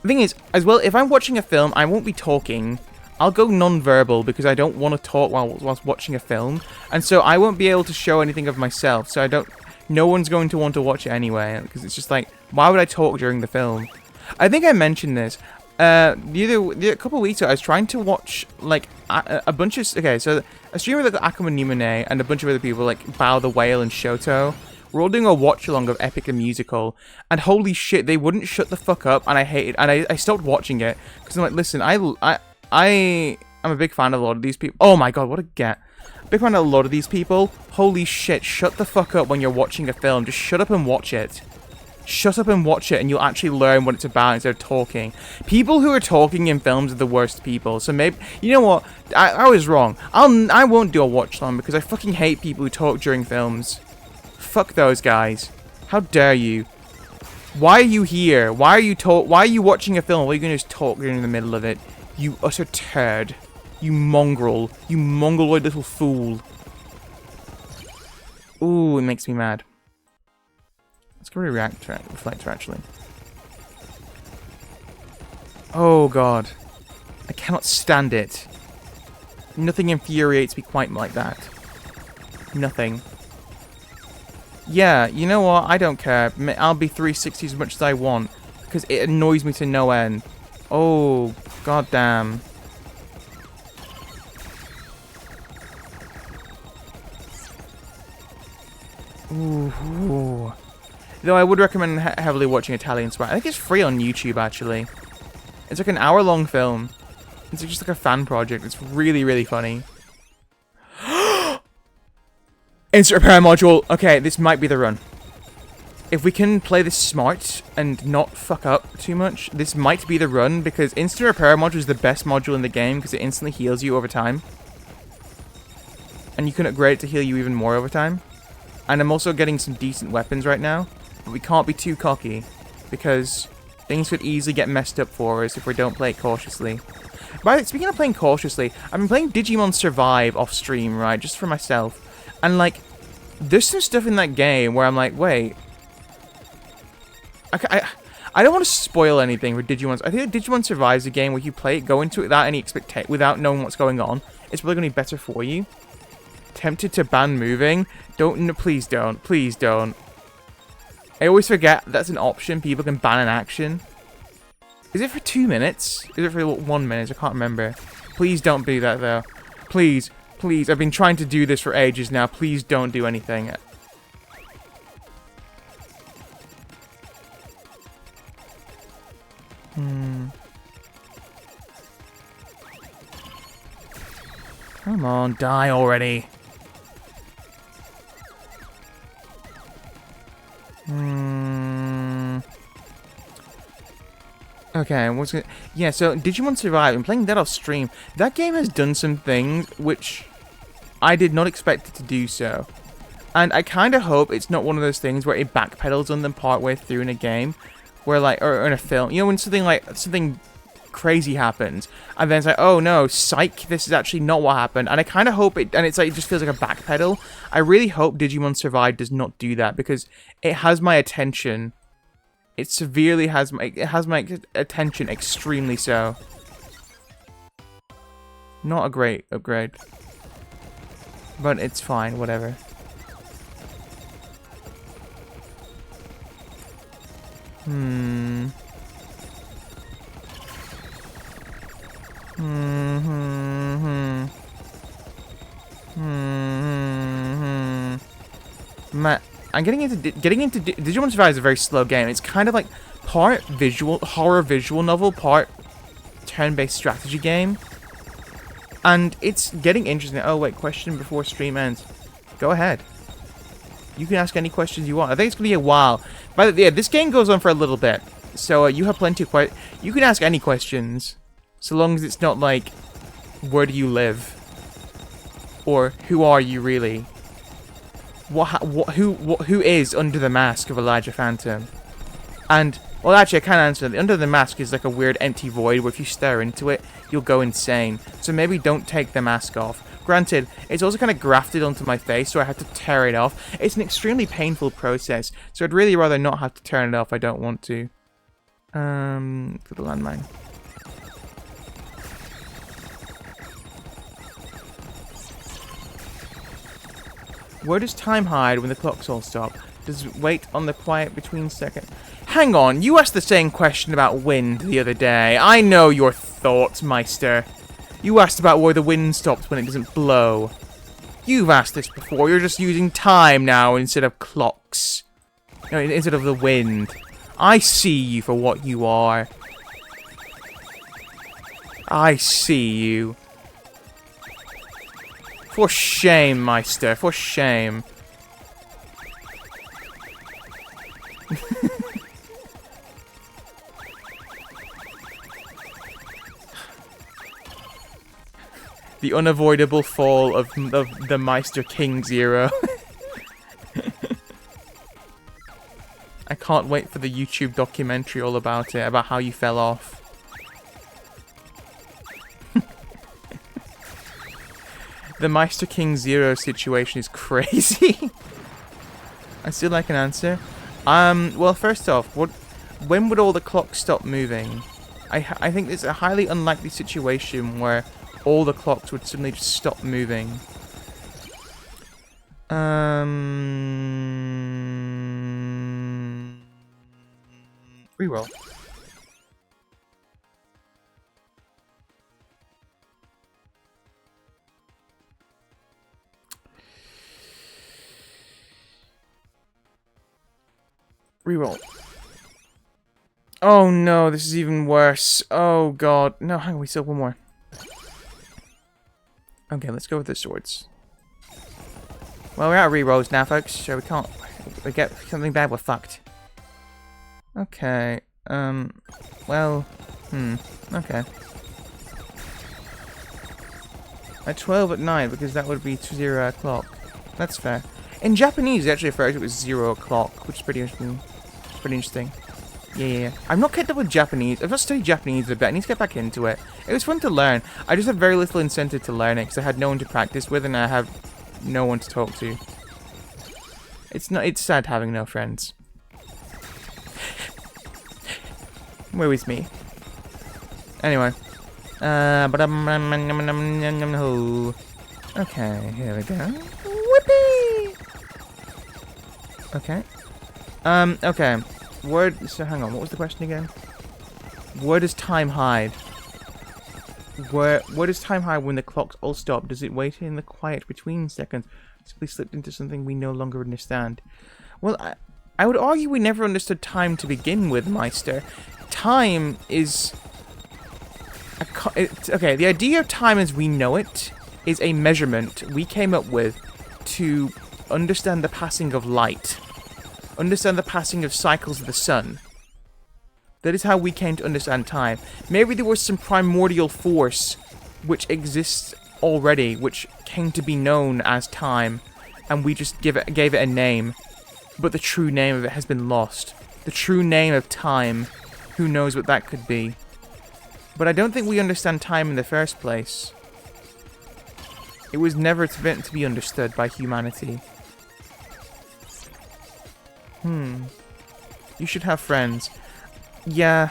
The thing is, as well, if I'm watching a film, I won't be talking. I'll go non-verbal because I don't want to talk whilst watching a film. And so I won't be able to show anything of myself. So no one's going to want to watch it anyway. Because it's just like, why would I talk during the film? I think I mentioned this. A couple of weeks ago, I was trying to watch, like, a bunch of... Okay, so a streamer like Akuma Numine and a bunch of other people, like Bao the Whale and Shoto, we're all doing a watch-along of Epic the Musical, and holy shit, they wouldn't shut the fuck up, and I hated... And I stopped watching it, because I'm like, listen, I'm a big fan of a lot of these people. Oh my god, what a get. Big fan of a lot of these people. Holy shit, shut the fuck up when you're watching a film. Just shut up and watch it. Shut up and watch it, and you'll actually learn what it's about instead of talking. People who are talking in films are the worst people. So maybe, you know what? I was wrong. I won't do a watch long because I fucking hate people who talk during films. Fuck those guys. How dare you? Why are you here? Why are you watching a film? Why are you gonna just talk in the middle of it? You utter turd. You mongrel. You mongoloid little fool. Ooh, it makes me mad. Let's go to reflector, actually. Oh, God. I cannot stand it. Nothing infuriates me quite like that. Nothing. Yeah, you know what? I don't care. I'll be 360 as much as I want. Because it annoys me to no end. Oh, goddamn. Ooh. Though I would recommend heavily watching Italian Spy. I think it's free on YouTube, actually. It's like an hour-long film. It's just like a fan project. It's really, really funny. Instant repair module. Okay, this might be the run. If we can play this smart and not fuck up too much, this might be the run, because instant repair module is the best module in the game because it instantly heals you over time. And you can upgrade it to heal you even more over time. And I'm also getting some decent weapons right now, but we can't be too cocky because things could easily get messed up for us if we don't play it cautiously. By the way, speaking of playing cautiously, I've been playing Digimon Survive off stream, right, just for myself. And, like, there's some stuff in that game where I'm like, wait. I don't want to spoil anything for Digimon. I think Digimon Survive is a game where you play it, go into it without any without knowing what's going on. It's probably going to be better for you. Tempted to ban moving? Don't, no, please don't. Please don't. I always forget that's an option. People can ban an action. Is it for 2 minutes? Is it for 1 minute? I can't remember. Please don't do that, though. Please. Please. I've been trying to do this for ages now. Please don't do anything. Come on, die already. Okay, what's gonna... Yeah, so Digimon Survive, I'm playing that off stream. That game has done some things which I did not expect it to do so. And I kind of hope it's not one of those things where it backpedals on them partway through in a game. Where, like, or in a film. You know, when something crazy happens. And then it's like, oh no, psych, this is actually not what happened. And I kind of hope it... And it's like, it just feels like a backpedal. I really hope Digimon Survive does not do that. Because it has my attention... It severely has my attention, extremely so. Not a great upgrade. But it's fine, whatever. Matt, I'm getting into Digimon Survive is a very slow game. It's kind of like part horror visual novel, part turn-based strategy game, and it's getting interesting. Oh wait, question before stream ends. Go ahead. You can ask any questions you want. I think it's gonna be a while. By the way, yeah, this game goes on for a little bit, so you have plenty of questions. You can ask any questions, so long as it's not like, where do you live, or who are you really? Who is under the mask of Elijah Phantom? And, well, actually, I can't answer that. Under the mask is like a weird empty void where if you stare into it, you'll go insane. So maybe don't take the mask off. Granted, it's also kind of grafted onto my face, so I had to tear it off. It's an extremely painful process, so I'd really rather not have to turn it off. I don't want to. For the landmine. Where does time hide when the clocks all stop? Does it wait on the quiet between seconds? Hang on, you asked the same question about wind the other day. I know your thoughts, Meister. You asked about where the wind stops when it doesn't blow. You've asked this before. You're just using time now instead of clocks. No, instead of the wind. I see you for what you are. I see you. For shame, Meister. For shame. The unavoidable fall of the Meister King Zero. Can't wait for the YouTube documentary all about it, about how you fell off. The Meister King Zero situation is crazy. I still like an answer. Well, first off, when would all the clocks stop moving? I think it's a highly unlikely situation where all the clocks would suddenly just stop moving. Reroll. Reroll. Oh no, this is even worse. Oh god. No, hang on, we still have one more. Okay, let's go with the swords. Well, we're out of rerolls now, folks, so we can't... If we get something bad, we're fucked. Okay, well... okay. At 12 at night, because that would be 0 o'clock. That's fair. In Japanese, they actually refer to it as 0 o'clock, which is pretty interesting. Pretty interesting. Yeah. I'm not kept up with Japanese. I've not studied Japanese a bit. I need to get back into it. It was fun to learn. I just had very little incentive to learn it because I had no one to practice with and I have no one to talk to. It's sad having no friends. Where is me? Anyway. Okay, here we go. Whippy! Okay. Okay. So hang on, what was the question again? Where does time hide? Where does time hide when the clocks all stop? Does it wait in the quiet between seconds? Simply slipped into something we no longer understand. Well, I would argue we never understood time to begin with, Meister. Time is... okay, the idea of time as we know it is a measurement we came up with to understand the passing of light. Understand the passing of cycles of the sun. That is how we came to understand time. Maybe there was some primordial force which exists already, which came to be known as time, and we just gave it a name. But the true name of it has been lost. The true name of time, who knows what that could be. But I don't think we understand time in the first place. It was never meant to be understood by humanity. You should have friends. Yeah.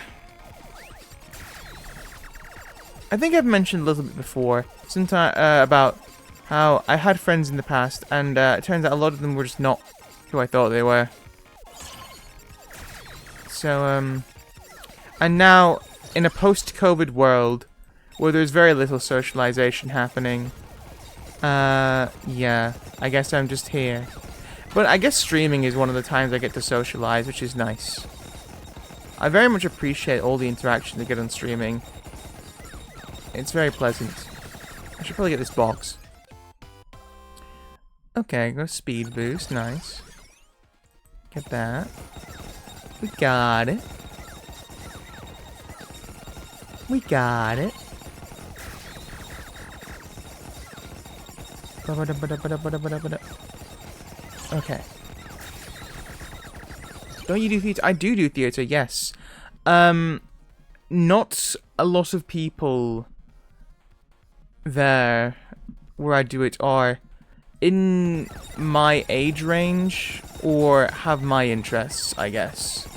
I think I've mentioned a little bit before, sometime about how I had friends in the past, and it turns out a lot of them were just not who I thought they were. So, and now, in a post-COVID world, where there's very little socialization happening, yeah, I guess I'm just here. But I guess streaming is one of the times I get to socialize, which is nice. I very much appreciate all the interaction I get on streaming. It's very pleasant. I should probably get this box. Okay, go speed boost, nice. Get that. We got it. We got it. Okay. Don't you do theatre? I do theatre, yes. Not a lot of people there where I do it are in my age range or have my interests, I guess.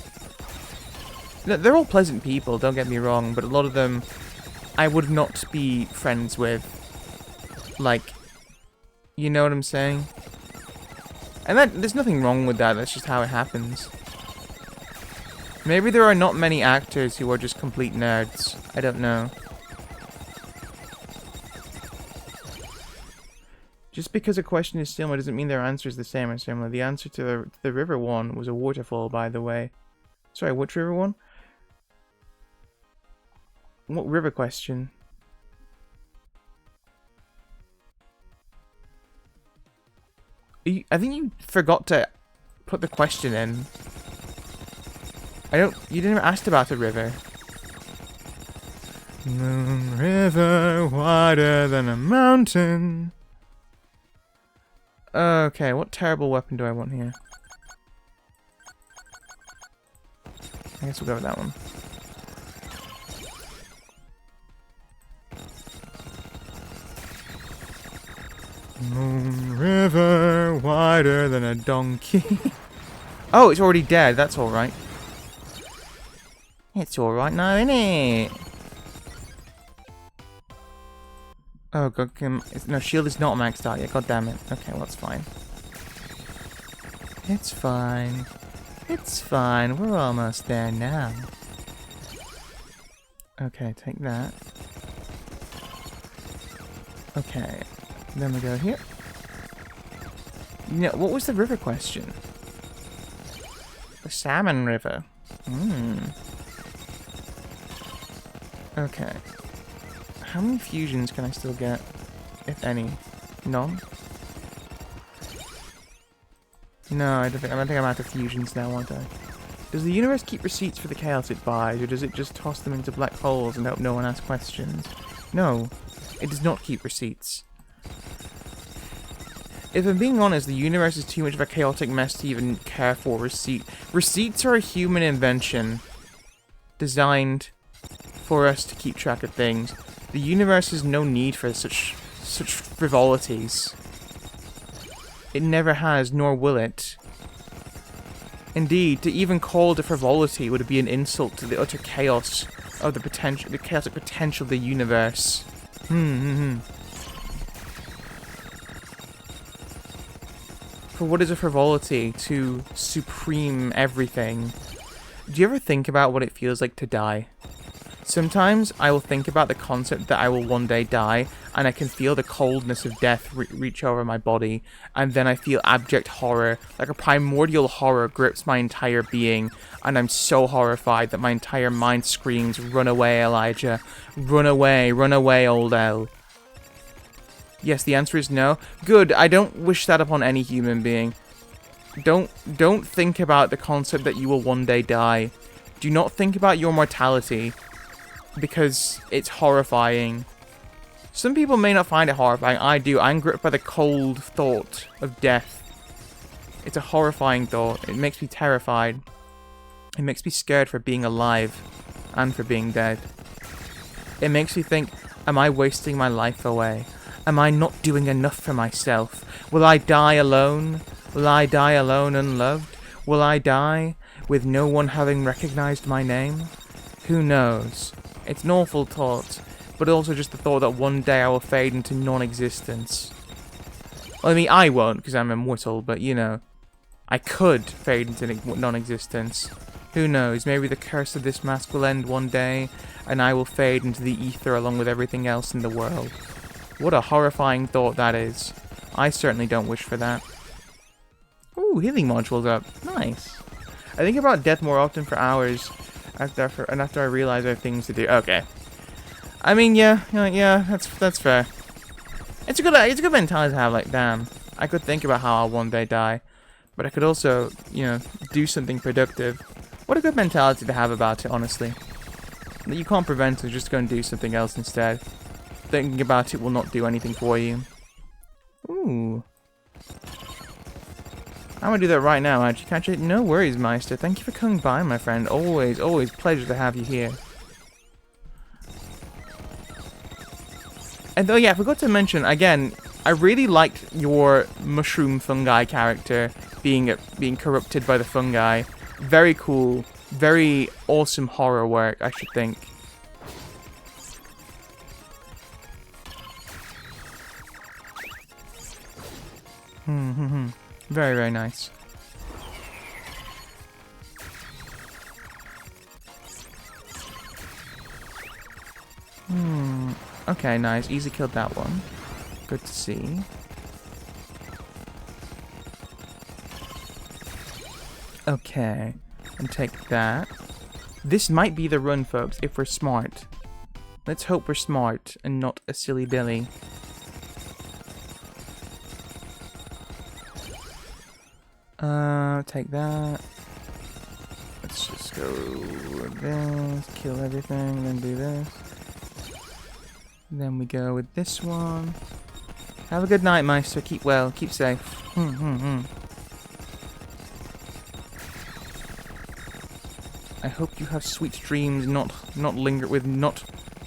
They're all pleasant people, don't get me wrong, but a lot of them I would not be friends with. Like, you know what I'm saying? And there's nothing wrong with that, that's just how it happens. Maybe there are not many actors who are just complete nerds. I don't know. Just because a question is similar doesn't mean their answer is the same or similar. The answer to the river one was a waterfall, by the way. Sorry, which river one? What river question? I think you forgot to put the question in. You didn't ask about the river. River wider than a mountain. Okay, what terrible weapon do I want here? I guess we'll go with that one. Moon River, wider than a donkey. Oh, it's already dead. That's alright. It's alright now, isn't it? Oh, God. No, shield is not maxed out yet. God damn it. Okay, well, that's fine. It's fine. It's fine. We're almost there now. Okay, take that. Okay. Then we go here. What was the river question? The Salmon River. Okay. How many fusions can I still get? If any? None? No, I don't think I'm out of fusions now, aren't I? Does the universe keep receipts for the chaos it buys, or does it just toss them into black holes and hope no one asks questions? No, it does not keep receipts. If I'm being honest, the universe is too much of a chaotic mess to even care for Receipts are a human invention designed for us to keep track of things. The universe has no need for such frivolities. It never has, nor will it. Indeed, to even call it a frivolity would be an insult to the utter chaos of the chaotic potential of the universe. For what is a frivolity to supreme everything? Do you ever think about what it feels like to die? Sometimes I will think about the concept that I will one day die, and I can feel the coldness of death reach over my body, and then I feel abject horror, like a primordial horror grips my entire being, and I'm so horrified that my entire mind screams, "Run away, Elijah! Run away, old El!" Yes, the answer is no. Good, I don't wish that upon any human being. Don't think about the concept that you will one day die. Do not think about your mortality, because it's horrifying. Some people may not find it horrifying. I do. I'm gripped by the cold thought of death. It's a horrifying thought. It makes me terrified. It makes me scared for being alive and for being dead. It makes me think, am I wasting my life away? Am I not doing enough for myself? Will I die alone? Will I die alone unloved? Will I die with no one having recognized my name? Who knows? It's an awful thought, but also just the thought that one day I will fade into non-existence. Well, I mean, I won't, because I'm immortal, but, you know, I could fade into non-existence. Who knows? Maybe the curse of this mask will end one day, and I will fade into the ether along with everything else in the world. What a horrifying thought that is. I certainly don't wish for that. Ooh, healing module's up. Nice. I think about death more often for hours after I realize I have things to do. Okay. I mean, yeah, that's fair. It's a good mentality to have. Like, damn, I could think about how I'll one day die, but I could also, you know, do something productive. What a good mentality to have about it, honestly. That you can't prevent it, just go and do something else instead. Thinking about it will not do anything for you. Ooh. I'm gonna do that right now, actually. Catch it? No worries, Meister. Thank you for coming by, my friend. Always, always pleasure to have you here. And oh yeah, I forgot to mention, again, I really liked your mushroom fungi character being corrupted by the fungi. Very cool. Very awesome horror work, I should think. Very, very nice. Okay, nice. Easy killed that one. Good to see. Okay. And take that. This might be the run, folks, if we're smart. Let's hope we're smart and not a silly Billy. Take that. Let's just go with this, kill everything, then do this. Then we go with this one. Have a good night, Meister. Keep well, keep safe. I hope you have sweet dreams, not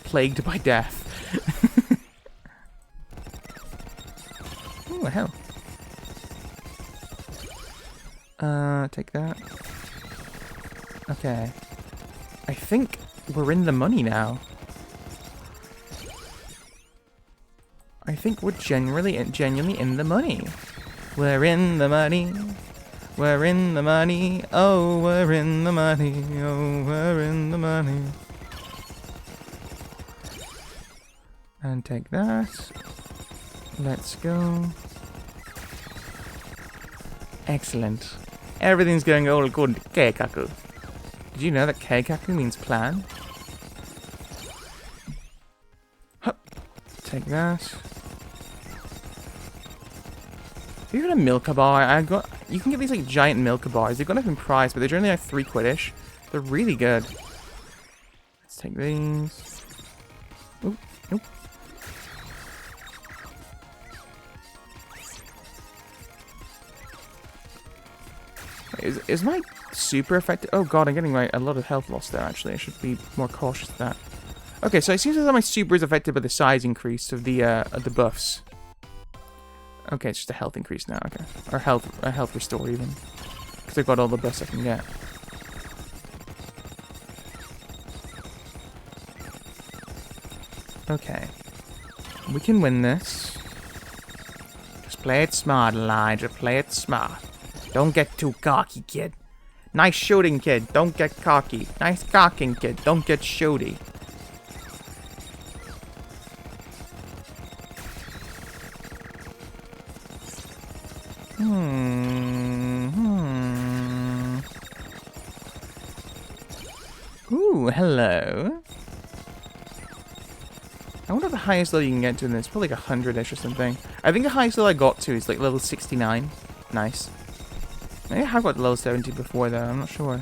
plagued by death. Ooh, hell. Take that. Okay. I think we're in the money now. I think we're genuinely in the money. We're in the money. We're in the money. Oh, we're in the money. Oh, we're in the money. And take that. Let's go. Excellent. Everything's going all according to Keikaku. Did you know that Keikaku means plan? Hup. Take that. Even a Milka bar. You can get these like giant Milka bars. They've gone up in price, but they're generally like $3-ish. They're really good. Let's take these. Oop, nope. Is my super effective? Oh god, I'm getting a lot of health loss there, actually. I should be more cautious of that. Okay, so it seems as though my super is affected by the size increase of the buffs. Okay, it's just a health increase now, okay. Or a health restore, even. Because I've got all the buffs I can get. Okay. We can win this. Just play it smart, Elijah. Play it smart. Don't get too cocky, kid. Nice shooting, kid. Don't get cocky. Nice cocking, kid. Don't get shooty. Ooh, hello. I wonder what the highest level you can get to in this. Probably like 100-ish or something. I think the highest level I got to is like level 69. Nice. Maybe I have got level 70 before though, I'm not sure.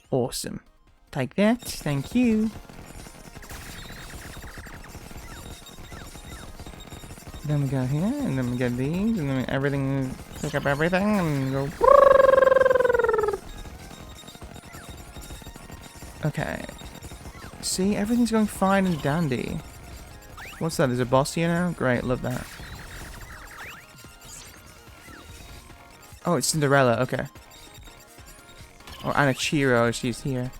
Awesome. Take that, thank you. Then we go here, and then we get these, and then everything, pick up everything, and go. Okay. See, everything's going fine and dandy. What's that? There's a boss here now? Great, love that. Oh, it's Cinderella, okay. Or Anachiro, she's here.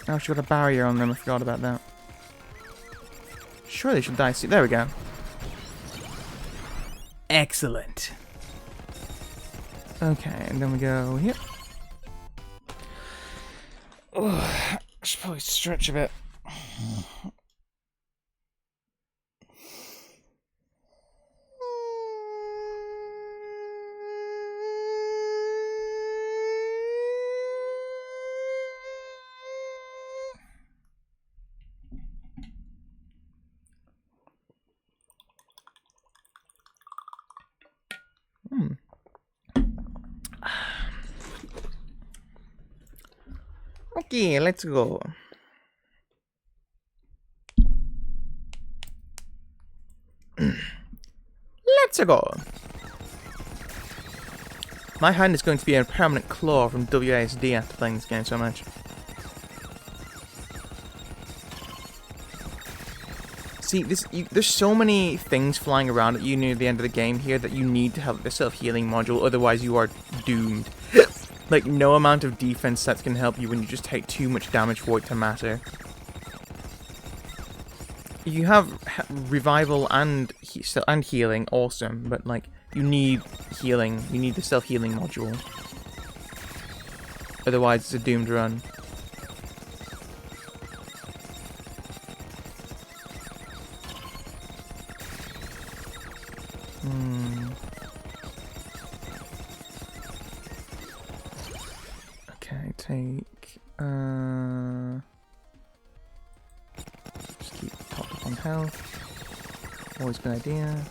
Oh, she got a barrier on them. I forgot about that. Sure, they should die soon. There we go. Excellent. Okay, and then we go here. Oh, I should probably stretch a bit. Okay, let's go. Let's go. My hand is going to be a permanent claw from WASD after playing this game so much. See, there's so many things flying around at you near the end of the game here that you need to have the self-healing module, otherwise you are doomed. Like, no amount of defense sets can help you when you just take too much damage for it to matter. You have revival and healing, awesome, but like, you need healing. You need the self-healing module. Otherwise, it's a doomed run. take... just keep topped up on health. Always a good idea.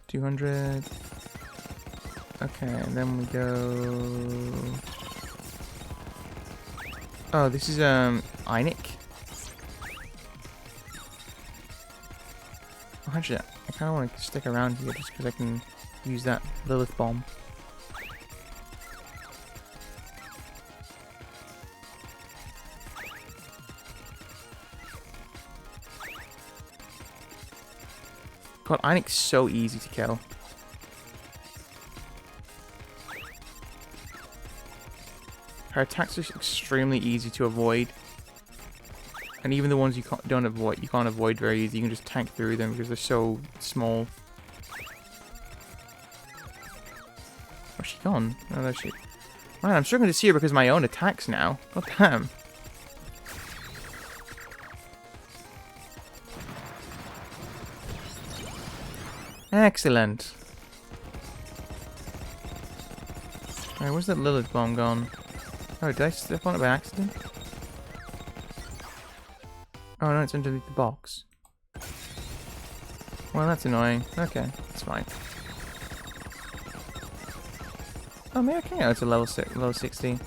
$200. Okay, and then we go. Oh, this is Einik. Oh, actually, I kind of want to stick around here just because I can use that Lilith bomb. God, Einik's so easy to kill. Her attacks are extremely easy to avoid. And even the ones you can't avoid very easy. You can just tank through them because they're so small. Where's she gone? Oh, there she. Man, I'm struggling to see her because of my own attacks now. God damn. Excellent. Alright, where's that Lilith bomb gone? Oh, did I step on it by accident? Oh no, it's underneath the box. Well, that's annoying. Okay, it's fine. Oh, maybe okay. Oh, it's a level 60.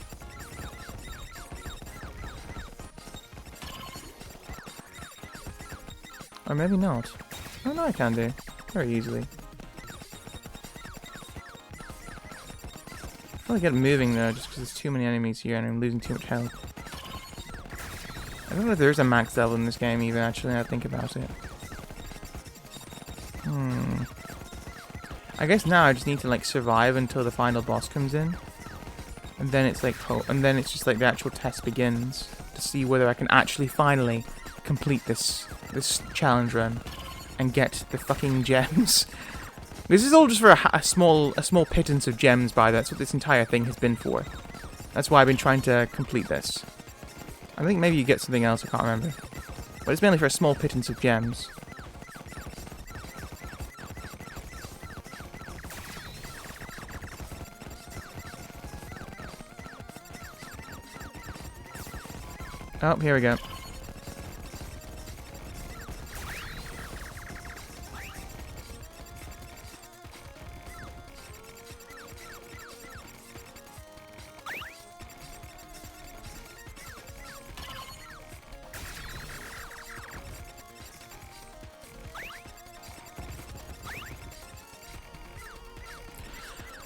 Or maybe not. Oh no, I can do. Very easily. I want to get moving though, just because there's too many enemies here and I'm losing too much health. I don't know if there's a max level in this game even, actually, now I think about it. I guess now I just need to like survive until the final boss comes in. And then it's like, and then it's just like the actual test begins to see whether I can actually finally complete this challenge run and get the fucking gems. This is all just for a small pittance of gems, by that's what this entire thing has been for. That's why I've been trying to complete this. I think maybe you get something else, I can't remember. But it's mainly for a small pittance of gems. Oh, here we go.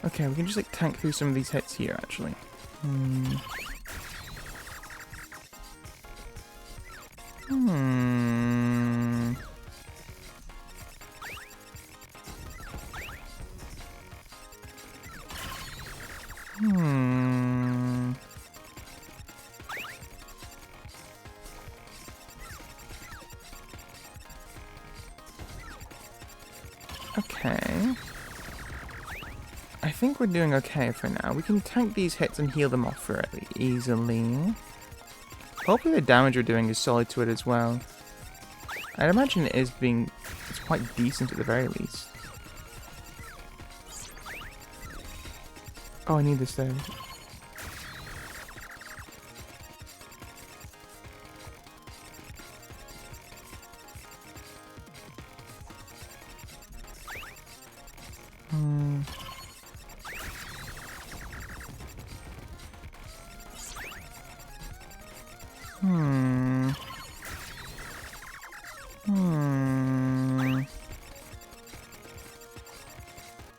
Okay, we can just like tank through some of these hits here, actually. Okay. I think we're doing okay for now. We can tank these hits and heal them off fairly easily. Hopefully the damage we're doing is solid to it as well. I'd imagine it's quite decent at the very least. Oh, I need this though.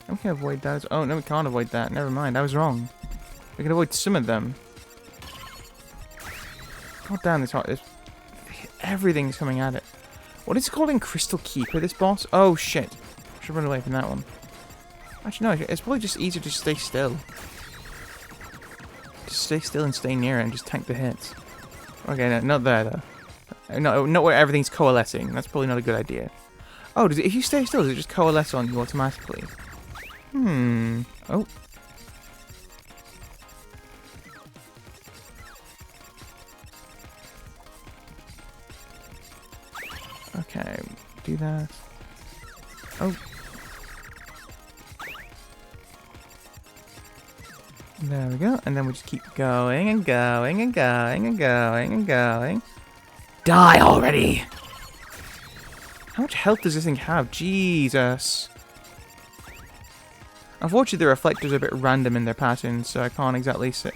We can avoid that. Oh, no, we can't avoid that. Never mind, I was wrong. We can avoid some of them. God damn, this hard. Everything's coming at it. What is it called in Crystal Keeper, this boss? Oh, shit. I should run away from that one. Actually, no, it's probably just easier to stay still. Just stay still and stay near it and just tank the hits. Okay, no, not there, though. No, not where everything's coalescing. That's probably not a good idea. Oh, if you stay still, does it just coalesce on you automatically? Oh. Okay, do that. Oh. There we go. And then we just keep going and going and going and going and going. Die already! How much health does this thing have? Jesus. Unfortunately, the reflectors are a bit random in their patterns, so I can't exactly say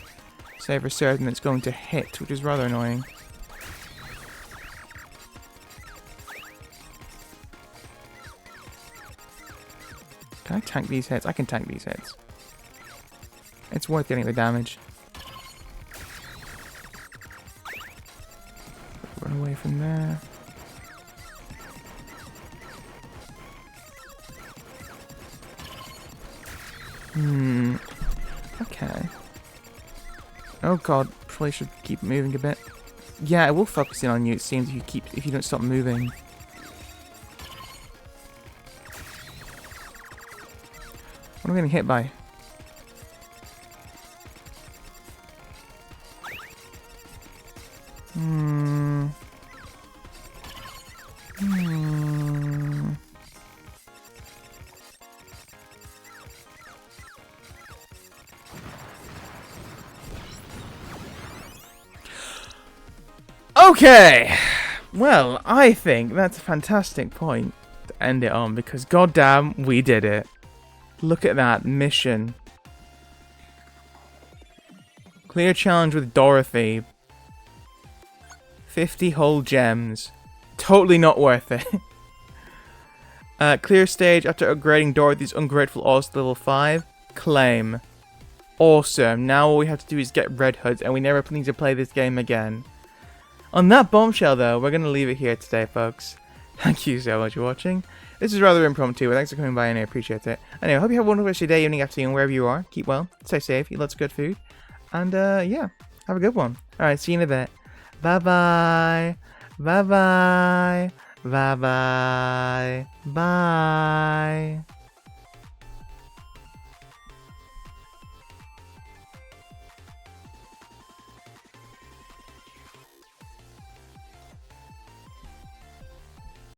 for certain it's going to hit, which is rather annoying. Can I tank these hits? I can tank these hits. It's worth getting the damage. Run away from there. Okay. Oh god, probably should keep moving a bit. Yeah, it will focus in on you, it seems, if you don't stop moving. What am I getting hit by? Okay! Well, I think that's a fantastic point to end it on, because goddamn, we did it. Look at that mission. Clear challenge with Dorothy. 50 whole gems. Totally not worth it. Clear stage after upgrading Dorothy's Ungrateful Oz to level 5. Claim. Awesome. Now all we have to do is get red hoods and we never need to play this game again. On that bombshell though, we're going to leave it here today, folks. Thank you so much for watching. This is rather impromptu, but thanks for coming by and I appreciate it. Anyway, I hope you have a wonderful rest of your day, evening, afternoon, wherever you are. Keep well, stay safe, eat lots of good food. And yeah, have a good one. Alright, see you in a bit. Bye-bye. Bye-bye. Bye-bye. Bye.